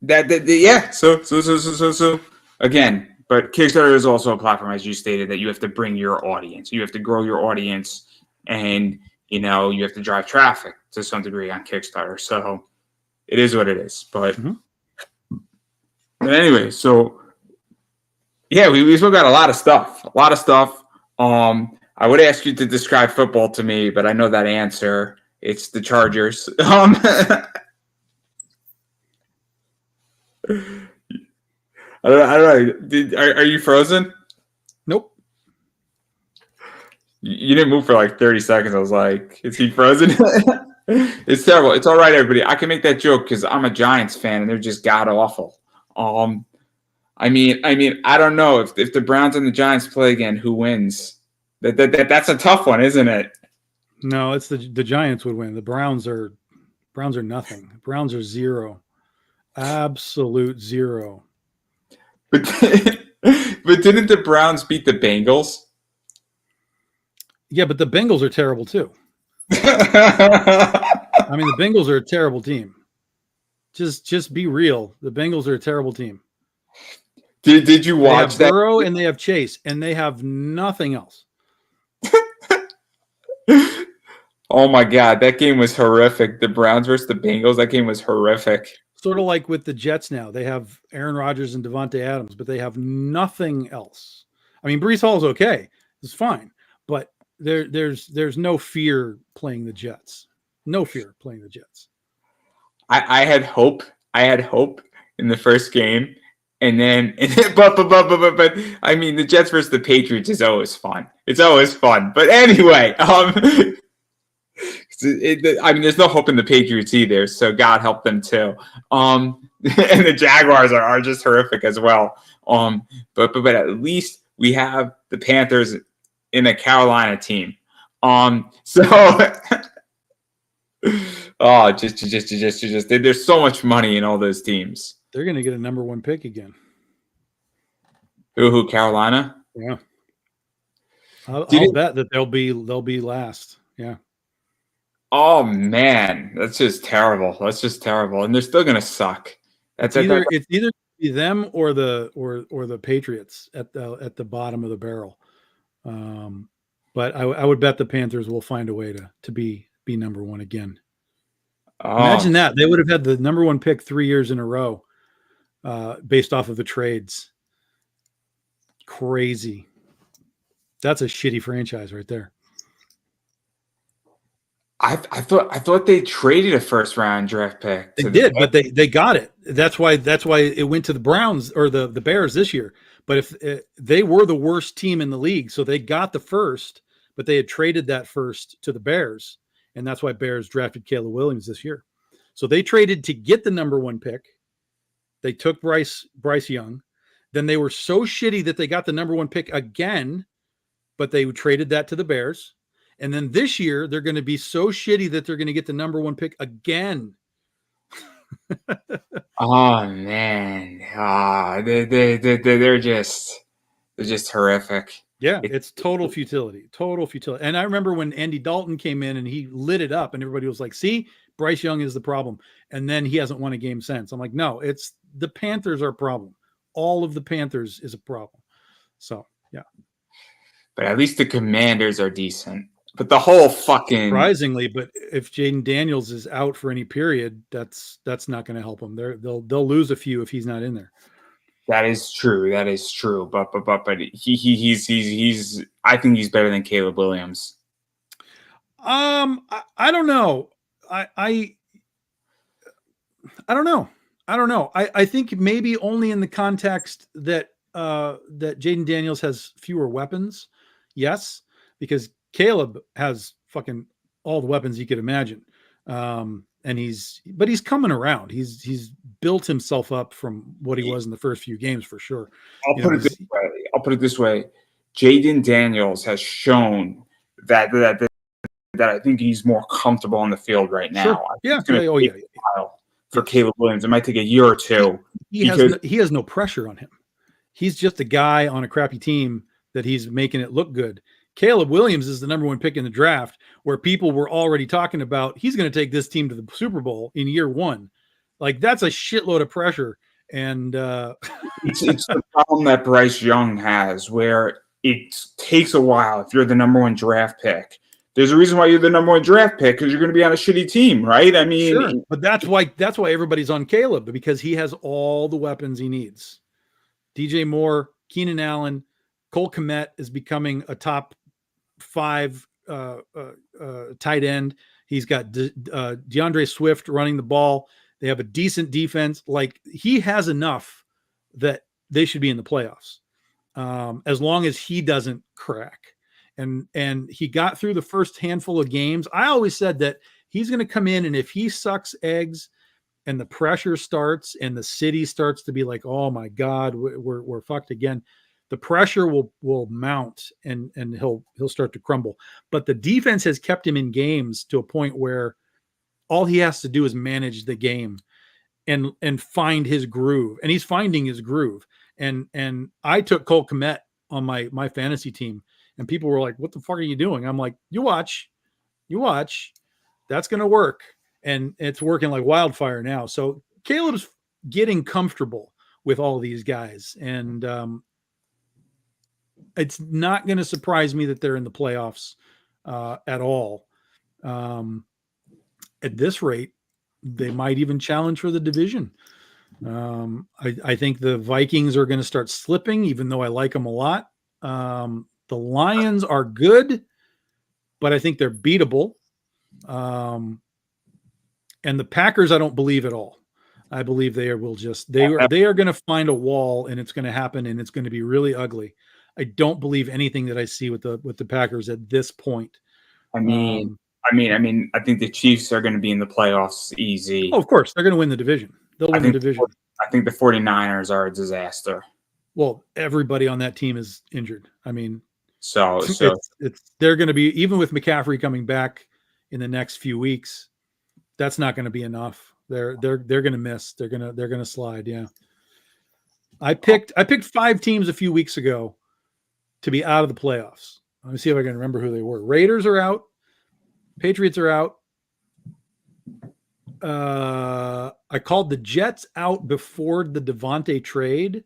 Speaker 1: So again, but Kickstarter is also a platform, as you stated, that you have to bring your audience. You have to grow your audience, and you have to drive traffic to some degree on Kickstarter. So it is what it is. But anyway, so yeah, we still got a lot of stuff. I would ask you to describe football to me, but I know that answer. It's the Chargers. I don't know. Are you frozen?
Speaker 2: Nope.
Speaker 1: You didn't move for like 30 seconds. I was like, is he frozen? It's terrible. It's all right, everybody. I can make that joke because I'm a Giants fan and they're just god awful. I mean, I don't know if the Browns and the Giants play again, who wins? That's a tough one, isn't it?
Speaker 2: No, it's the Giants would win. The Browns are nothing. The Browns are zero. Absolute zero.
Speaker 1: But didn't the Browns beat the Bengals?
Speaker 2: Yeah, but the Bengals are terrible too. I mean, the Bengals are a terrible team. Just be real. The Bengals are a terrible team.
Speaker 1: Did you
Speaker 2: They
Speaker 1: watch
Speaker 2: have
Speaker 1: that?
Speaker 2: Burrow and they have Chase, and they have nothing else.
Speaker 1: Oh my God, that game was horrific. The Browns versus the Bengals, that game was horrific.
Speaker 2: Sort of like with the Jets now. They have Aaron Rodgers and Devontae Adams, but they have nothing else. I mean, Brees Hall's okay. It's fine. But there's no fear playing the Jets. No fear playing the Jets.
Speaker 1: I had hope. I had hope in the first game. But I mean, the Jets versus the Patriots is always fun. It's always fun. But anyway, I mean, there's no hope in the Patriots either, so God help them too. And the Jaguars are just horrific as well. But at least we have the Panthers in a Carolina team. So oh, just there's so much money in all those teams.
Speaker 2: They're going to get a number 1 pick again.
Speaker 1: Who Carolina?
Speaker 2: Yeah. I'll bet that they'll be last. Yeah.
Speaker 1: Oh man, that's just terrible. That's just terrible, and they're still gonna suck.
Speaker 2: It's either them or the Patriots at the bottom of the barrel. But I would bet the Panthers will find a way to be number 1 again. Imagine that. They would have had the number 1 pick 3 years in a row, based off of the trades. Crazy. That's a shitty franchise right there.
Speaker 1: I thought they traded a first round draft pick.
Speaker 2: They did, but they got it. That's why it went to the Browns or the Bears this year. But if they were the worst team in the league, so they got the first, but they had traded that first to the Bears, and that's why Bears drafted Caleb Williams this year. So they traded to get the number 1 pick. They took Bryce Young. Then they were so shitty that they got the number 1 pick again, but they traded that to the Bears. And then this year, they're going to be so shitty that they're going to get the number 1 pick again.
Speaker 1: Oh man, they're just horrific.
Speaker 2: Yeah, it's total futility. And I remember when Andy Dalton came in and he lit it up, and everybody was like, "See, Bryce Young is the problem." And then he hasn't won a game since. I'm like, no, it's the Panthers are a problem. All of the Panthers is a problem. So yeah.
Speaker 1: But at least the Commanders are decent. But the whole fucking
Speaker 2: surprisingly, but if Jaden Daniels is out for any period, that's not going to help them. They'll lose a few if he's not in there.
Speaker 1: That is true. But he's I think he's better than Caleb Williams.
Speaker 2: I don't know. I don't know. I think maybe only in the context that Jaden Daniels has fewer weapons. Yes, because Caleb has fucking all the weapons you could imagine. And he's coming around. He's built himself up from what he was in the first few games for sure.
Speaker 1: I'll put it this way. Jaden Daniels has shown that I think he's more comfortable on the field right now.
Speaker 2: Sure. Yeah.
Speaker 1: For Caleb Williams, it might take a year or two.
Speaker 2: He has no pressure on him. He's just a guy on a crappy team that he's making it look good. Caleb Williams is the number 1 pick in the draft, where people were already talking about he's going to take this team to the Super Bowl in year 1. Like, that's a shitload of pressure. And
Speaker 1: it's the problem that Bryce Young has, where it takes a while if you're the number 1 draft pick. There's a reason why you're the number 1 draft pick, because you're going to be on a shitty team, right? I mean,
Speaker 2: sure. But that's why everybody's on Caleb, because he has all the weapons he needs. DJ Moore, Keenan Allen, Cole Kmet is becoming a top 5 tight end. He's got DeAndre Swift running the ball. They have a decent defense. Like, he has enough that they should be in the playoffs, as long as he doesn't crack. And he got through the first handful of games. I always said that he's going to come in, and if he sucks eggs and the pressure starts and the city starts to be like, oh my God, we're fucked again, the pressure will mount and he'll start to crumble. But the defense has kept him in games to a point where all he has to do is manage the game and find his groove. And he's finding his groove. And I took Cole Kmet on my fantasy team. And people were like, what the fuck are you doing? I'm like, you watch. That's going to work. And it's working like wildfire now. So Caleb's getting comfortable with all these guys. And it's not going to surprise me that they're in the playoffs at all. At this rate, they might even challenge for the division. I think the Vikings are going to start slipping, even though I like them a lot. The Lions are good, but I think they're beatable. And the Packers, I don't believe at all. I believe they are going to find a wall, and it's going to happen, and it's going to be really ugly. I don't believe anything that I see with the Packers at this point.
Speaker 1: I think the Chiefs are going to be in the playoffs easy.
Speaker 2: Oh, of course, they're going to win the division. They'll win the division.
Speaker 1: I think the 49ers are a disaster.
Speaker 2: Well, everybody on that team is injured. I mean,
Speaker 1: so
Speaker 2: they're going to be, even with McCaffrey coming back in the next few weeks, that's not going to be enough. They're going to miss. They're going to slide. Yeah. I picked 5 teams a few weeks ago to be out of the playoffs. Let me see if I can remember who they were. Raiders are out. Patriots are out. I called the Jets out before the Devontae trade,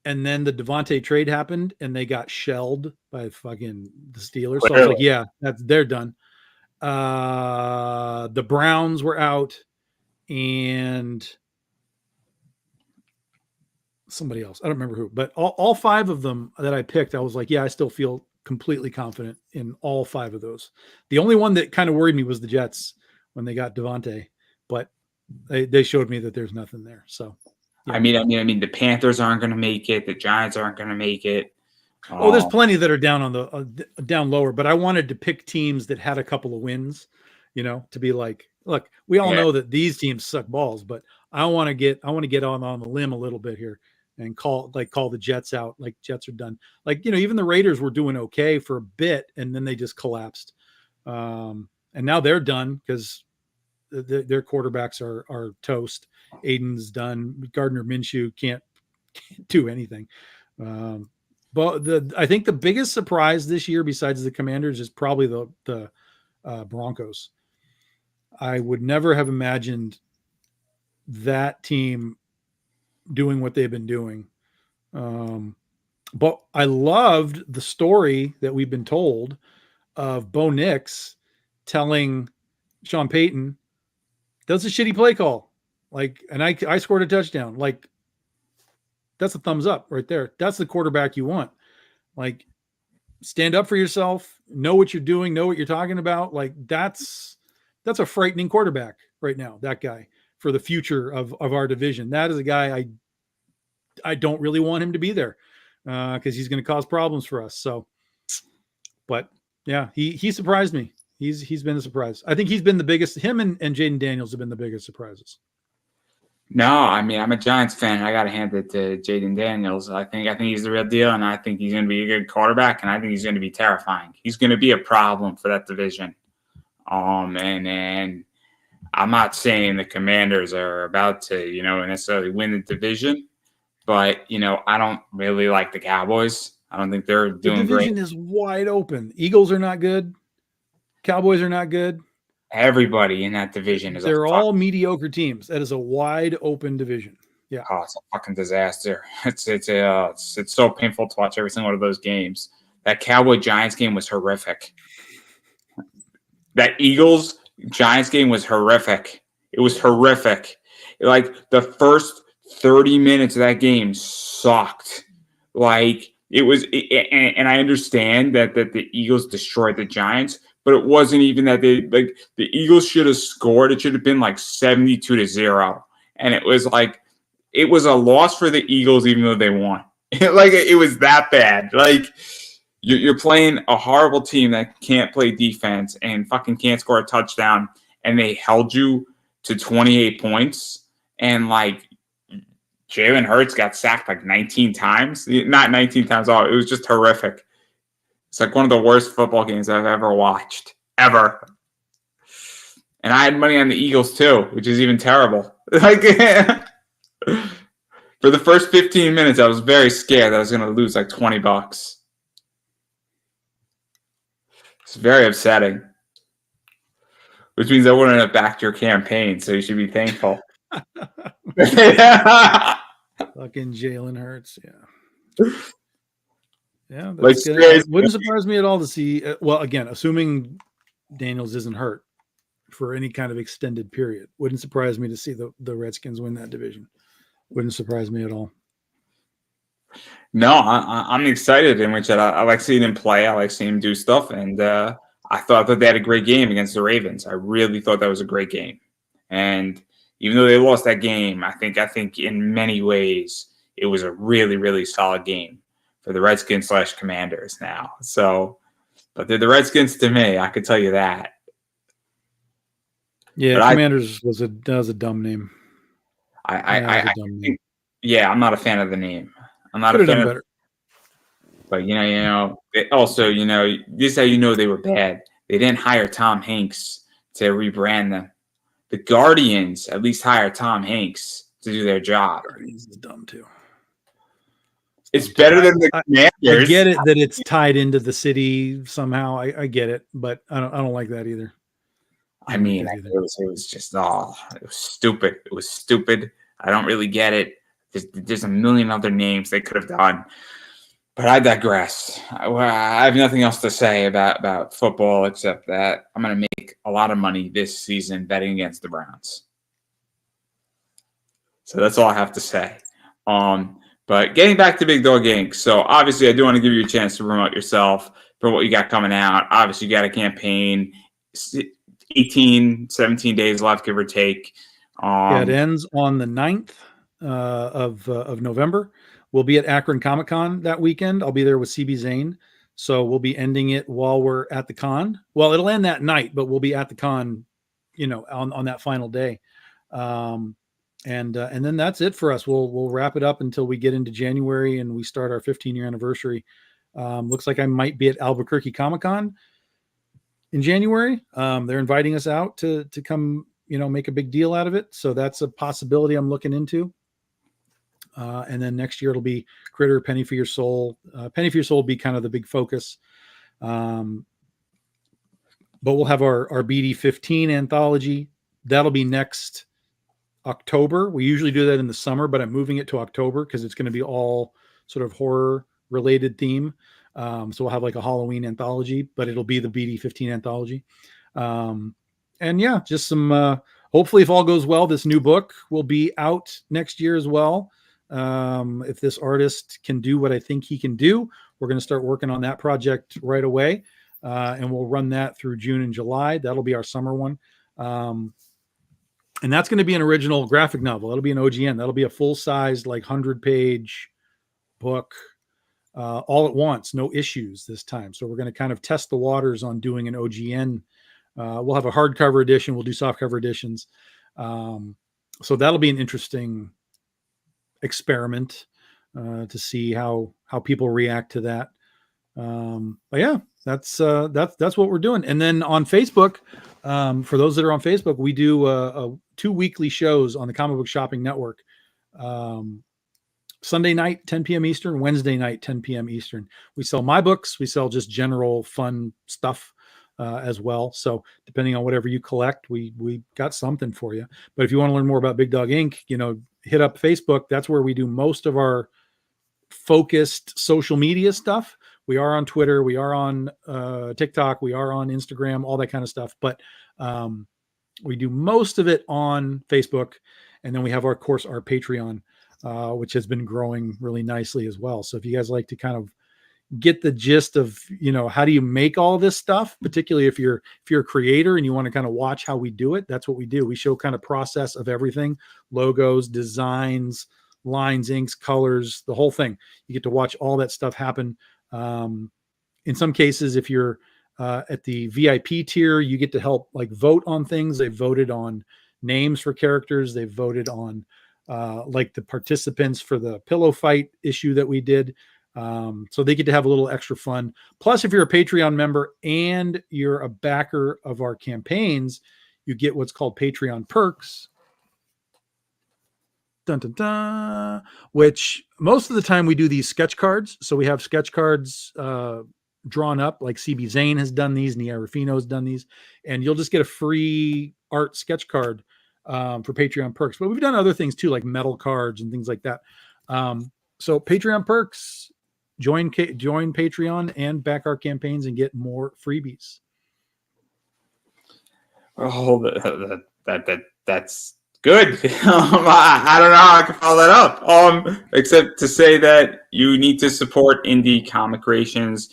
Speaker 2: and then the Devontae trade happened, and they got shelled by fucking the Steelers. So I was like, yeah, they're done. The Browns were out, and somebody else. I don't remember who, but all 5 of them that I picked, I was like, yeah, I still feel completely confident in all 5 of those. The only one that kind of worried me was the Jets when they got Devontae, but they showed me that there's nothing there. So,
Speaker 1: yeah. I mean, the Panthers aren't going to make it. The Giants aren't going to make it.
Speaker 2: Oh, there's plenty that are down on the down lower, but I wanted to pick teams that had a couple of wins, to be like, look, we all know that these teams suck balls, but I want to get on the limb a little bit here and call the Jets out. Like, Jets are done. Like, even the Raiders were doing okay for a bit, and then they just collapsed. And now they're done because their quarterbacks are toast. Aiden's done. Gardner Minshew can't do anything. But I think the biggest surprise this year, besides the Commanders, is probably the Broncos. I would never have imagined that team doing what they've been doing. But I loved the story that we've been told of Bo Nix telling Sean Payton, that's a shitty play call. Like, and I scored a touchdown. Like, that's a thumbs up right there. That's the quarterback you want. Like, stand up for yourself, know what you're doing, know what you're talking about. Like, that's a frightening quarterback right now, that guy, for the future of our division. That is a guy I don't really want him to be there because he's going to cause problems for us. So, but yeah, he surprised me. He's been a surprise. I think he's been the biggest. Him and Jaden Daniels have been the biggest surprises.
Speaker 1: No, I mean, I'm a Giants fan. I got to hand it to Jaden Daniels. I think he's the real deal, and I think he's going to be a good quarterback, and I think he's going to be terrifying. He's going to be a problem for that division. And I'm not saying the Commanders are about to, necessarily win the division, but, I don't really like the Cowboys. I don't think they're doing great.
Speaker 2: The division is wide open. Eagles are not good. Cowboys are not good.
Speaker 1: Everybody in that division is
Speaker 2: they're all mediocre teams. That is a wide open division. Yeah.
Speaker 1: Oh, it's a fucking disaster. It's so painful to watch every single one of those games. That Cowboy Giants game was horrific. That Eagles Giants game was horrific. It was horrific. Like, the first 30 minutes of that game sucked. Like, it was, and I understand that the Eagles destroyed the Giants, but it wasn't even that the Eagles should have scored. It should have been like 72-0. And it was like, it was a loss for the Eagles, even though they won. Like, it was that bad. Like, you're playing a horrible team that can't play defense and fucking can't score a touchdown, and they held you to 28 points. And, like, Jalen Hurts got sacked like 19 times. Not 19 times all. It was just horrific. It's like one of the worst football games I've ever watched. Ever. And I had money on the Eagles too, which is even terrible. Like, for the first 15 minutes, I was very scared that I was going to lose like $20. It's very upsetting. Which means I wouldn't have backed your campaign, so you should be thankful.
Speaker 2: Fucking Jalen Hurts, yeah. Yeah,
Speaker 1: Like,
Speaker 2: that's good. It wouldn't surprise me at all to see. Well, again, assuming Daniels isn't hurt for any kind of extended period, wouldn't surprise me to see the Redskins win that division. Wouldn't surprise me at all.
Speaker 1: No, I'm excited in which I like seeing him play. I like seeing him do stuff, and I thought that they had a great game against the Ravens. I really thought that was a great game, and even though they lost that game, I think in many ways it was a really, really solid game for the Redskins / Commanders now. So, but they're the Redskins to me. I could tell you that.
Speaker 2: Yeah,
Speaker 1: but
Speaker 2: Commanders was a dumb name.
Speaker 1: I think, yeah, I'm not a fan of the name. I'm not
Speaker 2: Could
Speaker 1: a fan
Speaker 2: have done
Speaker 1: of.
Speaker 2: better.
Speaker 1: But also, this is how you know they were bad. They didn't hire Tom Hanks to rebrand them. The Guardians at least hired Tom Hanks to do their job.
Speaker 2: Guardians is dumb too.
Speaker 1: It's better than the Commanders.
Speaker 2: I get it that it's tied into the city somehow. I get it, but I don't like that either.
Speaker 1: I mean, it was just it was stupid. It was stupid. I don't really get it. There's a million other names they could have done. But I digress. I have nothing else to say about football except that I'm going to make a lot of money this season betting against the Browns. So that's all I have to say. But getting back to Big Dog Inc. So obviously I do want to give you a chance to promote yourself for what you got coming out. Obviously you got a campaign, 18, 17 days left, give or take.
Speaker 2: It ends on the 9th of November. We'll be at Akron Comic-Con that weekend. I'll be there with CB Zane. So we'll be ending it while we're at the con. Well, it'll end that night, but we'll be at the con, on that final day. And then that's it for us. We'll wrap it up until we get into January and we start our 15-year anniversary. Looks like I might be at Albuquerque Comic-Con in January. They're inviting us out to come, make a big deal out of it. So that's a possibility I'm looking into. And then next year it'll be Critter, Penny for Your Soul. Penny for Your Soul will be kind of the big focus. But we'll have our BD 15 anthology. That'll be next October. We usually do that in the summer, but I'm moving it to October because it's going to be all sort of horror related theme. So we'll have like a Halloween anthology, but it'll be the BD 15 anthology. And yeah, just some, hopefully if all goes well, this new book will be out next year as well. If this artist can do what I think he can do, we're going to start working on that project right away. And we'll run that through June and July. That'll be our summer one. And that's going to be an original graphic novel. That'll be an OGN. That'll be a full-sized, 100-page book, all at once, no issues this time. So we're going to kind of test the waters on doing an OGN. We'll have a hardcover edition. We'll do softcover editions. So that'll be an interesting experiment to see how people react to that. But yeah, that's what we're doing. And then on Facebook, for those that are on Facebook, we do 2 weekly shows on the Comic Book Shopping Network. Sunday night, 10 p.m. Eastern, Wednesday night, 10 p.m. Eastern. We sell my books. We sell just general fun stuff as well. So depending on whatever you collect, we got something for you. But if you want to learn more about Big Dog Inc., hit up Facebook. That's where we do most of our focused social media stuff. We are on Twitter. We are on TikTok. We are on Instagram, all that kind of stuff. But we do most of it on Facebook. And then we have, of course, our Patreon, which has been growing really nicely as well. So if you guys like to kind of get the gist of, how do you make all this stuff, particularly if you're a creator and you want to kind of watch how we do it, that's what we do. We show kind of process of everything, logos, designs, lines, inks, colors, the whole thing. You get to watch all that stuff happen. In some cases, if you're at the VIP tier, you get to help vote on things. They've voted on names for characters. They've voted on the participants for the pillow fight issue that we did. So they get to have a little extra fun. Plus, if you're a Patreon member and you're a backer of our campaigns, you get what's called Patreon perks. Dun, dun, dun, which most of the time we do these sketch cards. So we have sketch cards drawn up, like CB Zane has done these, Nia Rufino has done these, and you'll just get a free art sketch card for Patreon perks. But we've done other things too, like metal cards and things like that. So Patreon perks, join Patreon and back our campaigns and get more freebies.
Speaker 1: Oh, that's good. I don't know how I can follow that up. Except to say that you need to support indie comic creations,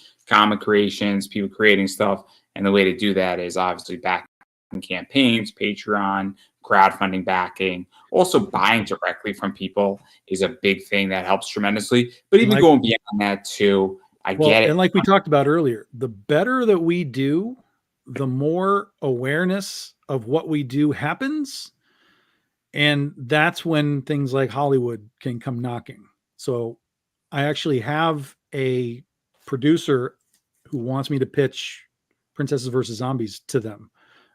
Speaker 1: people creating stuff, and the way to do that is obviously backing campaigns, Patreon, crowdfunding backing. Also, buying directly from people is a big thing that helps tremendously. But even going beyond that too, I get it.
Speaker 2: And like we talked about earlier, the better that we do, the more awareness of what we do happens. And that's when things like Hollywood can come knocking. So I actually have a producer who wants me to pitch Princesses versus Zombies to them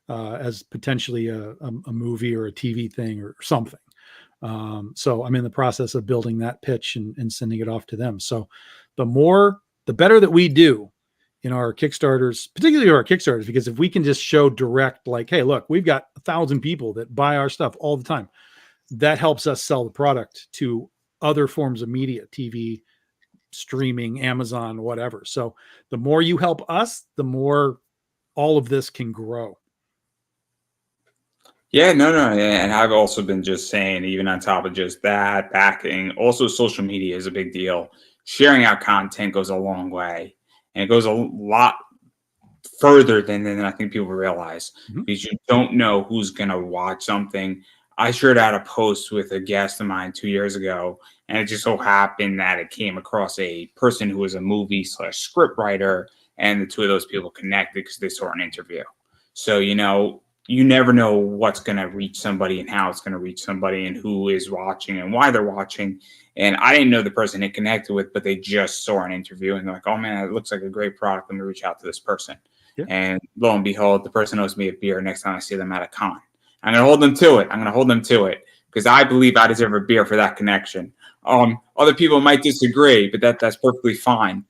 Speaker 2: as potentially a movie or a TV thing or something. So I'm in the process of building that pitch and sending it off to them. So the better that we do in our Kickstarters, particularly our Kickstarters, because if we can just show direct, like, hey, look, we've got 1,000 people that buy our stuff all the time. That helps us sell the product to other forms of media, TV, streaming, Amazon, whatever. So the more you help us, the more all of this can grow.
Speaker 1: Yeah, no. And I've also been just saying, even on top of just that, backing, also social media is a big deal. Sharing our content goes a long way. And it goes a lot further than I think people realize, because you don't know who's going to watch something. I shared out a post with a guest of mine 2 years ago, and it just so happened that it came across a person who was a movie/script writer, and the two of those people connected because they saw an interview. So, you never know what's going to reach somebody and how it's going to reach somebody and who is watching and why they're watching. And I didn't know the person it connected with, but they just saw an interview and they're like, oh man, it looks like a great product. Let me reach out to this person. Yeah. And lo and behold, the person owes me a beer next time I see them at a con. I'm going to hold them to it because I believe I deserve a beer for that connection. Other people might disagree, but that's perfectly fine.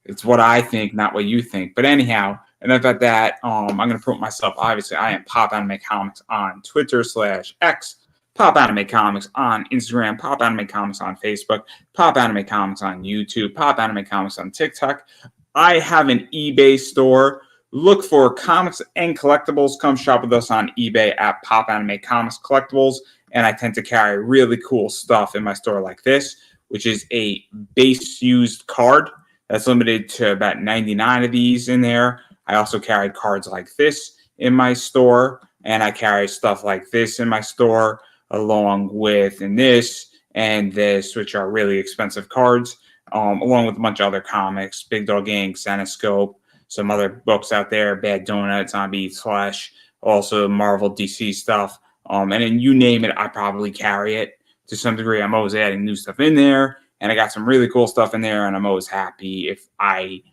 Speaker 1: It's what I think, not what you think. But anyhow, enough about that. I'm going to promote myself. Obviously, I am Pop Anime Comics on Twitter/X, Pop Anime Comics on Instagram, Pop Anime Comics on Facebook, Pop Anime Comics on YouTube, Pop Anime Comics on TikTok. I have an eBay store. Look for comics and collectibles. Come shop with us on eBay at Pop Anime Comics Collectibles. And I tend to carry really cool stuff in my store like this, which is a base used card that's limited to about 99 of these in there. I also carry cards like this in my store, and I carry stuff like this in my store, along with this and this, which are really expensive cards, along with a bunch of other comics, Big Dog Inc., Zenoscope, some other books out there, Bad Donuts, Zombie Eats Flesh, also Marvel, DC stuff. And then you name it, I probably carry it to some degree. I'm always adding new stuff in there, and I got some really cool stuff in there, and I'm always happy. If I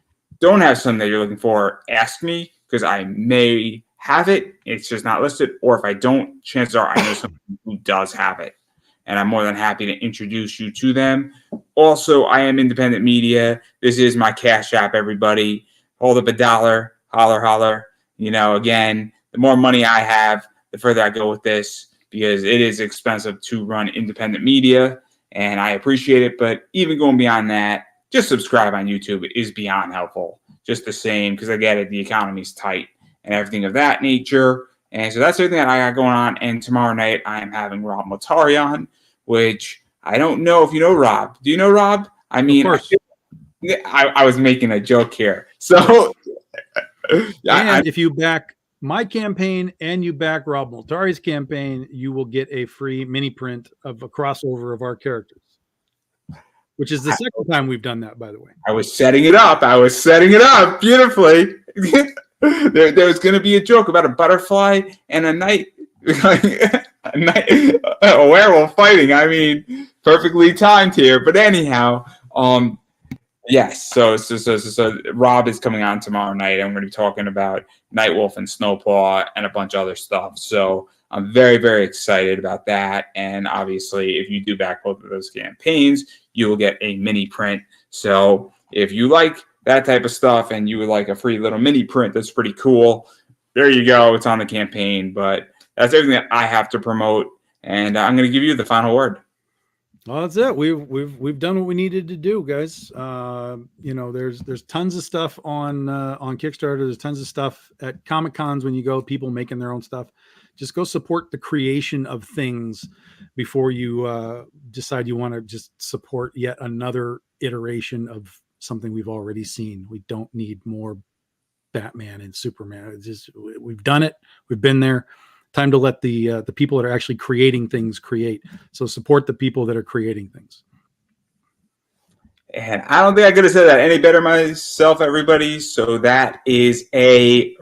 Speaker 1: don't have something that you're looking for, ask me, because I may have it. It's just not listed. Or if I don't, chances are I know someone who does have it. And I'm more than happy to introduce you to them. Also, I am independent media. This is my Cash App, everybody. Hold up $1, holler, holler. Again, the more money I have, the further I go with this, because it is expensive to run independent media, and I appreciate it. But even going beyond that, just subscribe on YouTube is beyond helpful. Just the same, because I get it, the economy's tight and everything of that nature. And so that's everything that I got going on. And tomorrow night, I am having Rob Motari on, which I don't know if you know Rob. Do you know Rob? I mean, I was making a joke here. So,
Speaker 2: and if you back my campaign and you back Rob Motari's campaign, you will get a free mini print of a crossover of our characters, which is the second time we've done that, by the way.
Speaker 1: I was setting it up beautifully. There was going to be a joke about a butterfly and a werewolf fighting. I mean, perfectly timed here. But anyhow, yes. So Rob is coming on tomorrow night. I'm going to be talking about Nightwolf and Snowpaw and a bunch of other stuff. So I'm very, very excited about that. And obviously, if you do back both of those campaigns, you will get a mini print. So if you like that type of stuff, and you would like a free little mini print that's pretty cool, there you go. It's on the campaign. But that's everything that I have to promote, and I'm going to give you the final word.
Speaker 2: Well, that's it. We've done what we needed to do, guys. There's tons of stuff on Kickstarter. There's tons of stuff at Comic Cons when you go. People making their own stuff. Just go support the creation of things before you decide you want to just support yet another iteration of something we've already seen. We don't need more Batman and Superman. It's just, we've done it. We've been there. Time to let the people that are actually creating things create. So support the people that are creating things.
Speaker 1: And I don't think I could have said that any better myself, everybody. So that is a